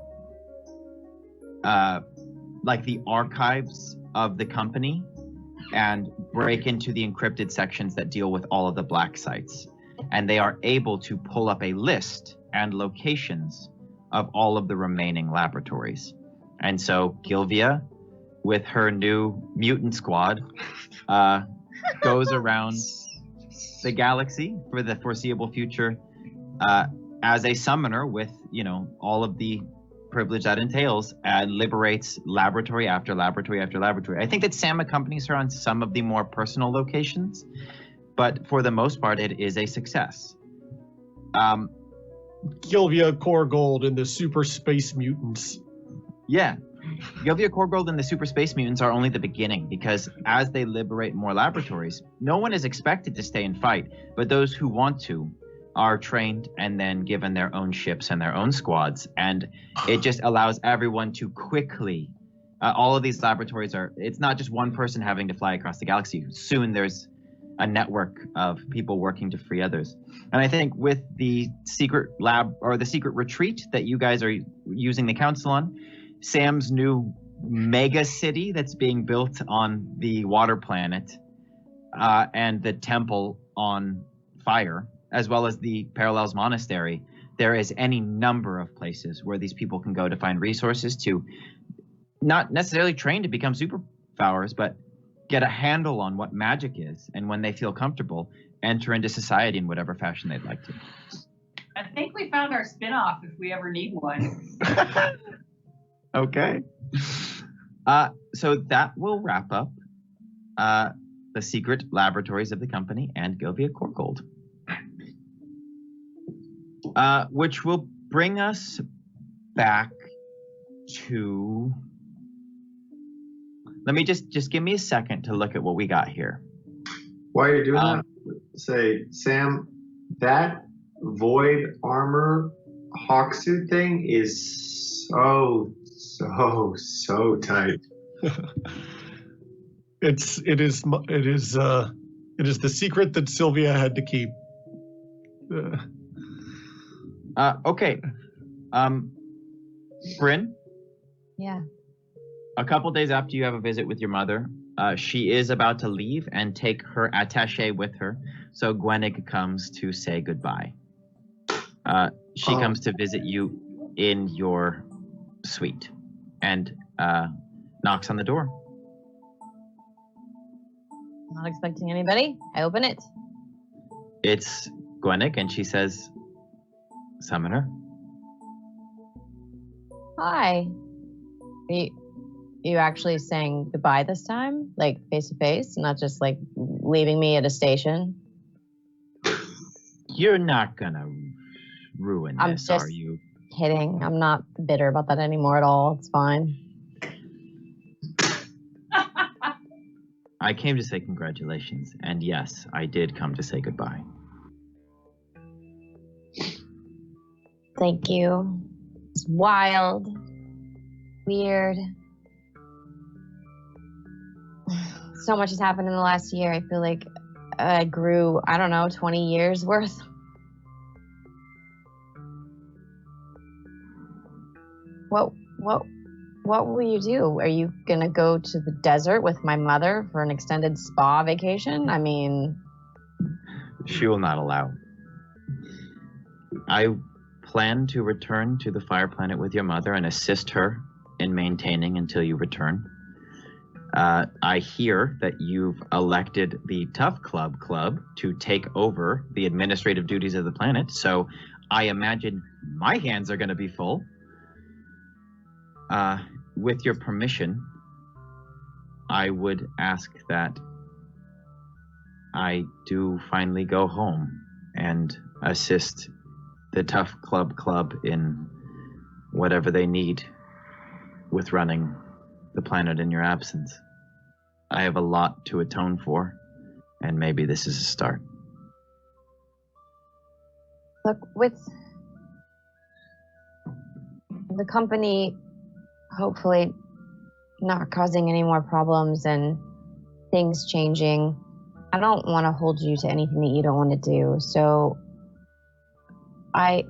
like the archives of the company and break into the encrypted sections that deal with all of the black sites. And they are able to pull up a list and locations of all of the remaining laboratories. And so Gilvia, with her new mutant squad, goes around the galaxy for the foreseeable future as a summoner with, all of the privilege that entails, and liberates laboratory after laboratory after laboratory. I think that Sam accompanies her on some of the more personal locations, but for the most part, it is a success. Gilvia Korgold and the Super Space Mutants. Yeah. Gilvia Korgold and the Super Space Mutants are only the beginning, because as they liberate more laboratories, no one is expected to stay and fight, but those who want to are trained and then given their own ships and their own squads, and it just allows everyone to quickly, all of these laboratories it's not just one person having to fly across the galaxy. Soon there's a network of people working to free others. And I think with the secret lab, or the secret retreat that you guys are using the council on, Sam's new mega city that's being built on the water planet, and the temple on fire, as well as the Parallels Monastery, there is any number of places where these people can go to find resources to not necessarily train to become superpowers, but get a handle on what magic is, and when they feel comfortable, enter into society in whatever fashion they'd like to. I think we found our spin-off if we ever need one. Okay. So that will wrap up the secret laboratories of the company and Gilvia Korgold. Which will bring us back to... Let me just give me a second to look at what we got here. While you're doing that, say, Sam, that void armor hawksuit thing is so tight. It is the secret that Sylvia had to keep. Okay. Bryn? Yeah. A couple days after you have a visit with your mother, she is about to leave and take her attaché with her. So Gwennig comes to say goodbye. She comes to visit you in your suite and knocks on the door. Not expecting anybody. I open it. It's Gwennig, and she says, "Summoner." Hi. You actually saying goodbye this time? Like face to face, not just like leaving me at a station? You're not gonna ruin I'm this, just are you? Kidding. I'm not bitter about that anymore at all. It's fine. I came to say congratulations, and yes, I did come to say goodbye. Thank you. It's wild. Weird. So much has happened in the last year. I feel like I grew, 20 years worth. What will you do? Are you gonna go to the desert with my mother for an extended spa vacation? I mean, She will not allow. I plan to return to the Fire Planet with your mother and assist her in maintaining until you return. I hear that you've elected the Tough Club to take over the administrative duties of the planet, so I imagine my hands are going to be full. With your permission, I would ask that I do finally go home and assist the Tough Club in whatever they need with running the planet in your absence. I have a lot to atone for, and maybe this is a start. look, with the company hopefully not causing any more problems and things changing, I don't want to hold you to anything that you don't want to do. So I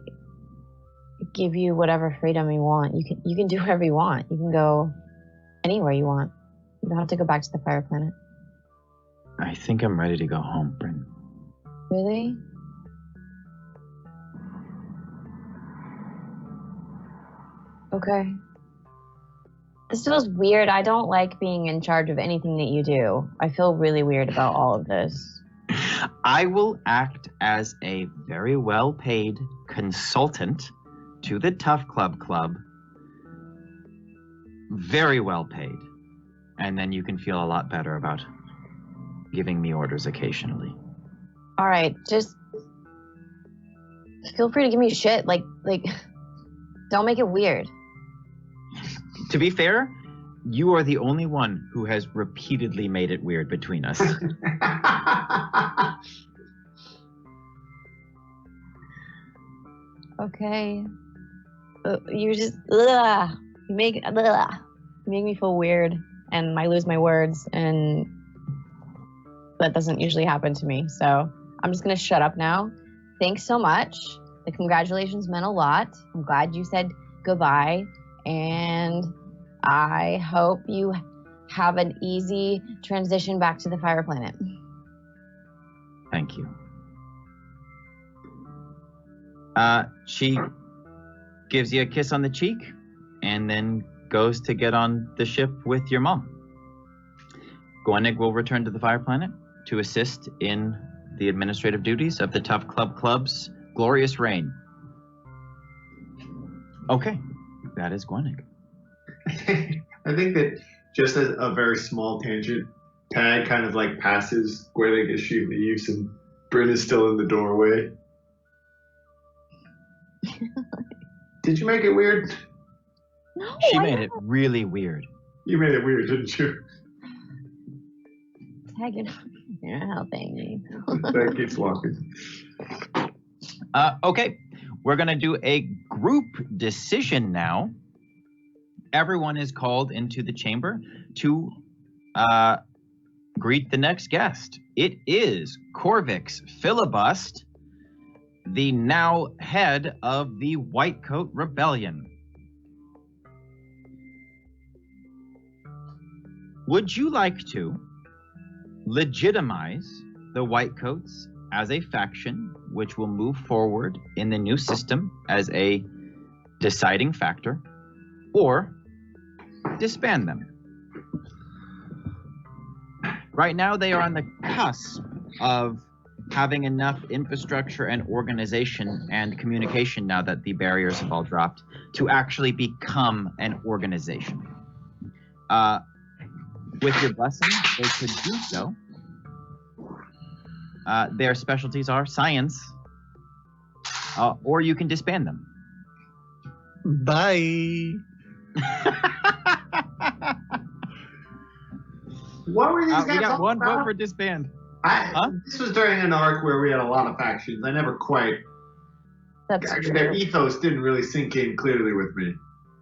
give you whatever freedom you want. You can do whatever you want. You can go anywhere you want. You don't have to go back to the Fire Planet. I think I'm ready to go home, Bryn. Really? Okay. This feels weird. I don't like being in charge of anything that you do. I feel really weird about all of this. I will act as a very well-paid consultant to the Tough Club. Very well paid. And then you can feel a lot better about giving me orders occasionally. All right, just feel free to give me shit. Like, don't make it weird. To be fair, you are the only one who has repeatedly made it weird between us. Okay. You just you make me feel weird, and I lose my words, and that doesn't usually happen to me. So I'm just gonna shut up now. Thanks so much. The congratulations meant a lot. I'm glad you said goodbye, and I hope you have an easy transition back to the Fire Planet. Thank you. She gives you a kiss on the cheek and then goes to get on the ship with your mom. Gwenig will return to the Fire Planet to assist in the administrative duties of the Tough Club's glorious reign. Okay, that is Gwenig. I think that just as a very small tangent, Tag kind of like passes Gwenig as she leaves, and Bryn is still in the doorway. Did you make it weird? No, She made it really weird. You made it weird, didn't you? Tag, you're not helping me. That keeps walking. Okay, we're going to do a group decision now. Everyone is called into the chamber to greet the next guest. It is Corvix Filibust, the now head of the Whitecoat Rebellion. Would you like to legitimize the Whitecoats as a faction which will move forward in the new system as a deciding factor, or disband them? Right now, they are on the cusp of having enough infrastructure and organization and communication, now that the barriers have all dropped, to actually become an organization. With your blessing, they could do so. Their specialties are science, or you can disband them. Bye. What were these guys We got all one about? vote for disband. This was during an arc where we had a lot of factions. I never quite. That's Their true. ethos didn't really sink in clearly with me.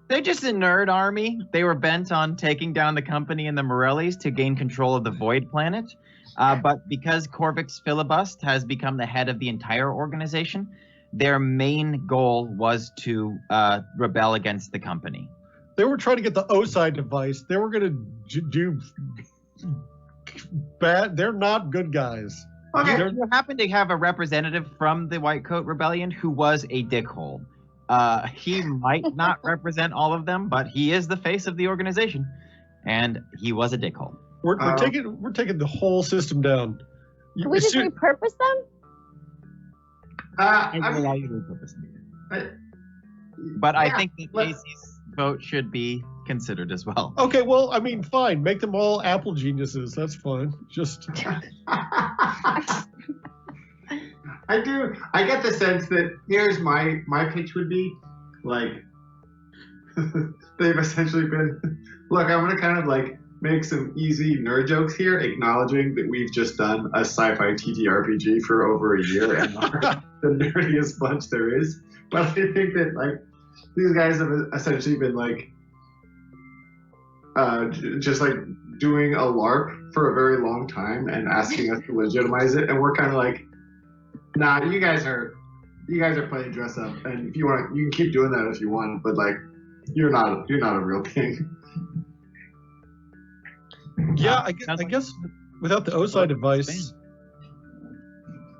They're just a nerd army. They were bent on taking down the company and the Morellis to gain control of the Void Planet. But because Corvix Filibust has become the head of the entire organization, their main goal was to rebel against the company. They were trying to get the OSI device. They were going to do bad. They're not good guys. Okay. You happen to have a representative from the White Coat Rebellion who was a dickhole. He might not represent all of them, but he is the face of the organization, and he was a dickhole. We're taking the whole system down. Can we just repurpose them? I think that Casey's vote should be considered as well. Okay, well, I mean, fine. Make them all Apple geniuses. That's fine. Just. I get the sense that here's my pitch would be like they've essentially been look, I'm gonna kind of like make some easy nerd jokes here, acknowledging that we've just done a sci-fi TTRPG for over a year and are the nerdiest bunch there is. But I think that like these guys have essentially been like just like doing a LARP for a very long time and asking us to legitimize it, and we're kind of like, nah, you guys are playing dress up, and if you want, you can keep doing that if you want, but like, you're not a real king. Yeah, I guess without the OSI device,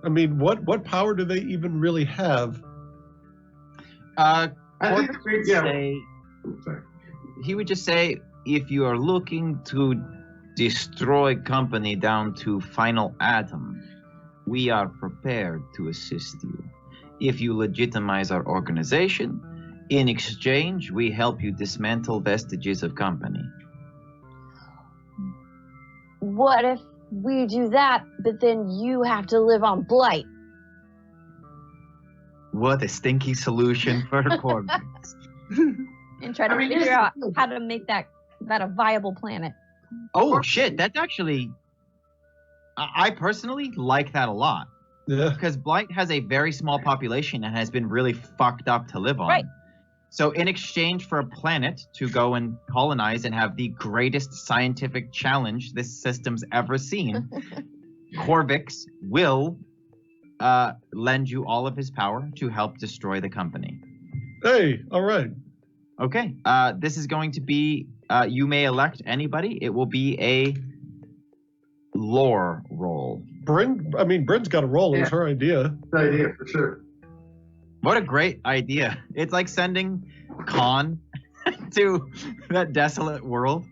I mean, what power do they even really have? I think he would just say, if you are looking to destroy company down to final atom, we are prepared to assist you. If you legitimize our organization, in exchange, we help you dismantle vestiges of company. What if we do that, but then you have to live on Blight? What a stinky solution for Corvix. And try to figure out how to make that a viable planet. Oh shit, that's actually, I personally like that a lot. Yeah. Because Blight has a very small population and has been really fucked up to live on. Right. So in exchange for a planet to go and colonize and have the greatest scientific challenge this system's ever seen, Corvix will lend you all of his power to help destroy the company. Hey, all right. Okay, this is going to be, you may elect anybody. It will be a lore roll. Bryn's got a roll. It was her idea. Good idea for sure. What a great idea. It's like sending Khan to that desolate world.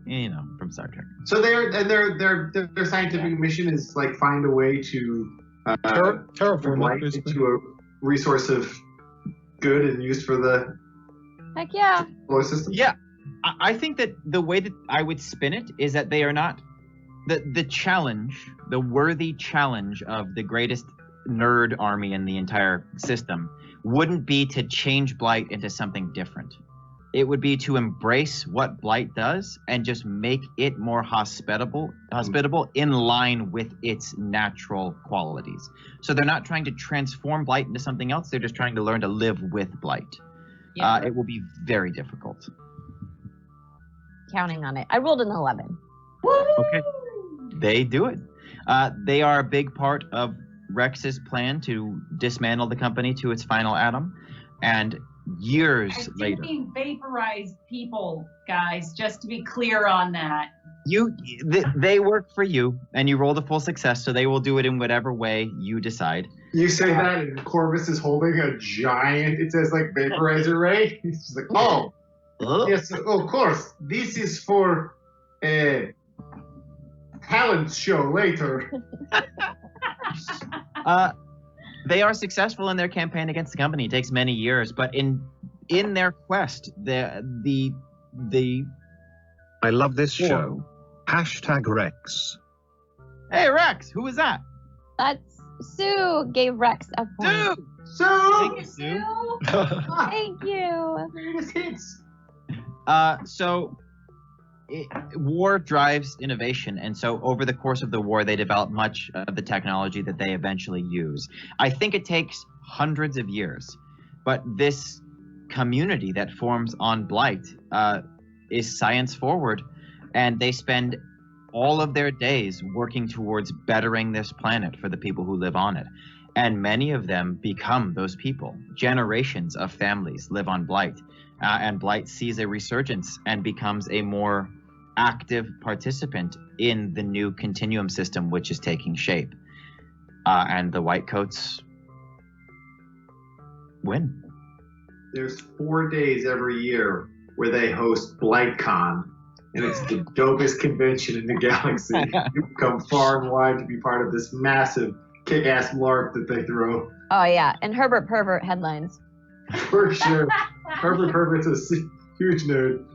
You know, from Star Trek. So their scientific mission is like find a way to terraform Blight into a resource of good and used for the Heck yeah. solar system. Yeah, I think that the way that I would spin it is that they are not the challenge, the worthy challenge of the greatest nerd army in the entire system wouldn't be to change Blight into something different. It would be to embrace what Blight does and just make it more hospitable in line with its natural qualities. So they're not trying to transform Blight into something else. They're just trying to learn to live with Blight. Yeah. It will be very difficult. Counting on it. I rolled an 11. Okay. They do it. They are a big part of Rex's plan to dismantle the company to its final atom. And years I later, didn't mean vaporize people, guys, just to be clear on that. they work for you, and you rolled a full success, so they will do it in whatever way you decide. You say that, and Corvus is holding a giant. It says like vaporizer ray. He's just like, oh, yes, of course. This is for a talent show later. They are successful in their campaign against the company. It takes many years, but in their quest, the I love this show. #Rex. Hey Rex, who was that? That's Sue gave Rex a point. Thank you, So, Sue. Thank you. War drives innovation, and so over the course of the war, they develop much of the technology that they eventually use. I think it takes hundreds of years, but this community that forms on Blight is science forward, and they spend all of their days working towards bettering this planet for the people who live on it. And many of them become those people. Generations of families live on Blight, and Blight sees a resurgence and becomes a more active participant in the new continuum system, which is taking shape. And the Whitecoats win. There's 4 days every year where they host BlightCon, and it's the dopest convention in the galaxy. You come far and wide to be part of this massive kick-ass lark that they throw. Oh yeah, and Herbert Pervert headlines. For sure. Herbert Pervert's a huge nerd.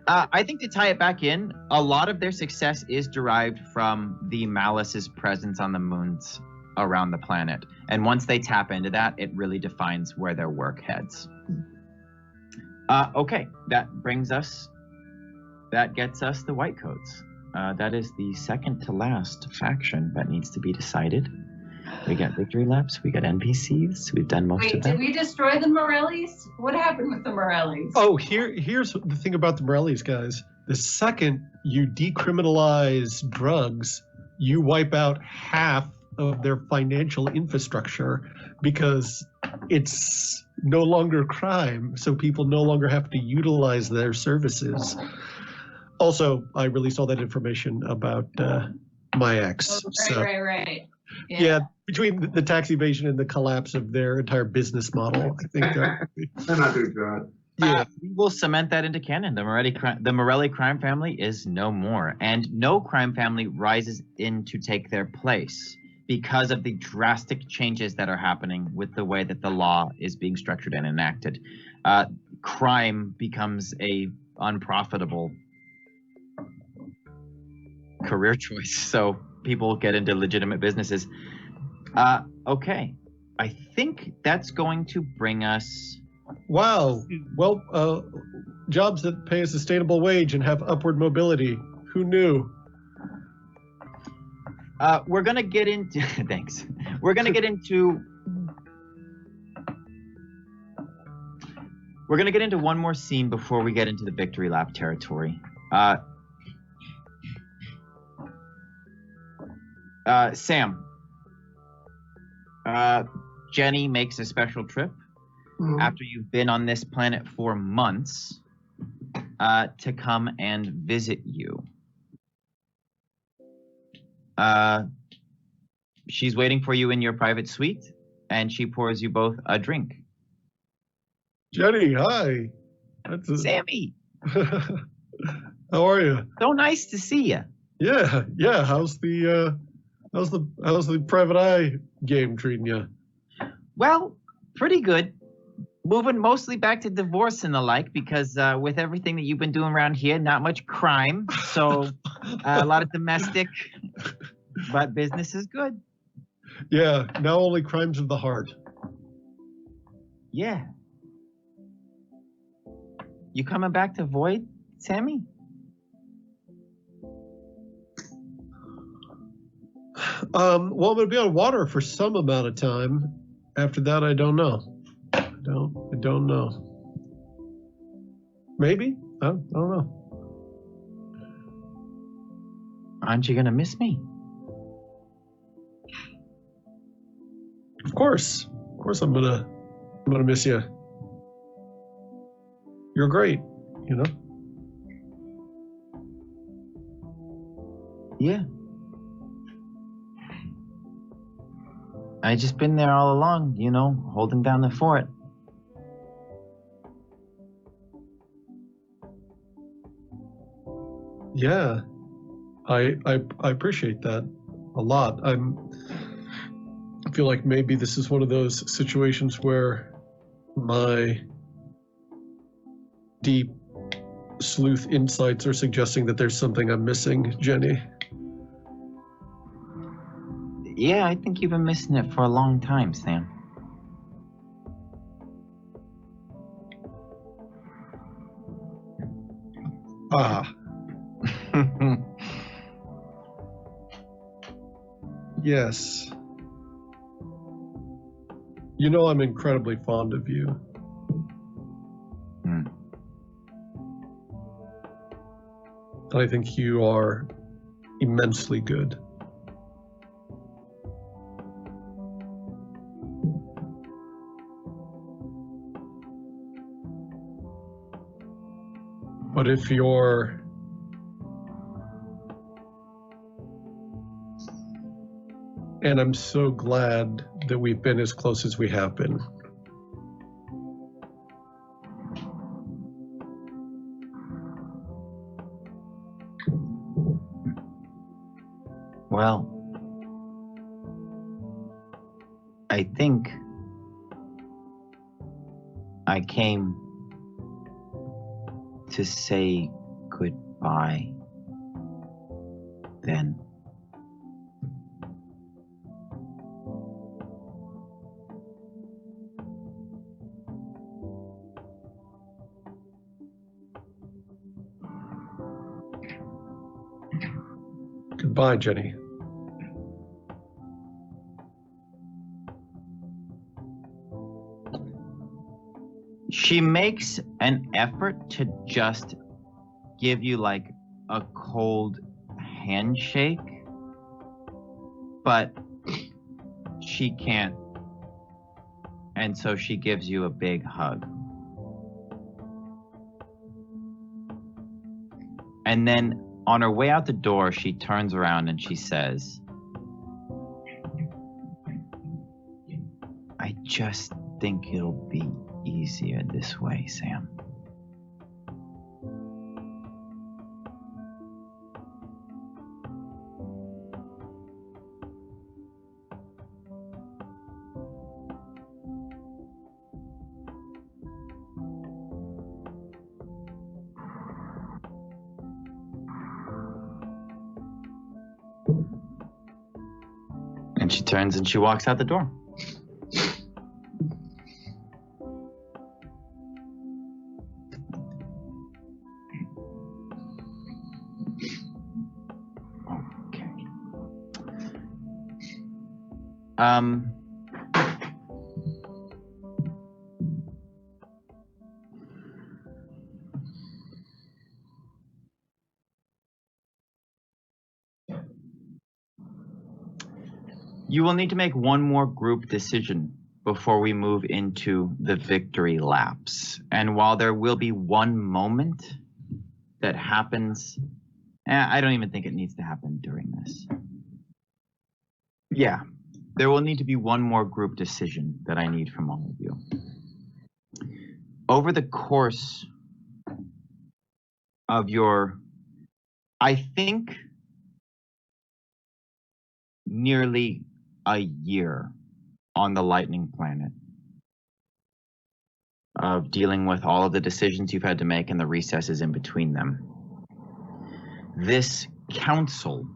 I think to tie it back in, a lot of their success is derived from the Malice's presence on the moons around the planet. And once they tap into that, it really defines where their work heads. Okay, that gets us the Whitecoats. That is the second to last faction that needs to be decided. We got victory laps, we got NPCs, we've done most of them. Did we destroy the Morellis? What happened with the Morellis? Oh, here's the thing about the Morellis, guys. The second you decriminalize drugs, you wipe out half of their financial infrastructure because it's no longer crime, so people no longer have to utilize their services. Also, I released all that information about my ex. Right. Yeah, between the tax evasion and the collapse of their entire business model, I think They're not doing that. yeah. We will cement that into canon. The Morelli crime family is no more, and no crime family rises in to take their place because of the drastic changes that are happening with the way that the law is being structured and enacted. Crime becomes a unprofitable career choice, so people get into legitimate businesses. Okay, I think that's going to bring us. Wow. Well, jobs that pay a sustainable wage and have upward mobility. Who knew? We're gonna get into. Thanks. We're gonna get into. We're gonna get into one more scene before we get into the victory lap territory. Sam. Jenny makes a special trip after you've been on this planet for months to come and visit you. She's waiting for you in your private suite, and she pours you both a drink. Jenny, hi. Sammy, how are you? so nice to see you. Yeah. How's the private eye game treating you? Well, pretty good. Moving mostly back to divorce and the like, because with everything that you've been doing around here, not much crime. So a lot of domestic, but business is good. Yeah, now only crimes of the heart. Yeah. You coming back to Void, Sammy? Well, I'm going to be on water for some amount of time. After that, I don't know. I don't know. Maybe? I don't know. Aren't you gonna miss me? Of course I'm gonna miss you. You're great, you know? Yeah. I just been there all along, you know, holding down the fort. Yeah. I appreciate that a lot. I feel like maybe this is one of those situations where my deep sleuth insights are suggesting that there's something I'm missing, Jenny. Yeah, I think you've been missing it for a long time, Sam. Ah. Yes. You know I'm incredibly fond of you. I think you are immensely good. But if you're... And I'm so glad that we've been as close as we have been. Well, I think I came to say goodbye then. Goodbye, Jenny. She makes an effort to just give you like a cold handshake, but she can't. And so she gives you a big hug. And then on her way out the door, she turns around and she says, I just think it'll be easier this way, Sam. And she turns and she walks out the door. You will need to make one more group decision before we move into the victory laps. And while there will be one moment that happens, I don't even think it needs to happen during this. Yeah, there will need to be one more group decision that I need from all of you. Over the course of your, I think, nearly a year on the Lightning Planet of dealing with all of the decisions you've had to make and the recesses in between them, this council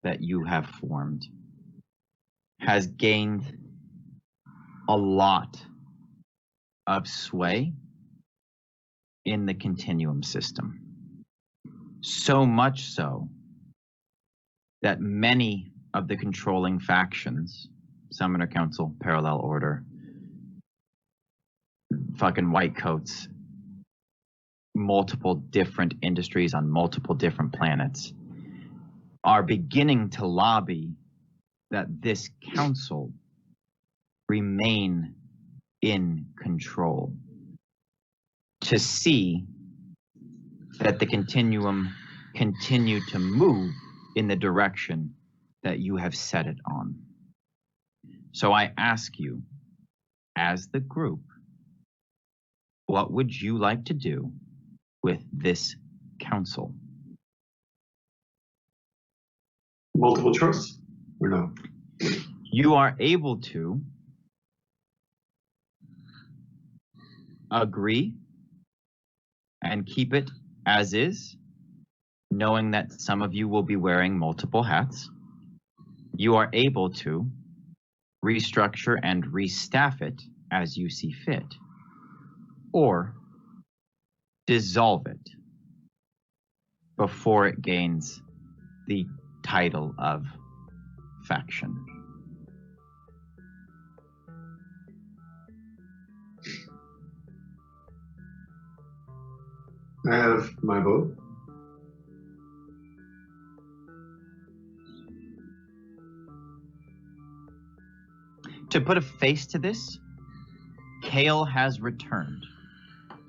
that you have formed has gained a lot of sway in the Continuum system. So much so that many of the controlling factions, Summoner Council, Parallel Order, fucking White Coats, multiple different industries on multiple different planets, are beginning to lobby that this council remain in control, to see that the Continuum continue to move in the direction that you have set it on. So I ask you, as the group, what would you like to do with this council? Multiple choice or no? You are able to agree and keep it as is, knowing that some of you will be wearing multiple hats. You are able to restructure and restaff it as you see fit, or dissolve it before it gains the title of faction. I have my vote. To put a face to this, Kale has returned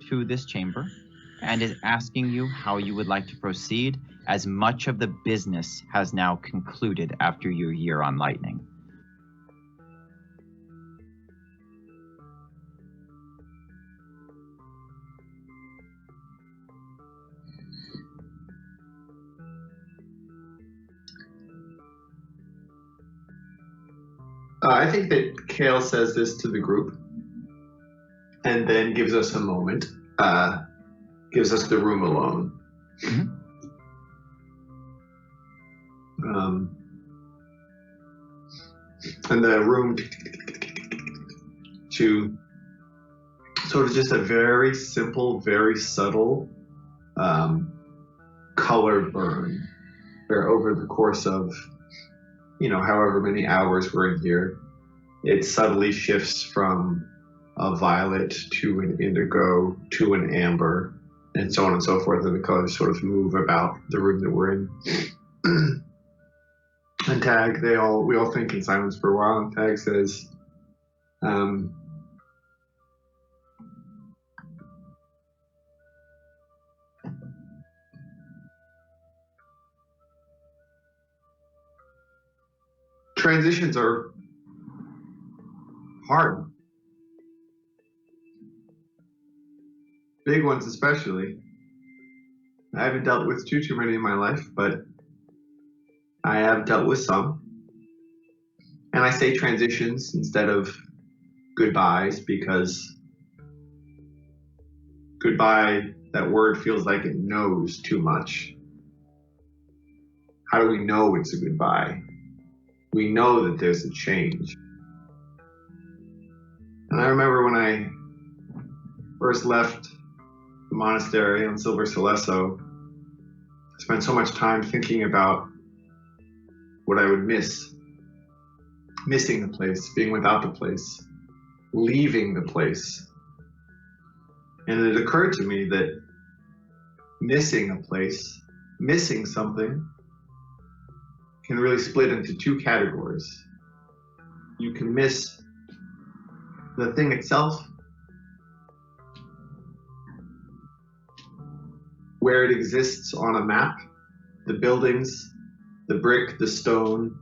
to this chamber and is asking you how you would like to proceed, as much of the business has now concluded after your year on Lightning. I think that Kale says this to the group and then gives us a moment, gives us the room alone. Mhm. And the room to sort of just a very simple, very subtle color burn where over the course of however many hours we're in here, it subtly shifts from a violet to an indigo to an amber, and so on and so forth, and the colors sort of move about the room that we're in. And Tag, we all think in silence for a while, and Tag says, transitions are hard. Big ones especially. I haven't dealt with too many in my life, but I have dealt with some. And I say transitions instead of goodbyes because goodbye, that word feels like it knows too much. How do we know it's a goodbye? We know that there's a change. And I remember when I first left the monastery on Silver Celesso, I spent so much time thinking about what I would miss. Missing the place, being without the place, leaving the place. And it occurred to me that missing a place, missing something, can really split into two categories. You can miss the thing itself, where it exists on a map, the buildings, the brick, the stone,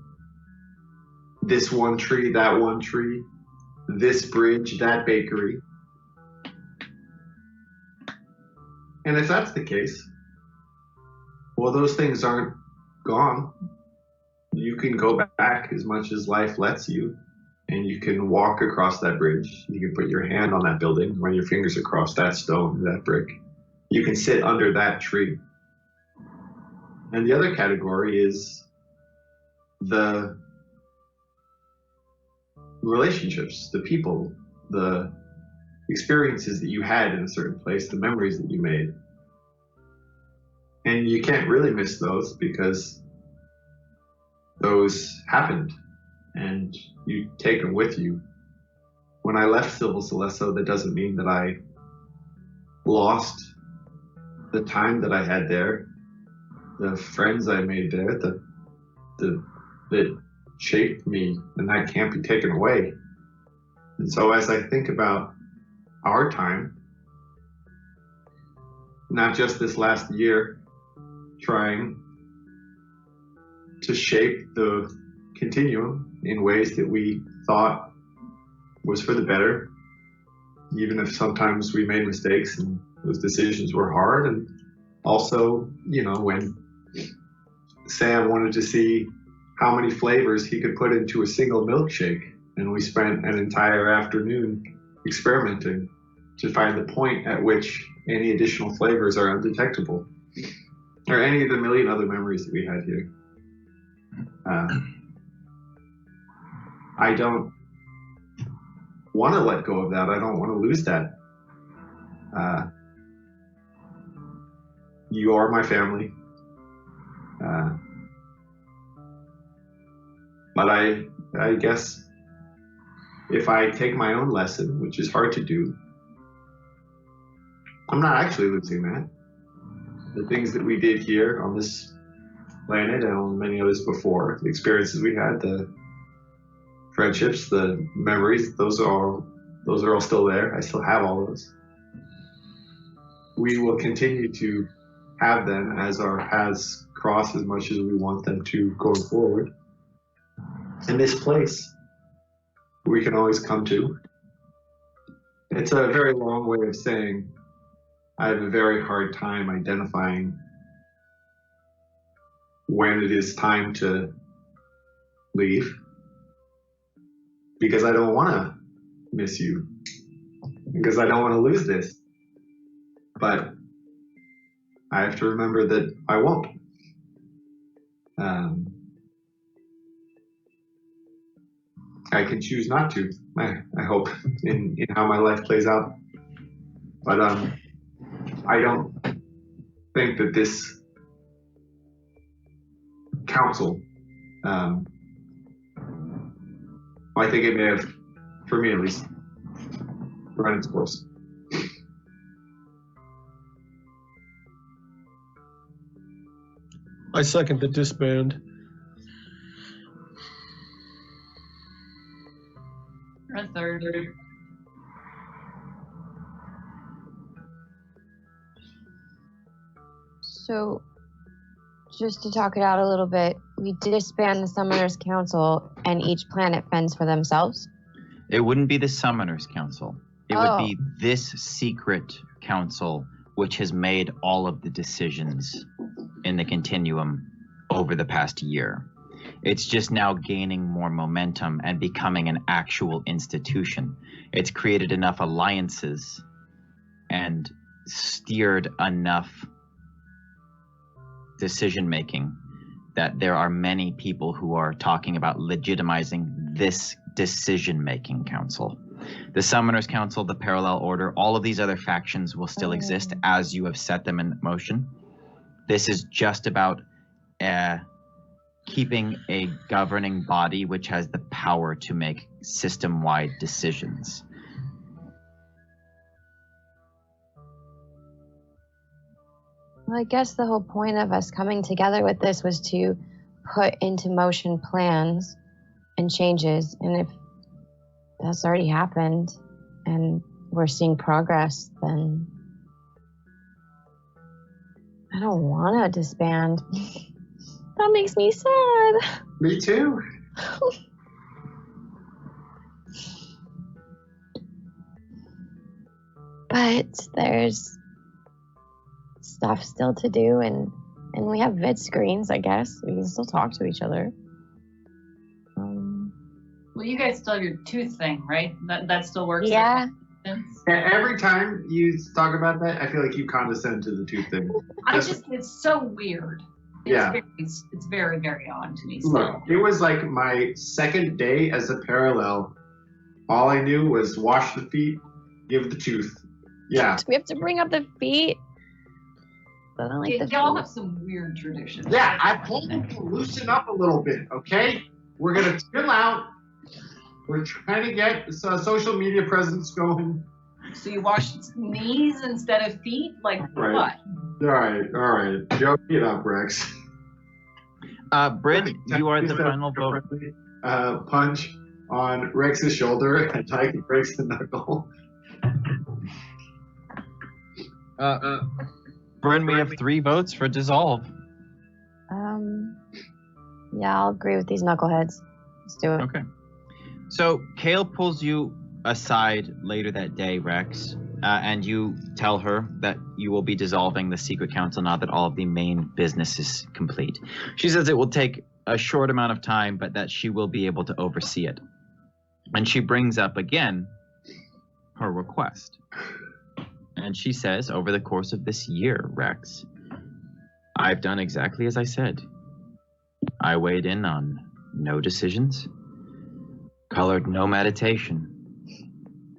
this one tree, that one tree, this bridge, that bakery. And if that's the case, well, those things aren't gone. You can go back as much as life lets you, and you can walk across that bridge. You can put your hand on that building, run your fingers across that stone, that brick. You can sit under that tree. And the other category is the relationships, the people, the experiences that you had in a certain place, the memories that you made. And you can't really miss those because those happened and you take them with you. When I left Silver Celesso, that doesn't mean that I lost the time that I had there, the friends I made there, that shaped me, and that can't be taken away. And so as I think about our time, not just this last year, trying to shape the continuum in ways that we thought was for the better, even if sometimes we made mistakes and those decisions were hard. And also, when Sam wanted to see how many flavors he could put into a single milkshake, and we spent an entire afternoon experimenting to find the point at which any additional flavors are undetectable, or any of the million other memories that we had here. I don't want to let go of that. I don't want to lose that. You are my family. But I guess if I take my own lesson, which is hard to do, I'm not actually losing that. The things that we did here on this planet and on many others before, the experiences we had, the friendships, the memories, those are all still there. I still have all those. we will continue to have them as our paths cross as much as we want them to going forward. And this place we can always come to. It's a very long way of saying I have a very hard time identifying when it is time to leave, because I don't want to miss you, because I don't want to lose this. But I have to remember that I won't. I can choose not to, I hope, in how my life plays out. But I don't think that this council, I think it may have, for me at least, run its course. I second the disband. A third. So, just to talk it out a little bit, we disband the Summoners Council and each planet fends for themselves? It wouldn't be the Summoners Council. It would be this secret council which has made all of the decisions in the continuum over the past year. It's just now gaining more momentum and becoming an actual institution. It's created enough alliances and steered enough decision making that there are many people who are talking about legitimizing this decision making council. The Summoners Council, the Parallel Order, all of these other factions will still exist as you have set them in motion. This is just about keeping a governing body which has the power to make system-wide decisions. Well, I guess the whole point of us coming together with this was to put into motion plans and changes. And if that's already happened and we're seeing progress, then I don't want to disband. That makes me sad. Me too. But there's stuff still to do, and we have vid screens, I guess. We can still talk to each other. Well, you guys still have your tooth thing, right? That still works? Yeah. Every time you talk about that, I feel like you condescend to the tooth thing. It's so weird. It's very, very odd to me still. Look, it was like my second day as a parallel. All I knew was wash the feet, give the tooth. Yeah. Do we have to bring up the feet? I don't like the y'all have some weird traditions. Yeah, I told them to loosen up a little bit, okay? We're going to chill out. We're trying to get social media presence going. So you wash knees instead of feet? Like what? All right. Joke it up, Rex. Bryn, you are the final vote. Punch on Rex's shoulder and Tyke breaks the knuckle. Bryn, we have 3 votes for dissolve. Yeah, I'll agree with these knuckleheads. Let's do it. Okay. So Kale pulls you aside later that day, Rex, and you tell her that you will be dissolving the secret council now that all of the main business is complete. She says it will take a short amount of time, but that she will be able to oversee it. And she brings up again her request. And she says, over the course of this year, Rex, I've done exactly as I said. I weighed in on no decisions, colored no meditation,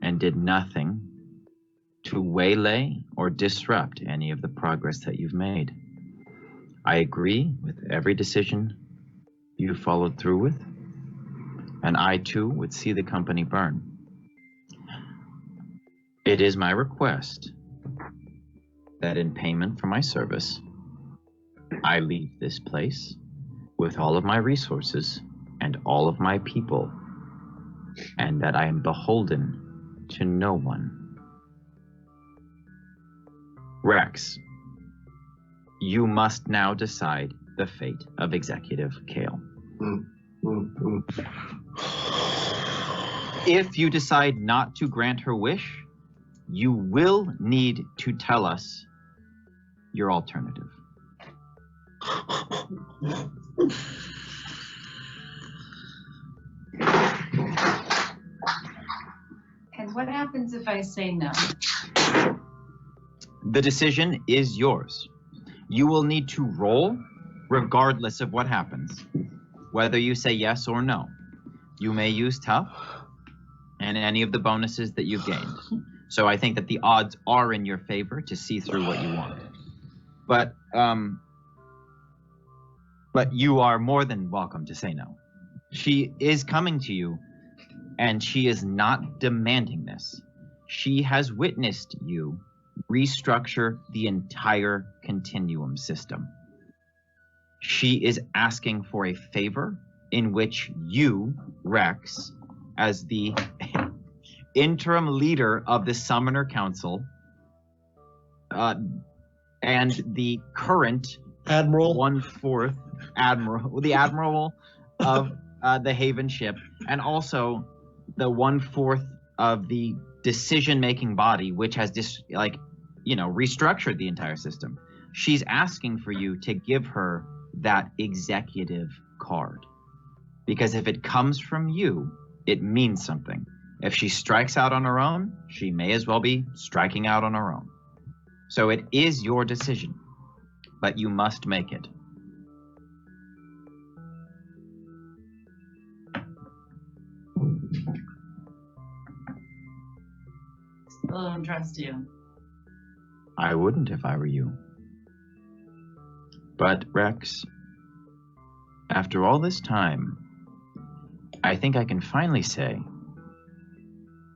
and did nothing to waylay or disrupt any of the progress that you've made. I agree with every decision you followed through with, and I too would see the company burn. It is my request that in payment for my service, I leave this place with all of my resources and all of my people, and that I am beholden to no one. Rex, you must now decide the fate of Executive Kale. If you decide not to grant her wish, you will need to tell us your alternative. And what happens if I say no? The decision is yours. You will need to roll regardless of what happens, whether you say yes or no. You may use tough and any of the bonuses that you've gained. So I think that the odds are in your favor to see through what you want. But you are more than welcome to say no. She is coming to you, and she is not demanding this. She has witnessed you restructure the entire continuum system. She is asking for a favor in which you, Rex, as the interim leader of the Summoner Council, and the current Admiral. 1/4 admiral, the admiral of the Haven ship, and also the 1/4 of the decision-making body, which has restructured the entire system. She's asking for you to give her that executive card, because if it comes from you, it means something. If she strikes out on her own, she may as well be striking out on her own. So it is your decision, but you must make it. Still don't trust you. I wouldn't if I were you. But Rex, after all this time, I think I can finally say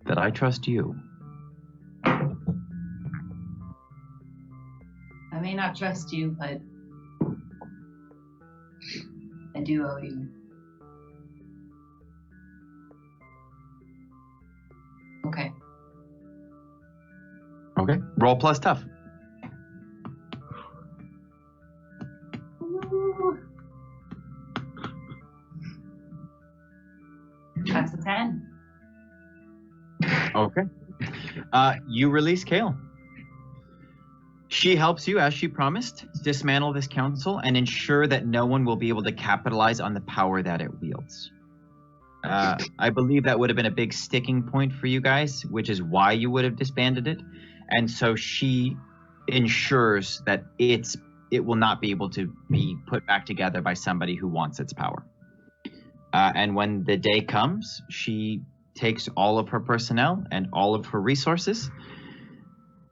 that I trust you. I may not trust you, but I do owe you. Okay. Okay. Roll plus tough. Ooh. That's a 10. Okay. You release Kale. She helps you, as she promised, dismantle this council and ensure that no one will be able to capitalize on the power that it wields. I believe that would have been a big sticking point for you guys, which is why you would have disbanded it. And so she ensures that it will not be able to be put back together by somebody who wants its power. And when the day comes, she takes all of her personnel and all of her resources,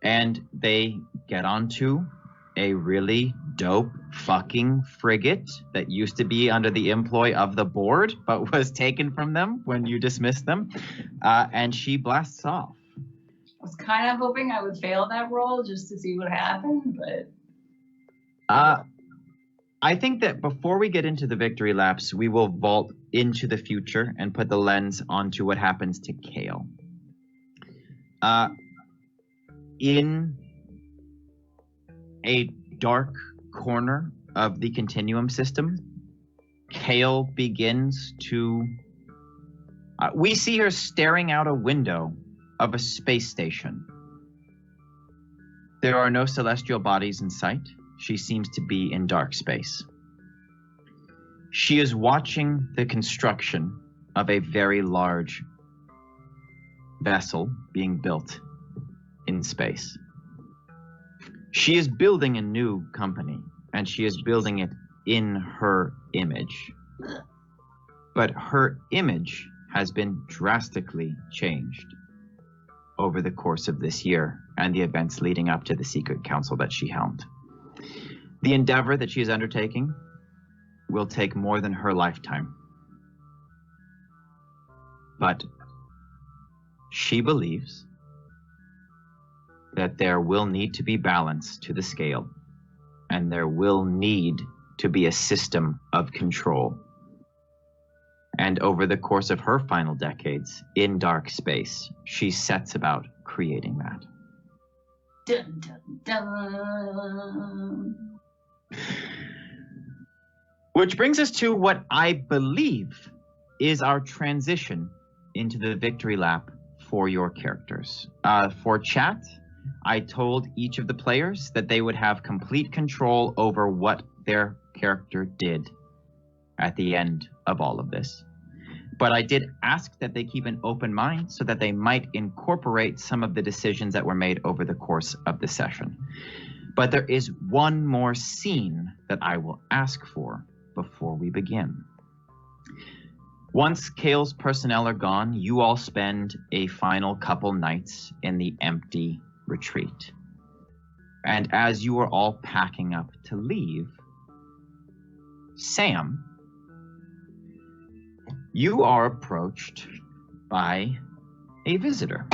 and they get onto a really dope fucking frigate that used to be under the employ of the board, but was taken from them when you dismissed them. And she blasts off. I was kind of hoping I would fail that roll just to see what happened, but... I think that before we get into the victory laps, we will vault into the future and put the lens onto what happens to Kale. In a dark corner of the continuum system, Kale begins to... we see her staring out a window of a space station. There are no celestial bodies in sight. She seems to be in dark space. She is watching the construction of a very large vessel being built in space. She is building a new company, and she is building it in her image. But her image has been drastically changed over the course of this year and the events leading up to the secret council that she helmed. The endeavor that she is undertaking will take more than her lifetime. But she believes that there will need to be balance to the scale, and there will need to be a system of control. And over the course of her final decades in dark space, she sets about creating that. Dun, dun, dun. Which brings us to what I believe is our transition into the victory lap for your characters. For chat, I told each of the players that they would have complete control over what their character did at the end of all of this. But I did ask that they keep an open mind so that they might incorporate some of the decisions that were made over the course of the session. But there is one more scene that I will ask for before we begin. Once Kale's personnel are gone, you all spend a final couple nights in the empty retreat. And as you are all packing up to leave, Sam, you are approached by a visitor.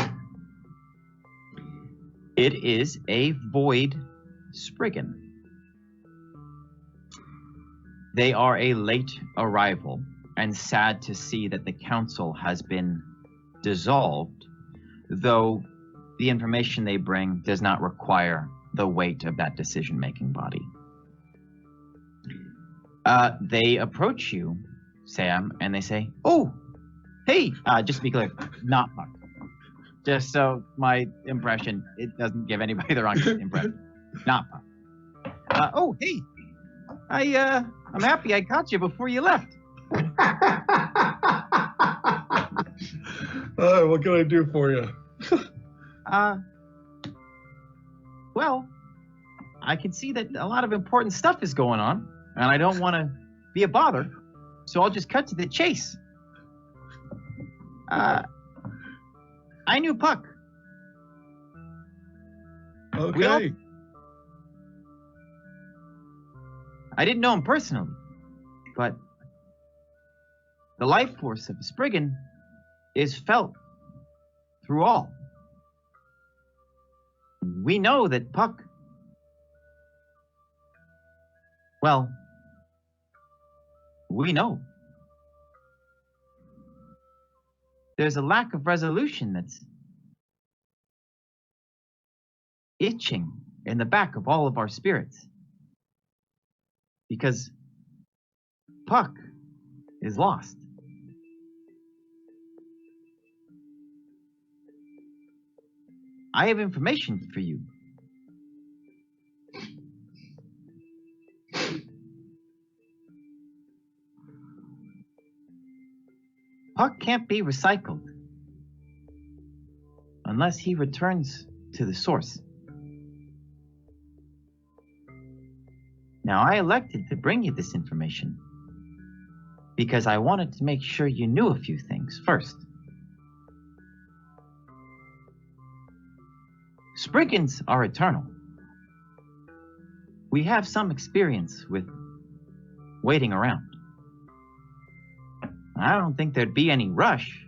It is a Void Spriggan. They are a late arrival and sad to see that the council has been dissolved, though the information they bring does not require the weight of that decision-making body. They approach you, Sam, and they say, "Oh, hey," just to be clear, not Puck. Just so my impression, it doesn't give anybody the wrong impression. Not Puck. "Oh, hey, I'm happy I caught you before you left." What can I do for you? Well, I can see that a lot of important stuff is going on, and I don't want to be a bother, so I'll just cut to the chase. I knew Puck. Okay. I didn't know him personally, but the life force of the Spriggan is felt through all. We know that Puck, well, we know. There's a lack of resolution that's itching in the back of all of our spirits. Because Puck is lost. I have information for you. Puck can't be recycled unless he returns to the source. Now, I elected to bring you this information because I wanted to make sure you knew a few things first. Spriggans are eternal. We have some experience with waiting around. I don't think there'd be any rush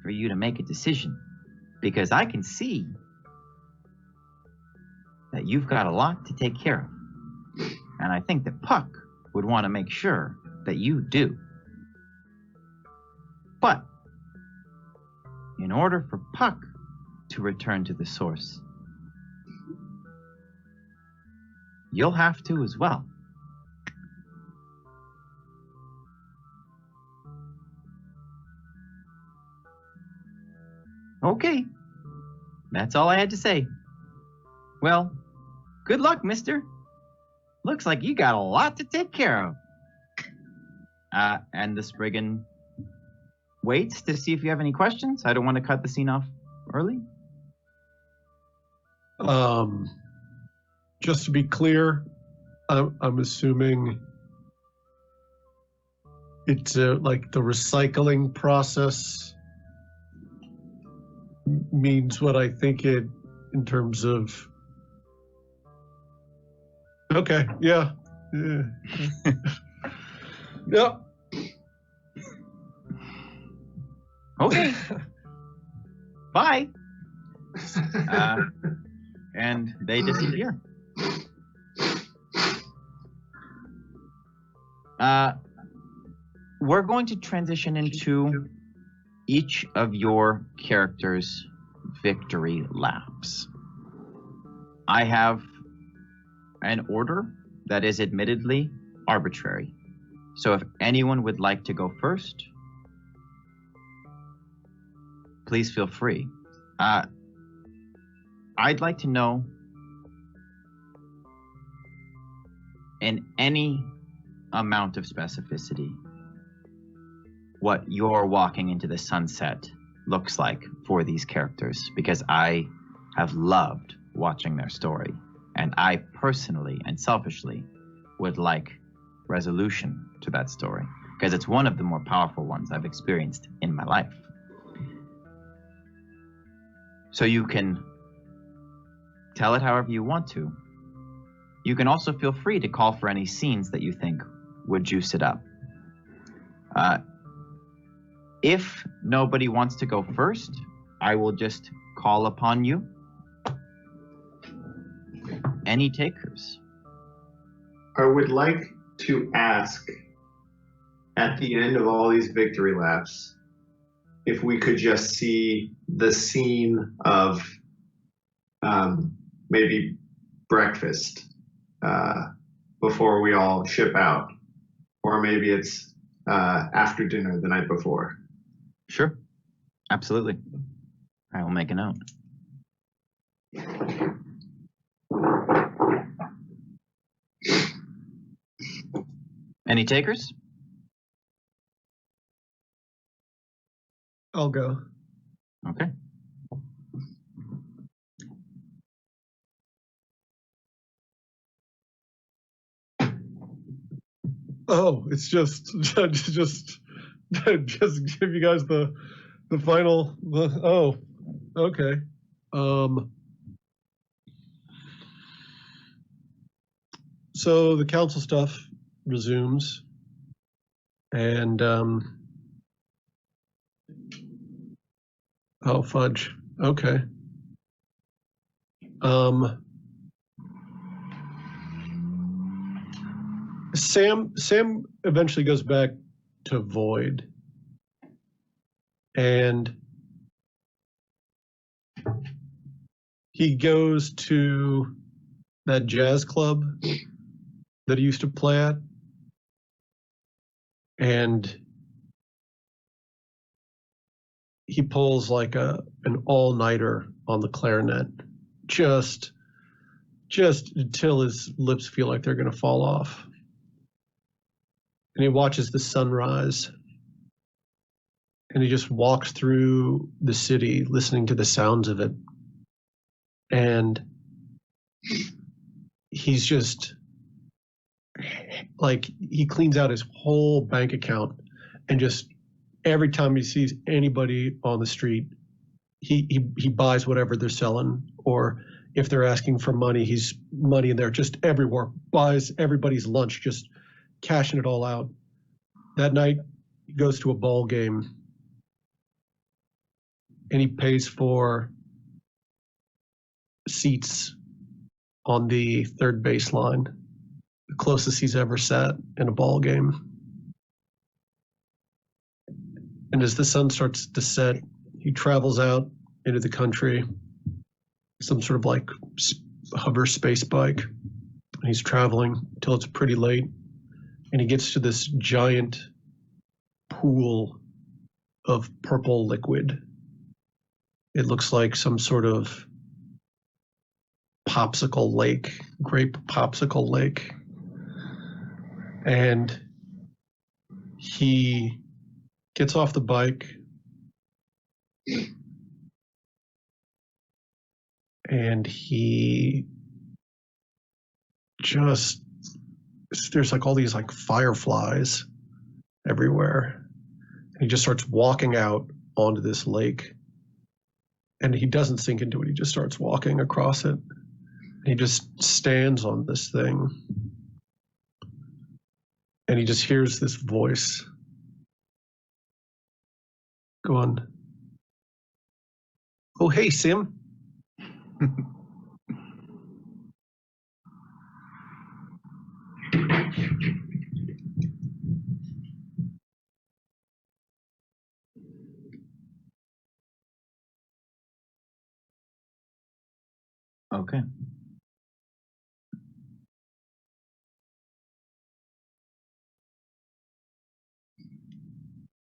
for you to make a decision because I can see that you've got a lot to take care of. And I think that Puck would want to make sure that you do. But in order for Puck to return to the source, you'll have to as well. Okay, that's all I had to say. Well, good luck, mister. Looks like you got a lot to take care of. And the Spriggan waits to see if you have any questions. I don't want to cut the scene off early. Just to be clear, I'm assuming it's like the recycling process means what I think it in terms of. Okay, yeah. Yep. Okay. Bye. And they disappear. We're going to transition into each of your characters' victory laps. I have an order that is admittedly arbitrary. So if anyone would like to go first, please feel free. I'd like to know, in any amount of specificity, what your walking into the sunset looks like for these characters, because I have loved watching their story, and I personally and selfishly would like resolution to that story, because it's one of the more powerful ones I've experienced in my life. So you can tell it however you want to. You can also feel free to call for any scenes that you think would juice it up. If nobody wants to go first, I will just call upon you. Any takers? I would like to ask, at the end of all these victory laps, if we could just see the scene of maybe breakfast before we all ship out, or maybe it's after dinner the night before. Sure, absolutely. I will make a note. Any takers? I'll go. Okay. Oh, it's just just give you guys the final. Oh, okay. So the council stuff resumes, and oh fudge. Okay. Sam eventually goes back to Void, and he goes to that jazz club that he used to play at, and he pulls like an all-nighter on the clarinet, just until his lips feel like they're going to fall off. And he watches the sunrise, and he just walks through the city listening to the sounds of it. And he's just like, he cleans out his whole bank account, and just every time he sees anybody on the street, he buys whatever they're selling, or if they're asking for money, he's money in there, just everywhere, buys everybody's lunch, just cashing it all out. That night, he goes to a ball game, and he pays for seats on the third baseline, the closest he's ever sat in a ball game. And as the sun starts to set, he travels out into the country, some sort of like hover space bike. And he's traveling till it's pretty late, and he gets to this giant pool of purple liquid. It looks like some sort of popsicle lake, grape popsicle lake. And he gets off the bike and he just, there's like all these like fireflies everywhere. He just starts walking out onto this lake, and he doesn't sink into it. He just starts walking across it. He just stands on this thing, and he just hears this voice going, "Oh, hey, Sim." Okay.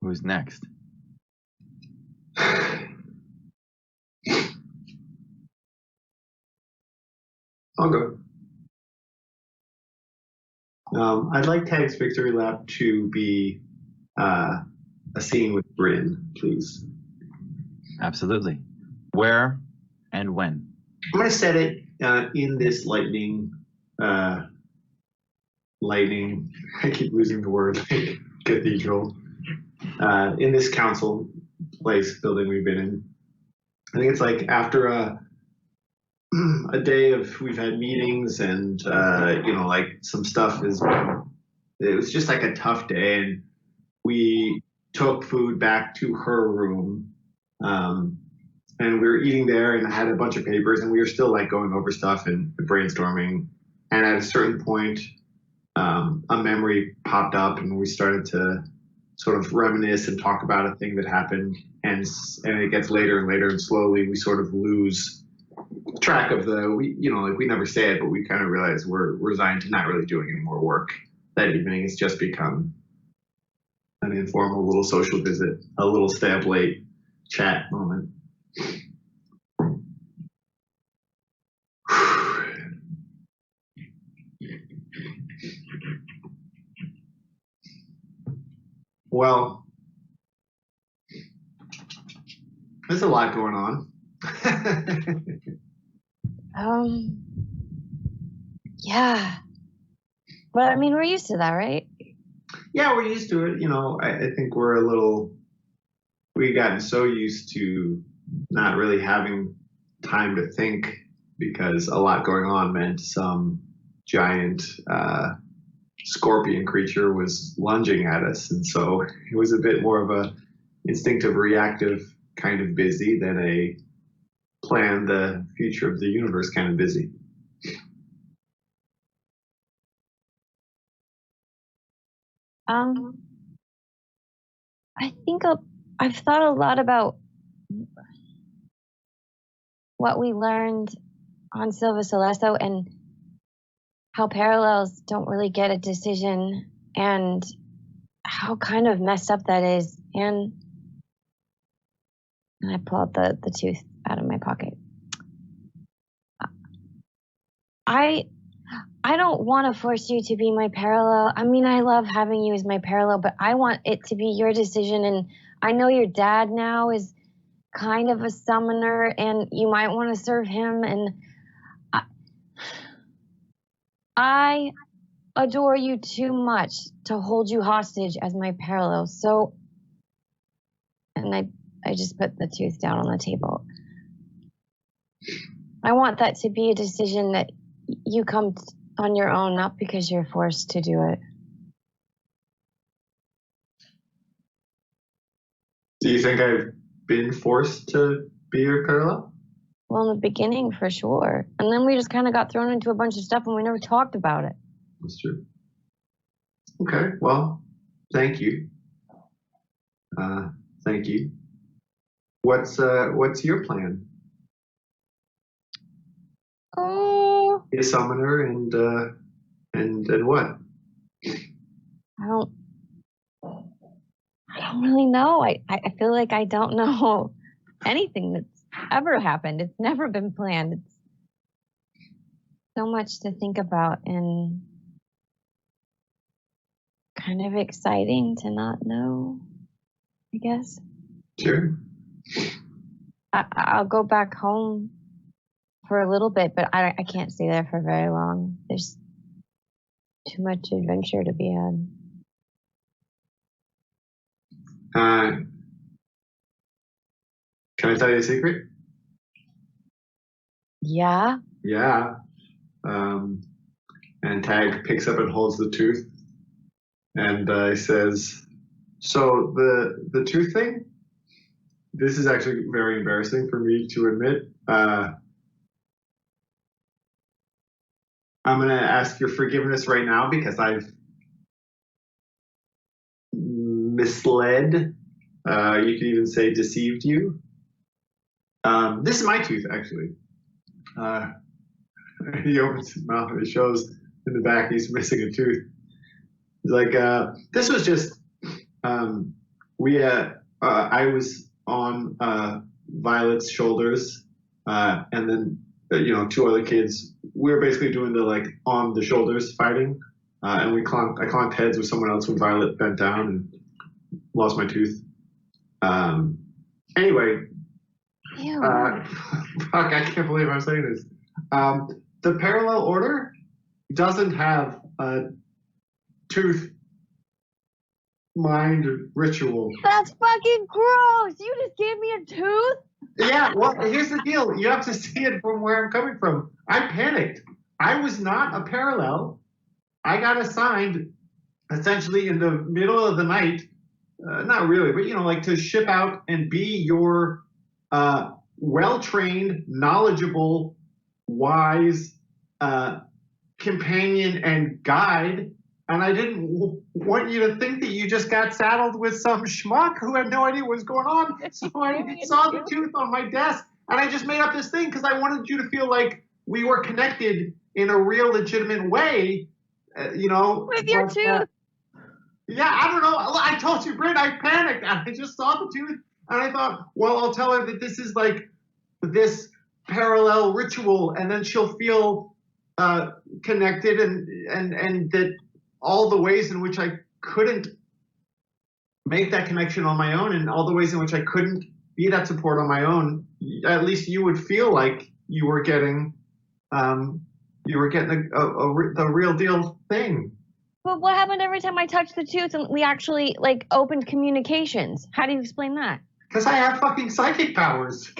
Who's next? I'll go. I'd like Tag's victory lap to be a scene with Bryn, please. Absolutely. Where and when? I'm going to set it in this lightning. I keep losing the word. Like cathedral. In this council place building we've been in. I think it's like after a day of we've had meetings and like some stuff it was just like a tough day, and we took food back to her room, and we were eating there, and I had a bunch of papers, and we were still like going over stuff and brainstorming, and at a certain point a memory popped up, and we started to sort of reminisce and talk about a thing that happened, and it gets later and later, and slowly we sort of lose track of we never say it, but we kind of realize we're resigned to not really doing any more work that evening. It's just become an informal little social visit, a little stay up late chat moment. Well, there's a lot going on. Yeah. But I mean, we're used to that, right? Yeah, we're used to it. I think we've gotten so used to not really having time to think because a lot going on meant some giant scorpion creature was lunging at us. And so it was a bit more of a instinctive, reactive kind of busy than a plan the future of the universe kind of busy. I think I've thought a lot about what we learned on Silva Celesto and how parallels don't really get a decision and how kind of messed up that is. And I pull out the tooth out of my pocket. I don't want to force you to be my parallel. I mean, I love having you as my parallel, but I want it to be your decision. And I know your dad now is kind of a summoner and you might want to serve him. And I adore you too much to hold you hostage as my parallel. So, and I just put the tooth down on the table. I want that to be a decision that you come on your own, not because you're forced to do it. Do you think I've been forced to be your parallel? Well, in the beginning, for sure. And then we just kind of got thrown into a bunch of stuff and we never talked about it. That's true. Okay, well, thank you. Thank you. What's your plan? Oh. Be a summoner and what? I don't really know. I feel like I don't know anything that's ever happened. It's never been planned. It's so much to think about and kind of exciting to not know, I guess. Sure. I'll go back home for a little bit, but I can't stay there for very long. There's too much adventure to be had. Can I tell you a secret? Yeah. Yeah. And Tag picks up and holds the tooth, and he says, "So the tooth thing. This is actually very embarrassing for me to admit. I'm gonna ask your forgiveness right now because I've misled. You could even say deceived you. This is my tooth, actually." He opens his mouth and it shows in the back he's missing a tooth. He's like, "This was just I was on Violet's shoulders, and then two other kids. We were basically doing the like on the shoulders fighting, and I clonked heads with someone else when Violet bent down and lost my tooth. Anyway, Ew. fuck, I can't believe I'm saying this. The Parallel Order doesn't have a tooth mind ritual. That's fucking gross. You just gave me a tooth? Yeah, well, here's the deal. You have to see it from where I'm coming from. I panicked. I was not a parallel. I got assigned essentially in the middle of the night, not really, but like to ship out and be your well-trained, knowledgeable, wise companion and guide. And I didn't want you to think that you just got saddled with some schmuck who had no idea what was going on. So I saw the tooth on my desk, and I just made up this thing because I wanted you to feel like we were connected in a real, legitimate way. With your tooth. Yeah, I don't know. I told you, Britt, I panicked. I just saw the tooth, and I thought, well, I'll tell her that this is like this parallel ritual, and then she'll feel connected, and that all the ways in which I couldn't make that connection on my own, and all the ways in which I couldn't be that support on my own, at least you would feel like you were getting the real deal thing. But what happened every time I touched the tooth and we actually like opened communications? How do you explain that? Because I have fucking psychic powers.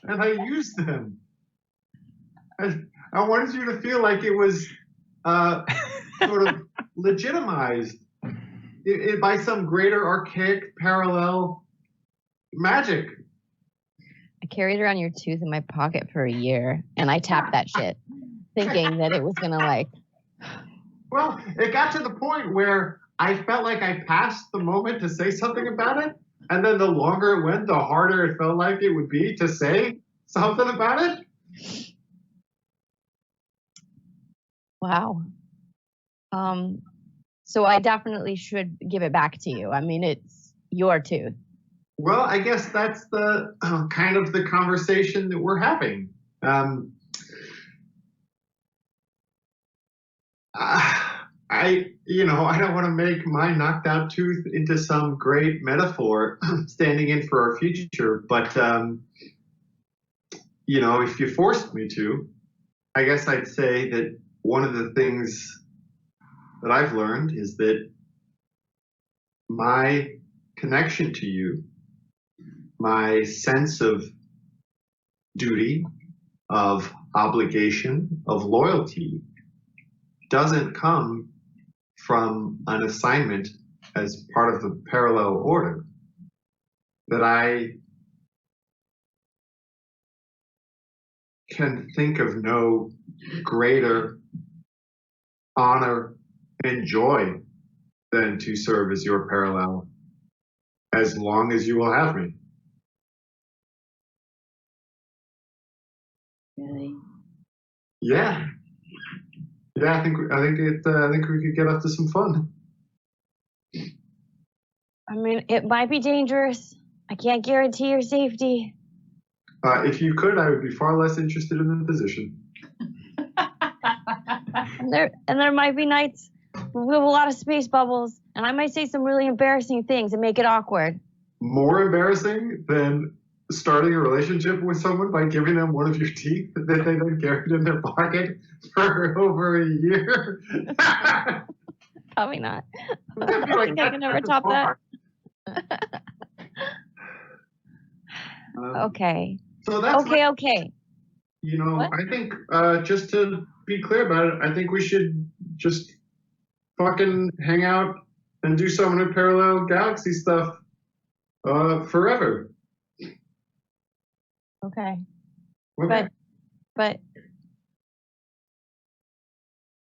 And I used them. I wanted you to feel like it was sort of legitimized by some greater archaic parallel magic. I carried around your tooth in my pocket for a year and I tapped that shit thinking that it was gonna like. Well, it got to the point where I felt like I passed the moment to say something about it, and then the longer it went, the harder it felt like it would be to say something about it. Wow. So I definitely should give it back to you. I mean, it's your tooth. Well, I guess that's the kind of the conversation that we're having. I don't want to make my knocked out tooth into some great metaphor standing in for our future, but if you forced me to, I guess I'd say that one of the things that I've learned is that my connection to you, my sense of duty, of obligation, of loyalty, doesn't come from an assignment as part of the parallel order. That I can think of no greater honor and joy than to serve as your parallel as long as you will have me. Really? Yeah. Yeah, I think we could get up to some fun. I mean, it might be dangerous. I can't guarantee your safety. If you could, I would be far less interested in the position. And there might be nights where we have a lot of space bubbles, and I might say some really embarrassing things and make it awkward. More embarrassing than starting a relationship with someone by giving them one of your teeth that they then carried in their pocket for over a year? Probably not. I think I can never top that. Okay. So that's okay. What? I think just to be clear about it, I think we should just fucking hang out and do some of the parallel galaxy stuff forever. Okay. Okay. But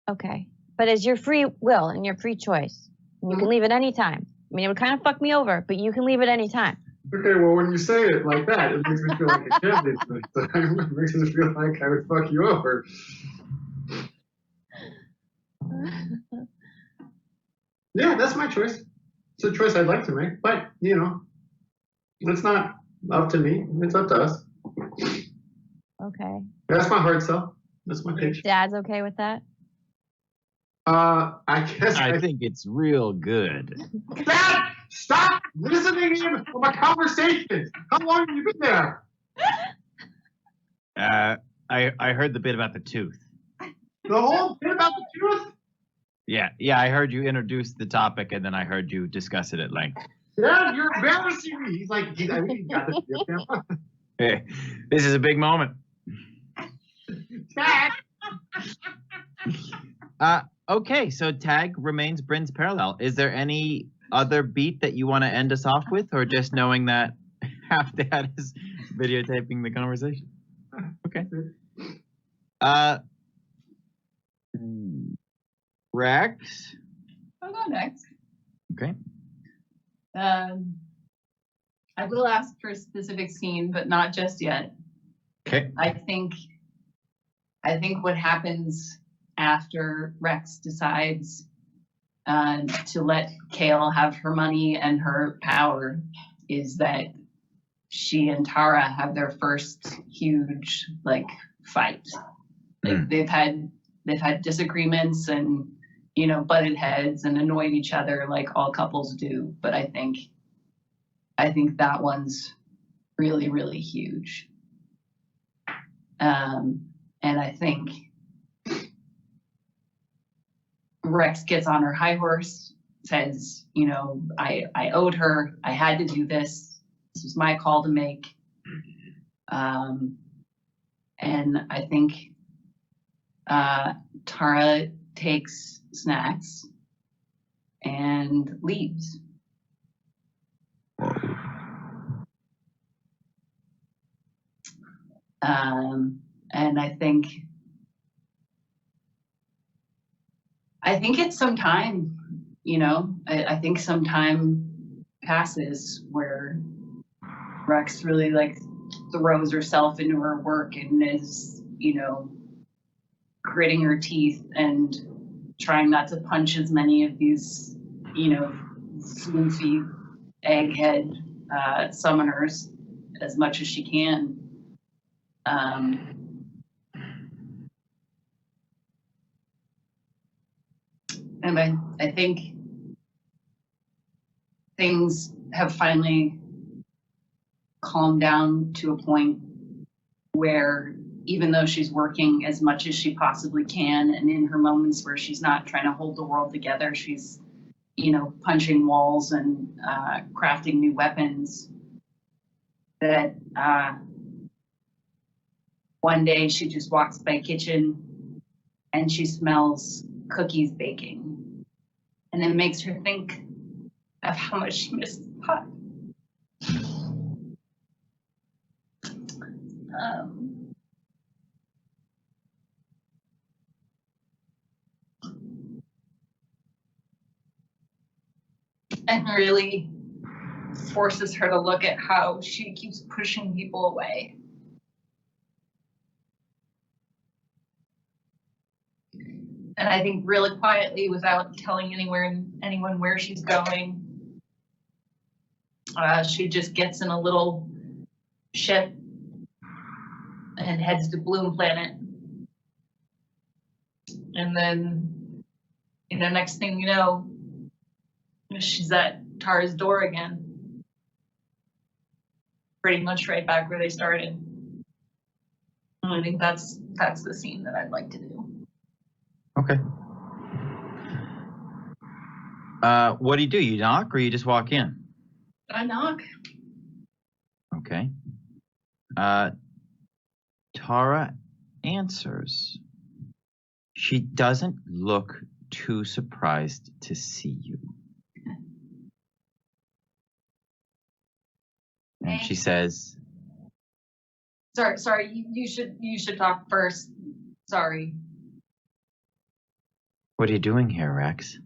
okay. But it's your free will and your free choice. And you can leave at any time. I mean, it would kind of fuck me over, but you can leave at any time. Okay, well, when you say it like that, it makes me feel like a kid this time. It makes me feel like I would fuck you over. Yeah, that's my choice. It's a choice I'd like to make, but you know, it's not up to me. It's up to us. Okay. That's my hard sell. That's my pitch. Dad's okay with that? I guess I think it's real good. Dad, stop listening in on my conversation. How long have you been there? I heard the bit about the tooth. The whole bit about the tooth? Yeah, I heard you introduce the topic, and then I heard you discuss it at length. Dad, you're embarrassing me. He's like, I think he got the camera. Hey, this is a big moment. Dad. Okay, so tag remains Bryn's parallel. Is there any other beat that you want to end us off with, or just knowing that Half Dad is videotaping the conversation? Okay. Rex? I'll go next. Okay. I will ask for a specific scene, but not just yet. Okay. I think what happens after Rex decides to let Kale have her money and her power is that she and Tara have their first huge fight. They've had disagreements and butted heads and annoyed each other like all couples do, but I think that one's really, really huge. And I think Rex gets on her high horse, says, I owed her, I had to do this. This was my call to make. And I think Tara takes snacks and leaves. And I think it's some time, I think some time passes where Rex really throws herself into her work and is, gritting her teeth and trying not to punch as many of these, floofy egghead summoners as much as she can. And I think things have finally calmed down to a point where even though she's working as much as she possibly can, and in her moments where she's not trying to hold the world together, she's, punching walls and crafting new weapons, that one day she just walks by a kitchen and she smells cookies baking. And it makes her think of how much she missed the pot. And really forces her to look at how she keeps pushing people away. And I think really quietly, without telling anyone where she's going, she just gets in a little ship and heads to Bloom Planet. And then, next thing you know, she's at Tara's door again. Pretty much right back where they started. And I think that's the scene that I'd like to do. Okay. What do? You knock or you just walk in? I knock. Okay. Tara answers. She doesn't look too surprised to see you. And she says, Sorry, you should talk first. Sorry. "What are you doing here, Rex?"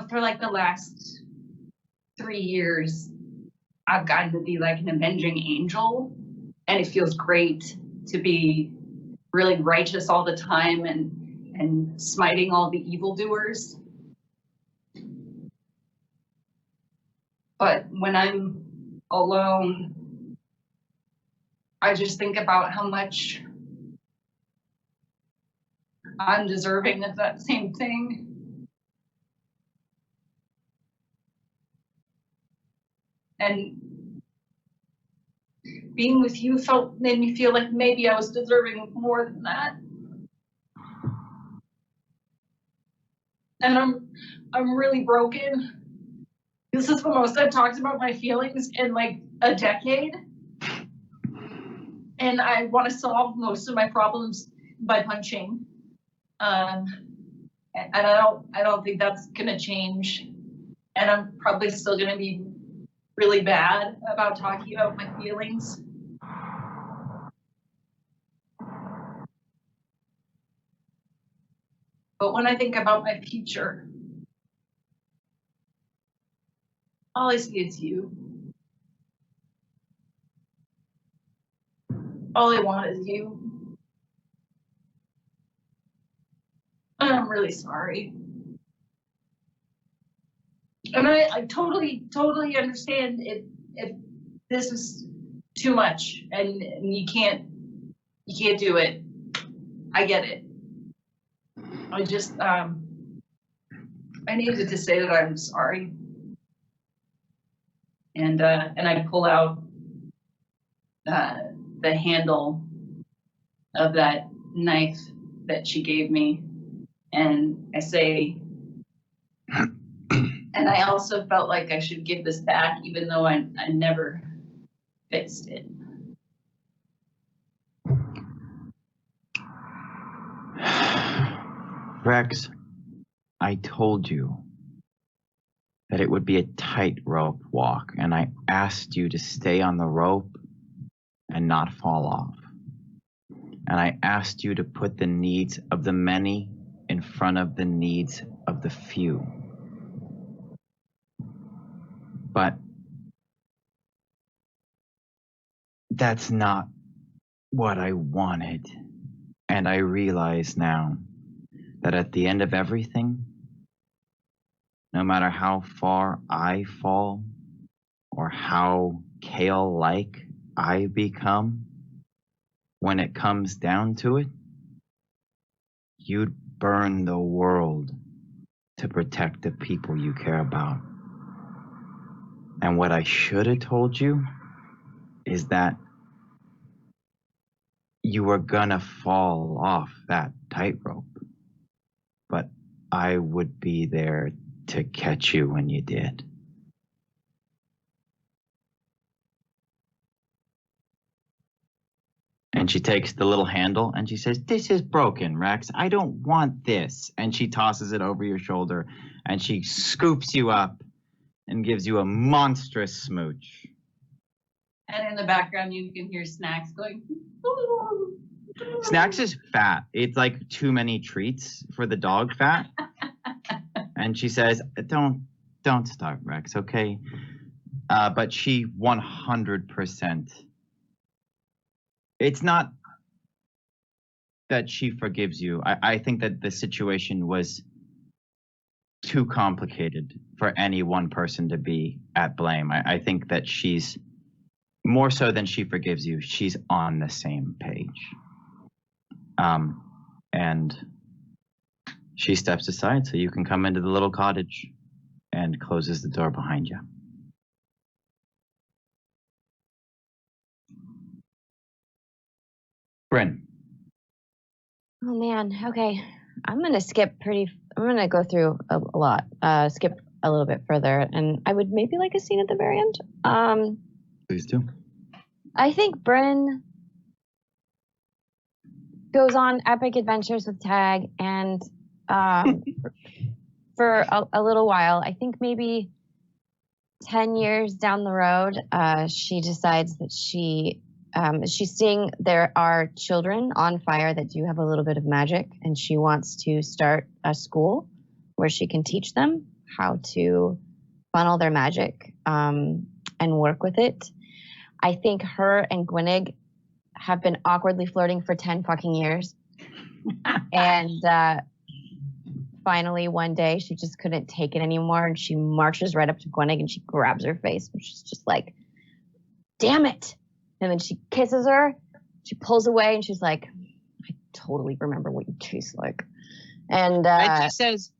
For the last 3 years, I've gotten to be like an avenging angel, and it feels great to be really righteous all the time and smiting all the evildoers. But when I'm alone, I just think about how much I'm deserving of that same thing. And being with you made me feel like maybe I was deserving of more than that. And I'm really broken. This is the most I've talked about my feelings in like a decade. And I want to solve most of my problems by punching. And I don't think that's gonna change. And I'm probably still gonna be really bad about talking about my feelings. But when I think about my future, all I see is you. All I want is you. And I'm really sorry. And I totally understand if this is too much and you can't do it. I get it. I just I needed to say that I'm sorry. And I pull out the handle of that knife that she gave me, and I say, and I also felt like I should give this back, even though I never fixed it. Rex, I told you that it would be a tightrope walk, and I asked you to stay on the rope and not fall off. And I asked you to put the needs of the many in front of the needs of the few. But that's not what I wanted. And I realize now that at the end of everything, no matter how far I fall or how Kale-like I become, when it comes down to it, you'd burn the world to protect the people you care about. And what I should have told you is that you were gonna fall off that tightrope, but I would be there to catch you when you did. And she takes the little handle and she says, "This is broken, Rex. I don't want this." And she tosses it over your shoulder and she scoops you up and gives you a monstrous smooch. And in the background, you can hear Snacks going. Snacks is fat. It's like too many treats for the dog fat. And she says, don't start, Rex, okay? But she 100%. It's not that she forgives you. I think that the situation was too complicated for any one person to be at blame. I think that she's, more so than she forgives you, she's on the same page. And she steps aside so you can come into the little cottage and closes the door behind you. Bryn. Oh man, okay. I'm gonna go through a lot, skip a little bit further, and I would maybe like a scene at the very end. Please do. I think Bryn goes on epic adventures with Tag, and for a little while, I think maybe 10 years down the road, she decides that she's seeing there are children on fire that do have a little bit of magic, and she wants to start a school where she can teach them how to funnel their magic and work with it. I think her and Gwynnig have been awkwardly flirting for 10 fucking years. And finally, one day, she just couldn't take it anymore. And she marches right up to Gwenig and she grabs her face. And she's just like, damn it. And then she kisses her. She pulls away and she's like, I totally remember what you taste like. And she says,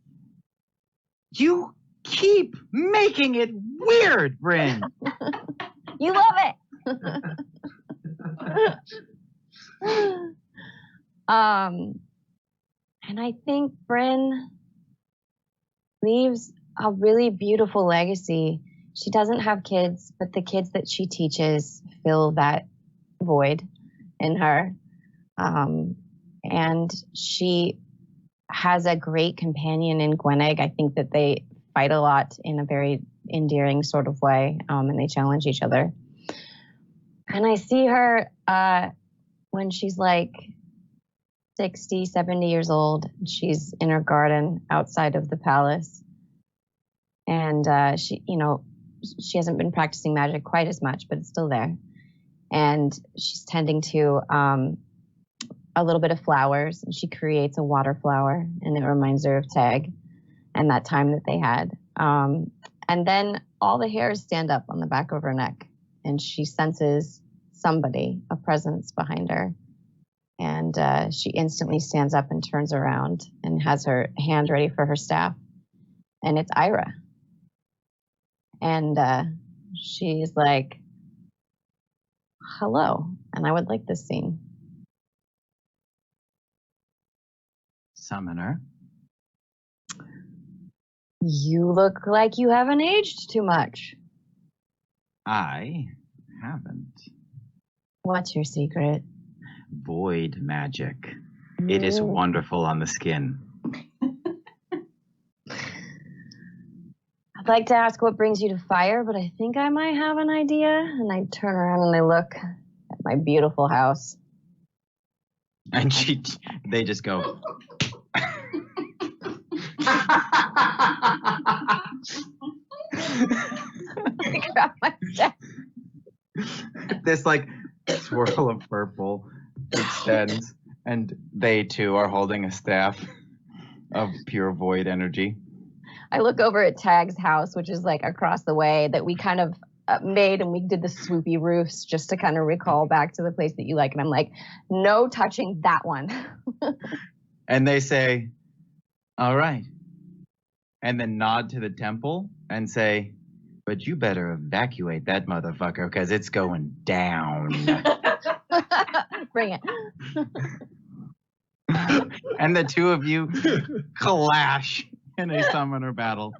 you keep making it weird, Bryn. you love it. And I think Bryn leaves a really beautiful legacy. She doesn't have kids, but the kids that she teaches fill that void in her. And she has a great companion in Gwenig. I think that they fight a lot in a very endearing sort of way, and they challenge each other. And I see her when she's like 60, 70 years old. She's in her garden outside of the palace. And she hasn't been practicing magic quite as much, but it's still there. And she's tending to a little bit of flowers. And she creates a water flower, and it reminds her of Tag and that time that they had. And then all the hairs stand up on the back of her neck, and she senses somebody, a presence behind her. And she instantly stands up and turns around and has her hand ready for her staff. And it's Ira. And she's like, hello. And I would like this scene. Summoner. You look like you haven't aged too much. I haven't. What's your secret? Void magic. It is wonderful on the skin. I'd like to ask what brings you to fire, but I think I might have an idea. And I turn around and I look at my beautiful house. And they just go. I grab my staff. This like swirl of purple extends, and they too are holding a staff of pure void energy. I look over at Tag's house, which is like across the way, that we kind of made, and we did the swoopy roofs just to kind of recall back to the place that you like. And I'm like, no touching that one. And they say, all right. And then nod to the temple and say, but you better evacuate that motherfucker because it's going down. Bring it. And the two of you clash in a summoner battle,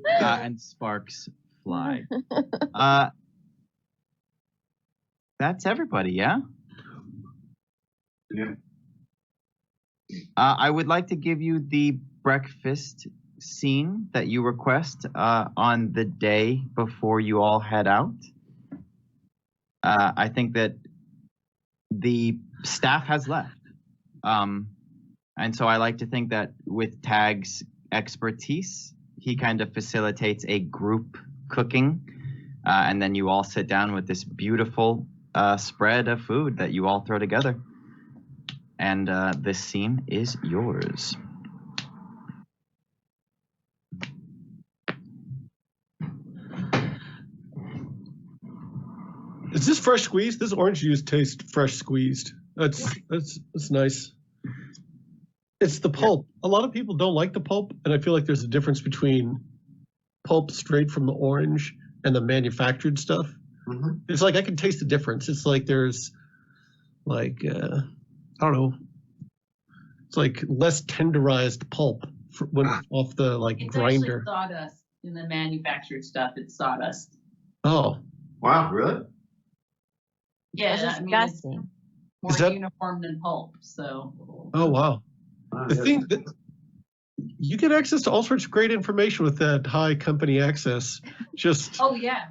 and sparks fly. That's everybody, yeah? Yeah. I would like to give you the breakfast scene that you request on the day before you all head out. I think that the staff has left. And so I like to think that with Tag's expertise, he kind of facilitates a group cooking. And then you all sit down with this beautiful spread of food that you all throw together. And this scene is yours. Is this fresh squeezed? This orange juice tastes fresh squeezed. That's nice. It's the pulp. A lot of people don't like the pulp, and I feel like there's a difference between pulp straight from the orange and the manufactured stuff. Mm-hmm. It's like I can taste the difference. It's like there's like I don't know. It's like less tenderized pulp off the It's grinder. actually sawdust in the manufactured stuff. It's sawdust. Oh, Wow, really? Yeah, That's I mean, it's disgusting. more Is that- uniform than pulp. So oh wow. Wow, The yeah. thing that you get access to all sorts of great information with that high company access. Just oh yeah,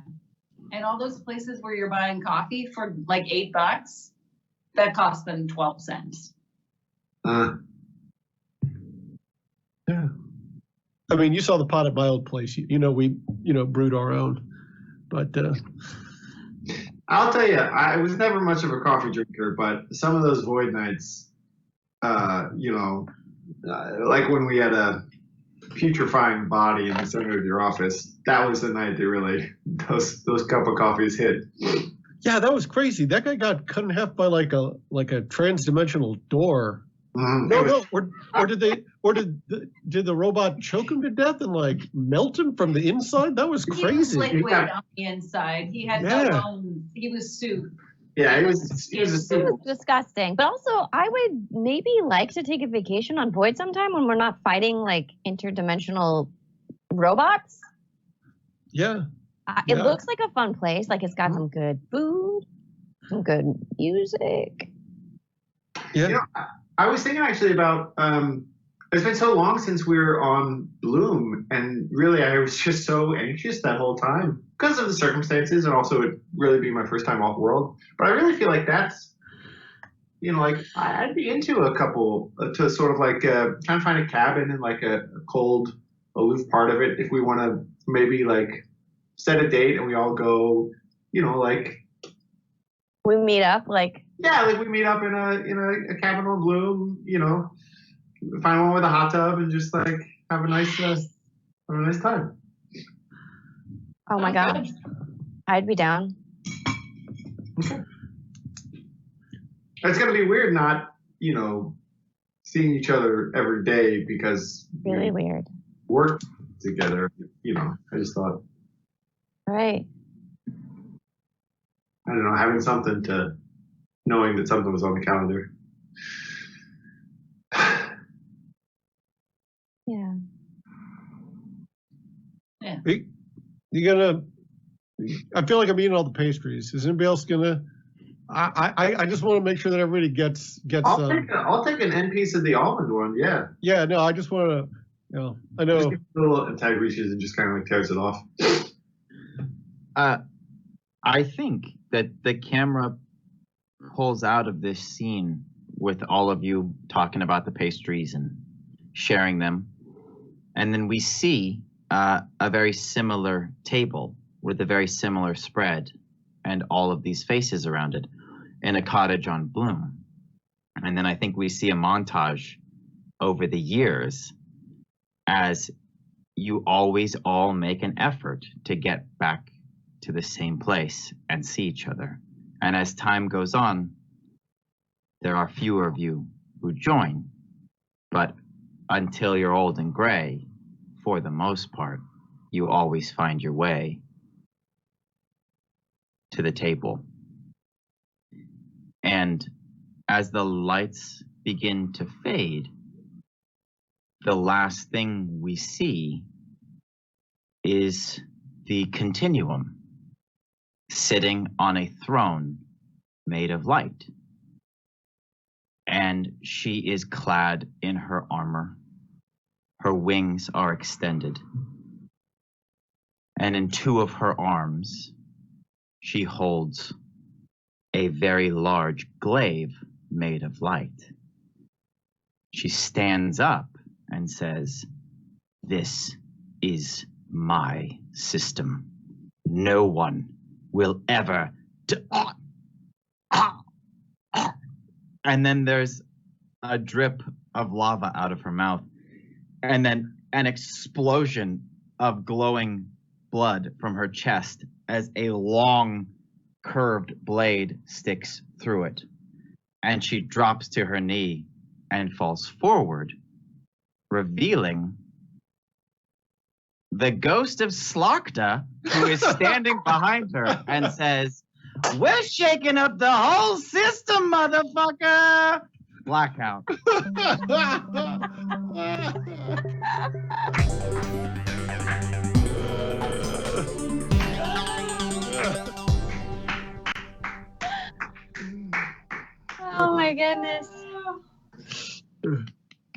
and all those places where you're buying coffee for like $8, that costs them 12 cents. yeah. I mean, you saw the pot at my old place. We brewed our own, but I'll tell you, I was never much of a coffee drinker, but some of those void nights, like when we had a putrefying body in the center of your office, that was the night that really those cup of coffees hit. Yeah, that was crazy. That guy got cut in half by like a trans-dimensional door. Mhm. No, did the robot choke him to death and like melt him from the inside? That was He was crazy. liquid Yeah. on the inside. He had Yeah. no bones. He was soup. Yeah, he was a It was super. disgusting. But also, I would maybe like to take a vacation on Void sometime when we're not fighting like interdimensional robots. Yeah. It Yeah. looks like a fun place. Like it's got some good food, some good music. Yeah. You know, I was thinking actually about it's been so long since we were on Bloom, and really I was just so anxious that whole time because of the circumstances, and also it really being my first time off world. But I really feel like that's, like I'd be into a couple to sort of like trying to find a cabin in like a cold, aloof part of it if we want to maybe like set a date and we all go, like. We meet up like Yeah, like we meet up in a cabin on Bloom, find one with a hot tub and just like have a nice time. oh my gosh. I'd be down. Okay. It's gonna be weird not, seeing each other every day because Really we weird. work together. I just thought, Right. I don't know, having something to knowing that something was on the calendar. Yeah. You gonna? I feel like I'm eating all the pastries. Is anybody else gonna? I just want to make sure that everybody gets. I'll take an end piece of the almond one. Yeah. Yeah, no, I just want to. I Just know. give it a little and reaches and just kind of like tears it off. I think that the camera pulls out of this scene with all of you talking about the pastries and sharing them. And then we see a very similar table with a very similar spread and all of these faces around it in a cottage on Bloom. And then I think we see a montage over the years as you always all make an effort to get back to the same place and see each other. And as time goes on, there are fewer of you who join. But until you're old and gray, for the most part, you always find your way to the table. And as the lights begin to fade, the last thing we see is the Continuum sitting on a throne made of light. And she is clad in her armor. Her wings are extended. And in two of her arms, she holds a very large glaive made of light. She stands up and says, "This is my system. No one will ever And then there's a drip of lava out of her mouth, and then an explosion of glowing blood from her chest as a long curved blade sticks through it. And she drops to her knee and falls forward, revealing the ghost of Slokta, who is standing behind her and says, "We're shaking up the whole system, motherfucker!" Blackout. Oh my goodness.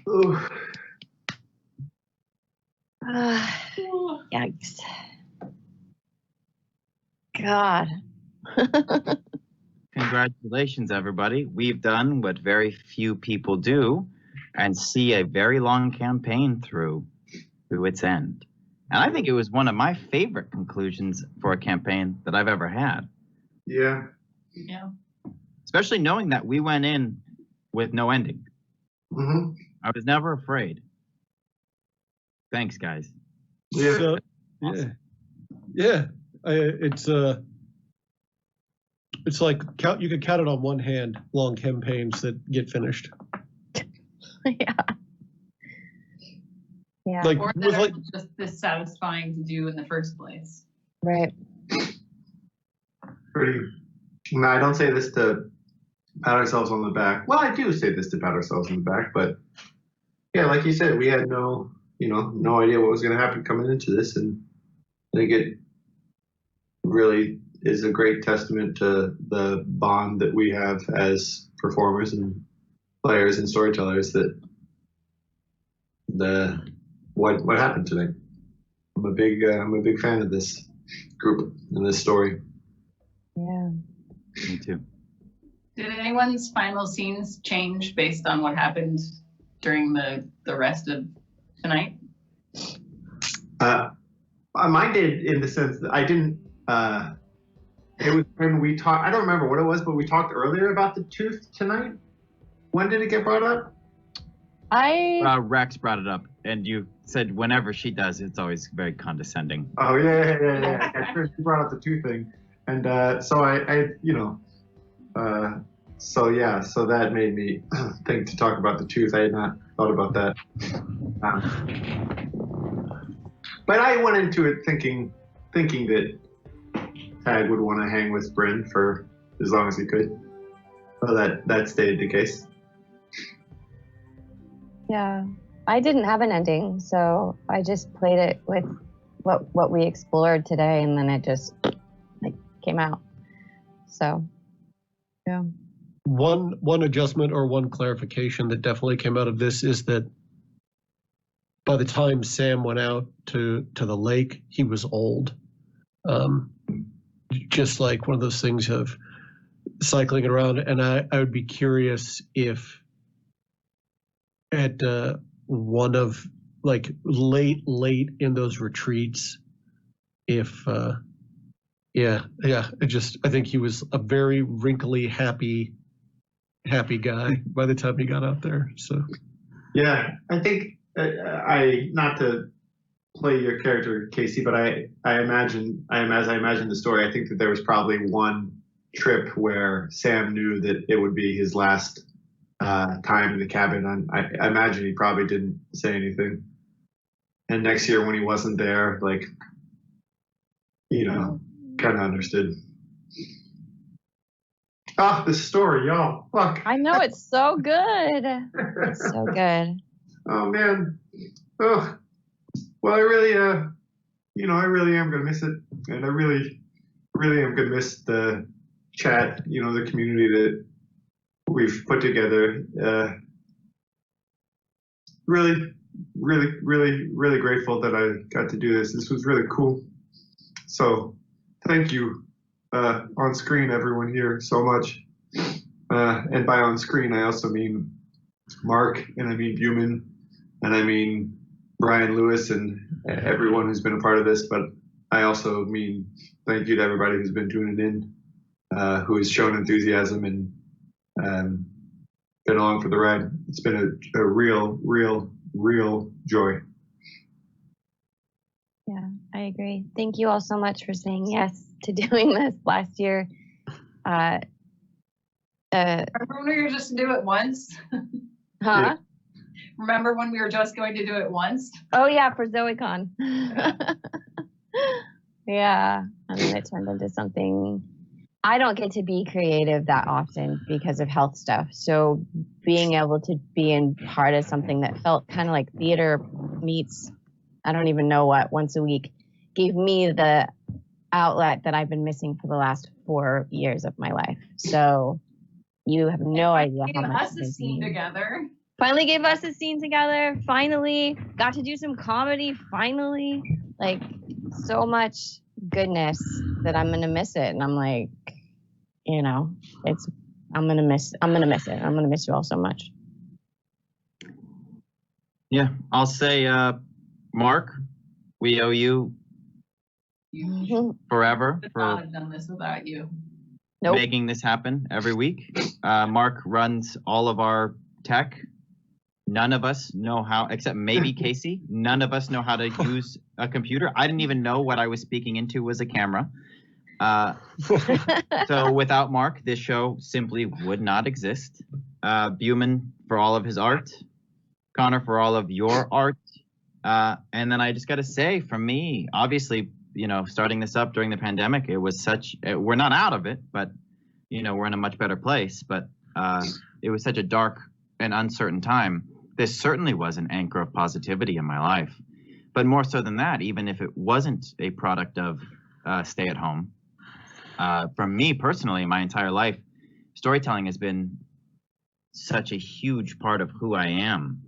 Ooh. Yikes. God. Congratulations, everybody. We've done what very few people do and see a very long campaign through its end. And I think it was one of my favorite conclusions for a campaign that I've ever had. Yeah. Yeah. Especially knowing that we went in with no ending. Hmm. I was never afraid. Thanks, guys. Yeah. So, yeah. It's like you could count it on one hand. Long campaigns that get finished. Yeah. Yeah. Like Or with that are like just this satisfying to do in the first place. Right. Pretty. No, I don't say this to pat ourselves on the back. Well, I do say this to pat ourselves on the back, but yeah, like you said, we had no idea what was going to happen coming into this, and I think it really is a great testament to the bond that we have as performers and players and storytellers that what happened tonight. I'm a big fan of this group and this story. Yeah. Me too. Did anyone's final scenes change based on what happened during the rest of tonight? Mine did, in the sense that I didn't. It was when we talked. I don't remember what it was, but we talked earlier about the tooth tonight. When did it get brought up? Rex brought it up, and you said whenever she does, it's always very condescending. Oh yeah. At first, you brought up the tooth thing, and so so that made me think to talk about the tooth. I had not thought about that. But I went into it thinking that Tag would want to hang with Bryn for as long as he could. So that stayed the case. Yeah. I didn't have an ending, so I just played it with what we explored today, and then it just came out. So, yeah. one adjustment or one clarification that definitely came out of this is that by the time Sam went out to the lake, he was old. Just like one of those things of cycling it around. And I would be curious if at one of late in those retreats, if I think he was a very wrinkly, happy guy by the time he got out there. So yeah, I think I not to play your character, Casey, but as I imagine the story, I think that there was probably one trip where Sam knew that it would be his last time in the cabin. I imagine he probably didn't say anything. And next year when he wasn't there, kind of understood. Ah, this story, y'all. Fuck. I know, it's so good. It's so good. Oh man. Oh. Well, I really am gonna miss it, and I really am gonna miss the chat. The community that we've put together. Really grateful that I got to do this. This was really cool. So, thank you, on screen, everyone here, so much. And by on screen, I also mean Mark, and I mean Buman, and I mean Brian Lewis, and everyone who's been a part of this. But I also mean thank you to everybody who's been tuning in, who has shown enthusiasm and been along for the ride. It's been a real joy. Yeah, I agree. Thank you all so much for saying yes to doing this last year. Remember when we were just to do it once? Huh? Remember when we were just going to do it once? Oh yeah, for ZoeCon. Yeah, and then it turned into something. I don't get to be creative that often because of health stuff. So being able to be in part of something that felt kind of like theater meets, I don't even know what, once a week, gave me the outlet that I've been missing for the last 4 years of my life. So you have no idea how much us a scene together. Finally gave us a scene together. Finally got to do some comedy. Finally, so much goodness that I'm gonna miss it. And I'm like, I'm gonna miss it. I'm gonna miss you all so much. Yeah, I'll say, Mark, we owe you forever. Could not have done this without you. Nope. making this happen every week. Mark runs all of our tech. None of us know how, except maybe Casey. None of us know how to use a computer. I didn't even know what I was speaking into was a camera. So without Mark, this show simply would not exist. Buman for all of his art, Connor for all of your art, and then I just got to say, from me, obviously, starting this up during the pandemic, it was we're not out of it, but we're in a much better place. But it was such a dark and uncertain time. This certainly was an anchor of positivity in my life. But more so than that, even if it wasn't a product of stay at home, from me personally, my entire life, storytelling has been such a huge part of who I am.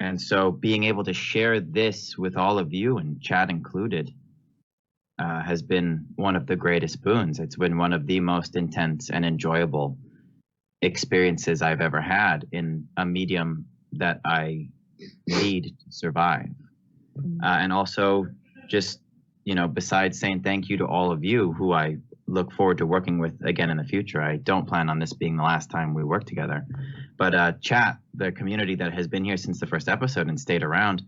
And so being able to share this with all of you, and chat included, has been one of the greatest boons. It's been one of the most intense and enjoyable experiences I've ever had in a medium that I need to survive. And also just, besides saying thank you to all of you who I look forward to working with again in the future. I don't plan on this being the last time we work together. But chat, the community that has been here since the first episode and stayed around.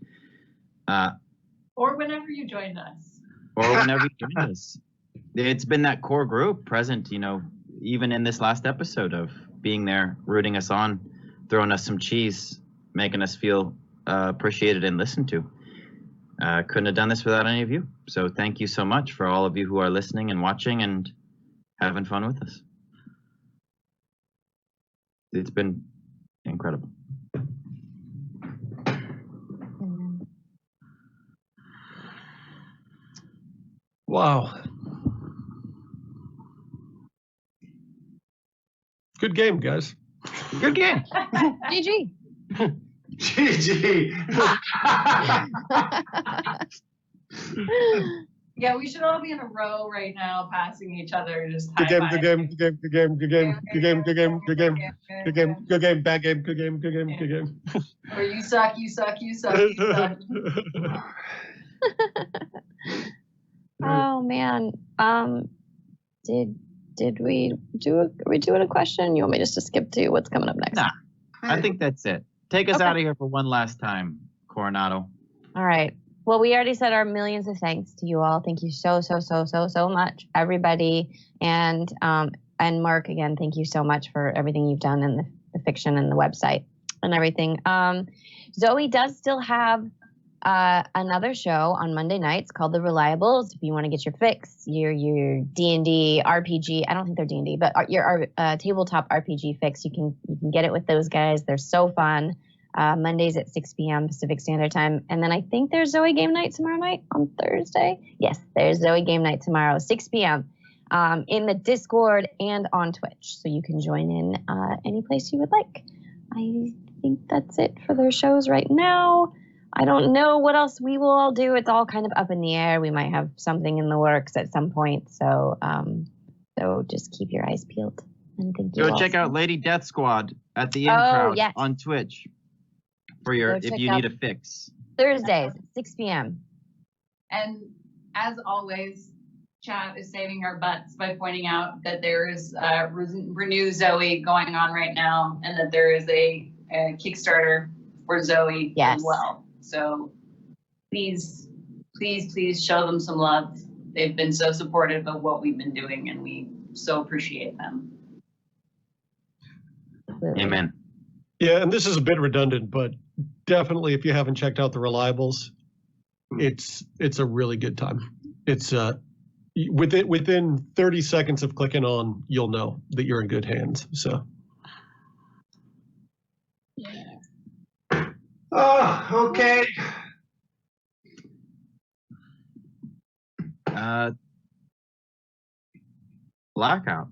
Or whenever you joined us. Or whenever you joined us. It's been that core group present, even in this last episode, of being there, rooting us on, throwing us some cheese, making us feel appreciated and listened to. Couldn't have done this without any of you. So thank you so much for all of you who are listening and watching and having fun with us. It's been incredible. Wow. Good game, guys. Good game. GG. GG. Yeah, we should all be in a row right now, passing each other, just Good game, good high-fiving. game, good game, good game, good game, good game, good game, good game, good game, bad game, good game, good game, good game. Or you suck, you suck, you suck, you suck. Oh man. Did we do are we doing a question? You want me just to skip to what's coming up next? Nah, I think that's it. Take us Okay. out of here for one last time, Coronado. All right. Well, we already said our millions of thanks to you all. Thank you so much, everybody. And Mark, again, thank you so much for everything you've done in the fiction and the website and everything. Zoe does still have another show on Monday nights called The Reliables. If you want to get your fix, your D&D RPG, I don't think they're D&D, but your tabletop RPG fix, you can get it with those guys. They're so fun. Mondays at 6 p.m. Pacific Standard Time. And then I think there's Zoe Game Night tomorrow night on Thursday. Yes, there's Zoe Game Night tomorrow, 6 p.m. In the Discord and on Twitch. So you can join in any place you would like. I think that's it for their shows right now. I don't know what else we will all do. It's all kind of up in the air. We might have something in the works at some point. So just keep your eyes peeled. And thank you Go all check so out much. Lady Death Squad at the Oh, Crowd yes. on Twitch for your Go if check you out- need a fix. Thursdays at 6 p.m. And as always, chat is saving our butts by pointing out that there is Renew Zoe going on right now, and that there is a Kickstarter for Zoe Yes. as well. So please show them some love. They've been so supportive of what we've been doing, and we so appreciate them. Amen. Yeah, and this is a bit redundant, but definitely if you haven't checked out The Reliables, it's a really good time. It's within 30 seconds of clicking on, you'll know that you're in good hands. So Oh, okay. Blackout.